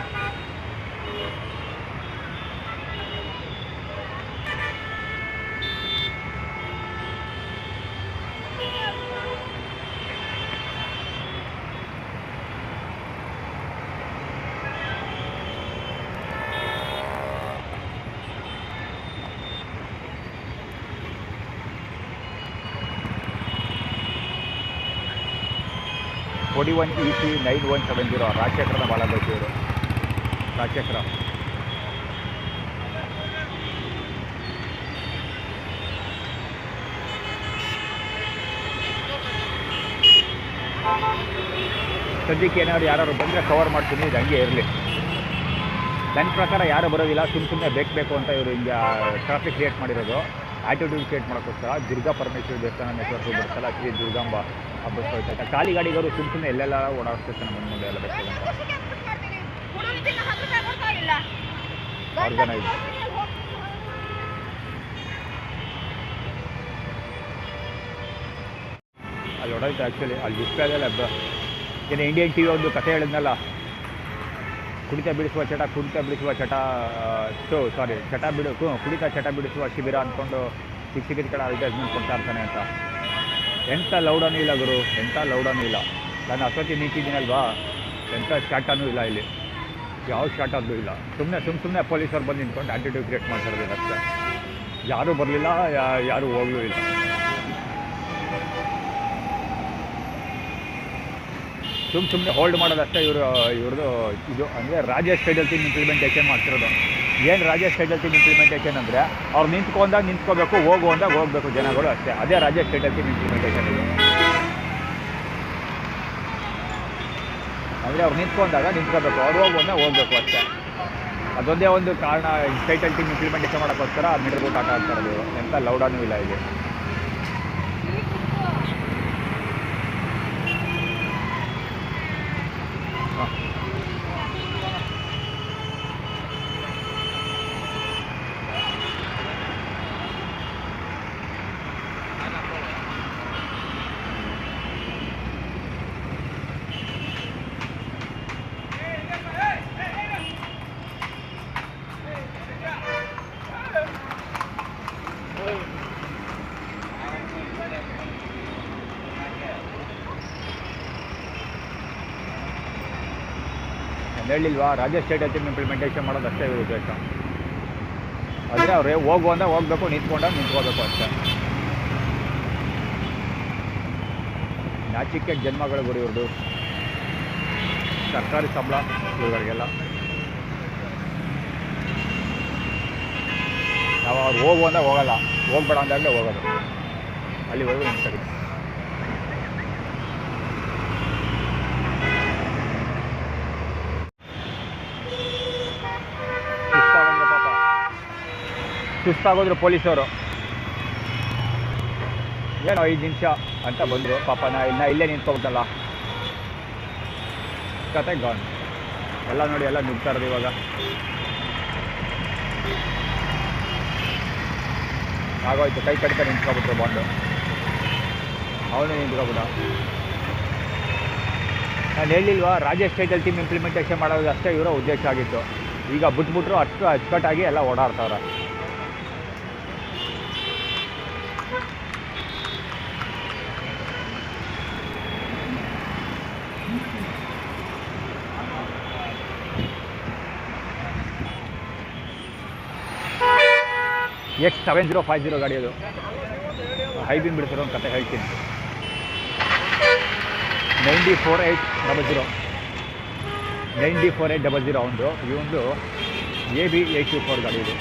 OD1 EC 9170 ರಾಜಶೇಖರದ ಬಾಲಗೋಚಿ ಇವರು. ರಾಜಶೇಖರ ಸದ್ಯಕ್ಕೆ ಏನಾದ್ರು ಯಾರು ಬಂದರೆ ಕವರ್ ಮಾಡ್ತೀನಿ, ಇದು ಹಂಗೆ ಇರಲಿ. ನನ್ನ ಪ್ರಕಾರ ಯಾರು ಬರೋದಿಲ್ಲ, ಸುಮ್ಮನೆ ಬೇಕು ಅಂತ ಇವರು ಹಿಂಗೆ ಟ್ರಾಫಿಕ್ ಕ್ರಿಯೇಟ್ ಮಾಡಿರೋದು, ಆ್ಯಟಿಟ್ಯೂಡ್ ಕ್ರಿಯೇಟ್ ಮಾಡೋಕ್ಕೋಸ್ಕರ. ದುರ್ಗಾ ಪರಮೇಶ್ವರಿ ದೇವಸ್ಥಾನ ನೆಟ್ವರ್ಕ್ ಬರ್ತಲ್ಲ, ಶ್ರೀ ದುರ್ಗಾಂಬ ಹಬ್ಬ ಹೋಯ್ತಾ ಖಾಲಿ ಗಾಡಿಗಳು ಸುಮ್ಮನೆ ಎಲ್ಲೆಲ್ಲ ಓಡಾಡ್ತಿರ್ತಾನೆ ಬಂದ ಮುಂದೆ ಎಲ್ಲ ಬೇಕು ಅಂತ. ಆರ್ಗನೈಸ್ ಅಲ್ಲಿ ಹೊಡೋಯ್ತು ಆ್ಯಕ್ಚುಲಿ, ಅಲ್ಲಿ ಡಿಸ್ಪ್ಲೇದಲ್ಲ ಏನು ಇಂಡಿಯನ್ ಟಿ ವಿ ಒಂದು ಕಥೆ ಹೇಳಿದ್ನಲ್ಲ, ಕುಡಿತ ಬಿಡಿಸುವ ಚಟ ಕುಡಿತ ಚಟ ಬಿಡಿಸುವ ಶಿಬಿರ ಅಂದ್ಕೊಂಡು ಶಿಕ್ಷಕರ ಕಡೆ ಅಡ್ವರ್ಟೈಸ್ಮೆಂಟ್ ಕೊಡ್ತಾ ಇರ್ತಾನೆ ಅಂತ. ಎಂಥ ಲೌಡನೂ ಇಲ್ಲ ಗುರು, ಎಂಥ ಲೌಡನೂ ಇಲ್ಲ. ನಾನು ಅಷ್ಟೊತ್ತಿ ನಿಂತಿದ್ದೀನಲ್ವಾ, ಎಂಥ ಶಾಟನೂ ಇಲ್ಲ ಇಲ್ಲಿ, ಯಾವ ಶಾಟದ್ದು ಇಲ್ಲ. ಸುಮ್ಮನೆ ಪೊಲೀಸರು ಬಂದು ನಿಂತ್ಕೊಂಡು ಆ್ಯಟಿಟ್ಯೂಡ್ ಕ್ರಿಯೇಟ್ ಮಾಡ್ತಾರೆ ಅಷ್ಟೇ. ಯಾರೂ ಬರಲಿಲ್ಲ, ಯಾರೂ ಹೋಗ್ಲೂ ಇಲ್ಲ. ಸುಮ್ಮನೆ ಹೋಲ್ಡ್ ಮಾಡೋದಷ್ಟೇ ಇವ್ರದ್ದು ಇದು. ಅಂದರೆ ರಾಜೇಶ್ ಫೆಡರಲ್ ಥೀಮ್ ಇಂಪ್ಲಿಮೆಂಟೇಷನ್ ಮಾಡ್ತಿರೋದು. ಏನು ರಾಜೇಶ್ ಫೆಡರಲ್ ಥೀಮ್ ಇಂಪ್ಲಿಮೆಂಟೇಷನ್ ಅಂದರೆ ಅವ್ರು ನಿಂತ್ಕೊಂಡಾಗ ನಿಂತ್ಕೋಬೇಕು, ಹೋಗುವಂದಾಗ ಹೋಗಬೇಕು ಜನಗಳು ಅಷ್ಟೇ. ಅದೇ ರಾಜೇಶ್ ಫೆಡರಲ್ ಥೀಮ್ ಇಂಪ್ಲಿಮೆಂಟೇಷನ್ ಇದು. ಅಂದರೆ ಅವ್ರು ನಿಂತ್ಕೊಂಡಾಗ ನಿಂತ್ಕೋಬೇಕು, ಅವ್ರು ಹೋಗುವಂದಾಗ ಹೋಗಬೇಕು ಅಷ್ಟೇ. ಅದೊಂದೇ ಒಂದು ಕಾರಣ ಟೈಟಲ್ ಟೀಮ್ ಇಂಪ್ಲಿಮೆಂಟೇಷನ್ ಮಾಡೋಕ್ಕೋಸ್ಕರ ಮಿಡಲ್ ಆಟ ಆಡ್ತಾರೆ. ಎಂಥ ಲೌಡನೂ ಇಲ್ಲ ಇಲ್ಲಿ. ಹೇಳಿಲ್ವಾ, ರಾಜ್ಯ ಸ್ಟೇಟ್ ಟೀಮ್ ಇಂಪ್ಲಿಮೆಂಟೇಷನ್ ಮಾಡೋದು ಅಷ್ಟೇ ಇವರು ಉದ್ದೇಶ. ಅಂದರೆ ಅವ್ರೆ ಹೋಗುವಂದಾಗ ಹೋಗಬೇಕು, ನಿಂತ್ಕೊಂಡಾಗ ನಿಂತ್ಕೋಬೇಕು ಅಷ್ಟೇ. ನಾಚಿಕೆ ಜನ್ಮಗಳು ಗುರು ಇವ್ರದ್ದು. ಸರ್ಕಾರಿ ಸಂಬಳ ಇವ್ರಿಗೆಲ್ಲ. ನಾವು ಅವ್ರು ಹೋಗು ಅಂದಾಗ ಹೋಗಲ್ಲ, ಹೋಗ್ಬೇಡ ಅಂದಾಗಲೇ ಹೋಗೋದು. ಅಲ್ಲಿವರೆಗೂ ನಿಂತ್ಕೊಳ್ಳಿ. ಸುಸ್ತಾಗೋದ್ರು ಪಾಪ, ಸುಸ್ತಾಗೋದ್ರು ಪೊಲೀಸವರು. ಏನೋ 5 ನಿಮಿಷ ಅಂತ ಬಂದರು ಪಾಪ. ಇನ್ನು ಇಲ್ಲೇ ನಿಂತ್ಕೊಬಿಟ್ಟಲ್ಲ, ಕತೆ ಗಾನ್. ಎಲ್ಲ ನೋಡಿ, ಎಲ್ಲ ನುಗ್ತಾ ಇರೋದು ಇವಾಗ. ಆಗೋಯ್ತು, ಕೈ ಕಟ್ಕೊಂಡು ನಿಂತ್ಕೊಬಿಟ್ರು ಬಾಂಡು. ಅವನು ನಿಂತ್ಕೊಬಿಟ್ಟ. ನಾನು ಹೇಳಿಲ್ವಾ, ರಾಜೇಶ್ ಟೈಟಲ್ ಟೀಮ್ ಇಂಪ್ಲಿಮೆಂಟೇಷನ್ ಮಾಡೋದು ಅಷ್ಟೇ ಇವರ ಉದ್ದೇಶ ಆಗಿತ್ತು. ಈಗ ಬಿಟ್ಬಿಟ್ರು, ಅಷ್ಟು ಅಚ್ಚುಕಟ್ಟಾಗಿ ಎಲ್ಲ ಓಡಾಡ್ತಾವ್ರೆ. X7050 ಗಾಡಿ ಅದು. ಹೈ ಬೀಮ್ ಬಿಡ್ತಿರೋ ಒಂದು ಕತೆ ಹೇಳ್ತೀನಿ. 94800 ಅವನದು. ಇವೊಂದು AB824 ಗಾಡಿ ಇದು.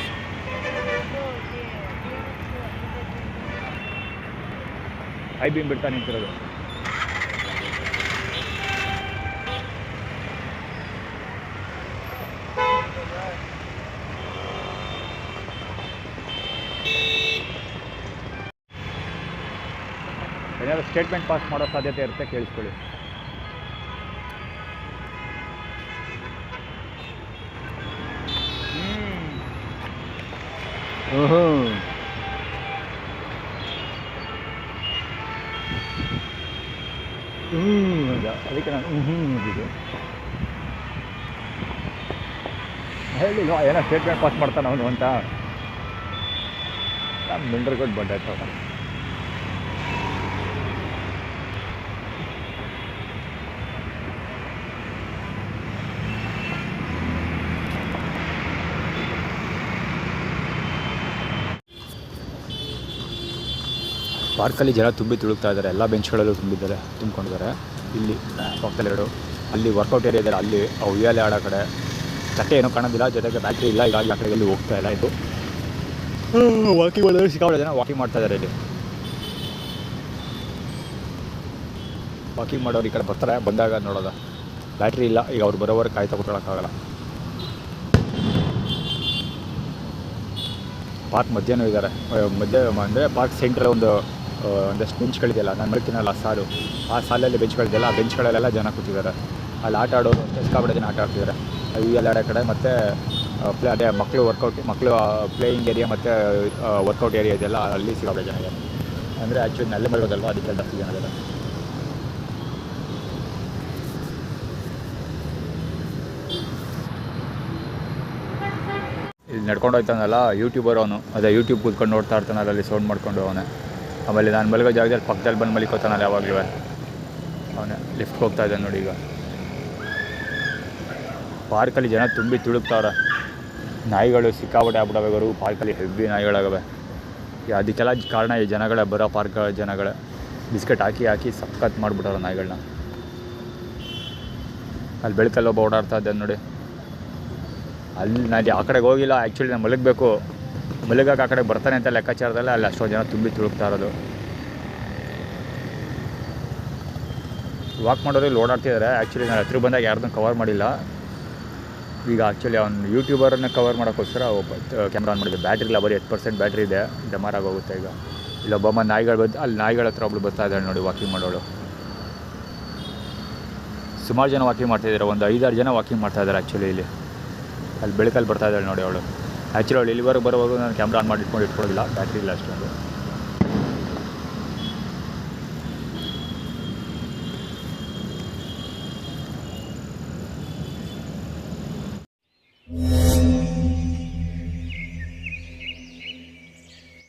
ಹೈ ಬೀಮ್ ಬಿಡ್ತಾ ನಿಂತಿರೋದು. ಏನಾದರೂ ಸ್ಟೇಟ್ಮೆಂಟ್ ಪಾಸ್ ಮಾಡೋ ಸಾಧ್ಯತೆ ಇರುತ್ತೆ, ಕೇಳಿಸ್ಕೊಳ್ಳಿ. ಅದಕ್ಕೆ ನಾನು ಇದು ಹೇಳಿಲ್ಲ, ಏನೋ ಸ್ಟೇಟ್ಮೆಂಟ್ ಪಾಸ್ ಮಾಡ್ತಾನೆ ಅವನು ಅಂತ. ನಾನು ಮಿಂಡ್ರ್ ಕೊಟ್ಟು ಬಂದಾಯ್ತು. ಪಾರ್ಕಲ್ಲಿ ಜನ ತುಂಬಿ ತುಳುಕ್ತಾ ಇದ್ದಾರೆ. ಎಲ್ಲ ಬೆಂಚ್ಗಳಲ್ಲೂ ತುಂಬಿಕೊಂಡಿದ್ದಾರೆ. ಇಲ್ಲಿ ಪಕ್ಕದಲ್ಲೆರಡು, ಅಲ್ಲಿ ವರ್ಕೌಟ್ ಏರಿಯಾ ಇದ್ದಾರೆ, ಅಲ್ಲಿ ಉಯ್ಯಾಲೆ ಆಡೋ ಕಡೆ. ಕಟ್ಟೆ ಏನೂ ಕಾಣೋದಿಲ್ಲ, ಜೊತೆಗೆ ಬ್ಯಾಟ್ರಿ ಇಲ್ಲ. ಹೀಗಾಗಿ ಆ ಕಡೆ ಎಲ್ಲಿ ಹೋಗ್ತಾ ಇಲ್ಲ. ಇದು ವಾಕಿಂಗ್ ಮಾಡಿದ್ರೆ ಸಿಕ್ಕಾಪಟ್ಟೆ ಜನ ವಾಕಿಂಗ್ ಮಾಡ್ತಾ ಇದ್ದಾರೆ. ಇಲ್ಲಿ ವಾಕಿಂಗ್ ಮಾಡೋರು ಈ ಕಡೆ ಬರ್ತಾರೆ, ಬಂದಾಗ ನೋಡೋದ. ಬ್ಯಾಟ್ರಿ ಇಲ್ಲ, ಈಗ ಅವ್ರು ಬರೋವರೆಗೆ ಕಾಯ್ತಾ ಕೂತ್ಕೊಳ್ಳೋಕ್ಕಾಗಲ್ಲ. ಪಾರ್ಕ್ ಮಧ್ಯಾಹ್ನ ಇದ್ದಾರೆ. ಅಂದರೆ ಪಾರ್ಕ್ ಸೆಂಟ್ರಲ್ಲಿ ಒಂದಷ್ಟು ಬೆಂಚ್ಗಳಿದೆಯಲ್ಲ, ನಾನು ಮಲ್ಕಿನಲ್ಲ ಸಾಲು, ಆ ಸಾಲಲ್ಲಿ ಬೆಂಚ್ಗಳಿದೆಯಲ್ಲ, ಆ ಬೆಂಚ್ಗಳಲ್ಲೆಲ್ಲ ಜನ ಕೂತಿದ್ದಾರೆ. ಅಲ್ಲಿ ಆಟ ಆಡೋರು ಸಿಕ್ಕಾಪಟ್ಟೆ ಜನ ಆಟ ಆಡ್ತಿದ್ದಾರೆ. ಅಲ್ಲಿ ಆಡೋ ಕಡೆ ಮತ್ತು ಅದೇ ಮಕ್ಕಳು ಪ್ಲೇಯಿಂಗ್ ಏರಿಯಾ ಮತ್ತು ವರ್ಕೌಟ್ ಏರಿಯಾ ಇದೆಯಲ್ಲ, ಅಲ್ಲಿ ಸಿಕ್ಕಾಪಟ್ಟೆ ಜನ ಇದೆ. ಅಂದರೆ ಆ್ಯಕ್ಚುಲಿ ನಲ್ಲೇ ಬರೋದಲ್ವ, ಅದಕ್ಕೆ ಜಾಸ್ತಿ ಜನ ಇದೆ. ಇಲ್ಲಿ ನಡ್ಕೊಂಡು ಹೋಗ್ತಾನಲ್ಲ ಯೂಟ್ಯೂಬರ್ ಅವನು. ಅದೇ ಯೂಟ್ಯೂಬ್ ಕೂತ್ಕೊಂಡು ನೋಡ್ತಾ ಇರ್ತಾನಲ್ಲ, ಅಲ್ಲಿ ಸೌಂಡ್ ಮಾಡ್ಕೊಂಡು ಅವನೇ. ಆಮೇಲೆ ನಾನು ಮಲಗೋ ಜಾಗದಲ್ಲಿ ಪಕ್ಕದಲ್ಲಿ ಬಂದು ಮಲಿಕೋತಾನಲ್ಲ ಯಾವಾಗಲೂ ಅವನೇ. ಲಿಫ್ಟ್ಗೆ ಹೋಗ್ತಾ ಇದ್ದಾನೆ ನೋಡಿ. ಈಗ ಪಾರ್ಕಲ್ಲಿ ಜನ ತುಂಬಿ ತುಳುಕ್ತಾವ್ರೆ. ನಾಯಿಗಳು ಸಿಕ್ಕಾಪಟ್ಟೆ ಆಗ್ಬಿಟ್ಟವೆ ಗುರು. ಪಾರ್ಕಲ್ಲಿ ಹೆವಿ ನಾಯಿಗಳಾಗವೆ. ಅದಕ್ಕೆಲ್ಲ ಕಾರಣ ಈ ಜನಗಳೇ, ಬರೋ ಪಾರ್ಕ್ ಜನಗಳೇ. ಬಿಸ್ಕೆಟ್ ಹಾಕಿ ಸಖತ್ ಮಾಡಿಬಿಟ್ಟವ್ರೆ ನಾಯಿಗಳನ್ನ. ಅಲ್ಲಿ ಬೆಳಕಲ್ಲಿ ಒಬ್ಬ ಓಡಾಡ್ತಾ ಇದ್ದಾನೆ ನೋಡಿ. ಅಲ್ಲಿ ನಾನು ಆ ಕಡೆಗೆ ಹೋಗಿಲ್ಲ, ಆ್ಯಕ್ಚುಲಿ ನಾನು ಮಲಗಬೇಕು. ಮಲಗಕ್ಕೆ ಆ ಕಡೆ ಬರ್ತಾನೆ ಅಂತ ಲೆಕ್ಕಾಚಾರದಲ್ಲೇ ಅಲ್ಲಿ ಅಷ್ಟೊಂದು ಜನ ತುಂಬಿ ತುಳುಕ್ತಾ ಇರೋದು. ವಾಕ್ ಮಾಡೋರು ಇಲ್ಲಿ ಓಡಾಡ್ತಿದ್ದಾರೆ. ಆ್ಯಕ್ಚುಲಿ ನಾನು ಹತ್ರ ಬಂದಾಗ ಯಾರ್ದನ್ನು ಕವರ್ ಮಾಡಿಲ್ಲ. ಈಗ ಆ್ಯಕ್ಚುಲಿ ಅವ್ನು ಯೂಟ್ಯೂಬರನ್ನು ಕವರ್ ಮಾಡೋಕ್ಕೋಸ್ಕರ ಕ್ಯಾಮ್ರಾ ಆನ್ ಮಾಡಿದ್ದೆ. ಬ್ಯಾಟ್ರಿ ಇಲ್ಲ, ಬರೀ 10% ಬ್ಯಾಟ್ರಿ ಇದೆ. ಡಮಾರಾಗೋಗುತ್ತೆ ಈಗ. ಇಲ್ಲೊಬ್ಬಮ್ಮ ನಾಯಿಗಳು ಬಂದು ಅಲ್ಲಿ ನಾಯಿಗಳ ಹತ್ರ ಒಬ್ಳು ಬರ್ತಾ ಇದ್ದಾಳೆ ನೋಡಿ, ವಾಕಿಂಗ್ ಮಾಡೋಳು. ಸುಮಾರು ಜನ ವಾಕಿಂಗ್ ಮಾಡ್ತಾಯಿದ್ದಾರೆ. ಒಂದು 5-6 ಜನ ವಾಕಿಂಗ್ ಮಾಡ್ತಾಯಿದ್ದಾರೆ ಆ್ಯಕ್ಚುಲಿ ಇಲ್ಲಿ. ಅಲ್ಲಿ ಬೆಳಕಲ್ಲಿ ಬರ್ತಾ ಇದ್ದಾಳೆ ನೋಡಿ ಅವಳು. ಆ್ಯಕ್ಚುಲಿ ಅವಳು ಇಲ್ಲಿವರೆಗೆ ಬರೋವಾಗ ನಾನು ಕ್ಯಾಮ್ರಾ ಆನ್ ಮಾಡಿ ಇಟ್ಕೊಂಡಿಲ್ಲ, ಬ್ಯಾಟ್ರಿ ಇಲ್ಲ ಅಷ್ಟೊಂದು.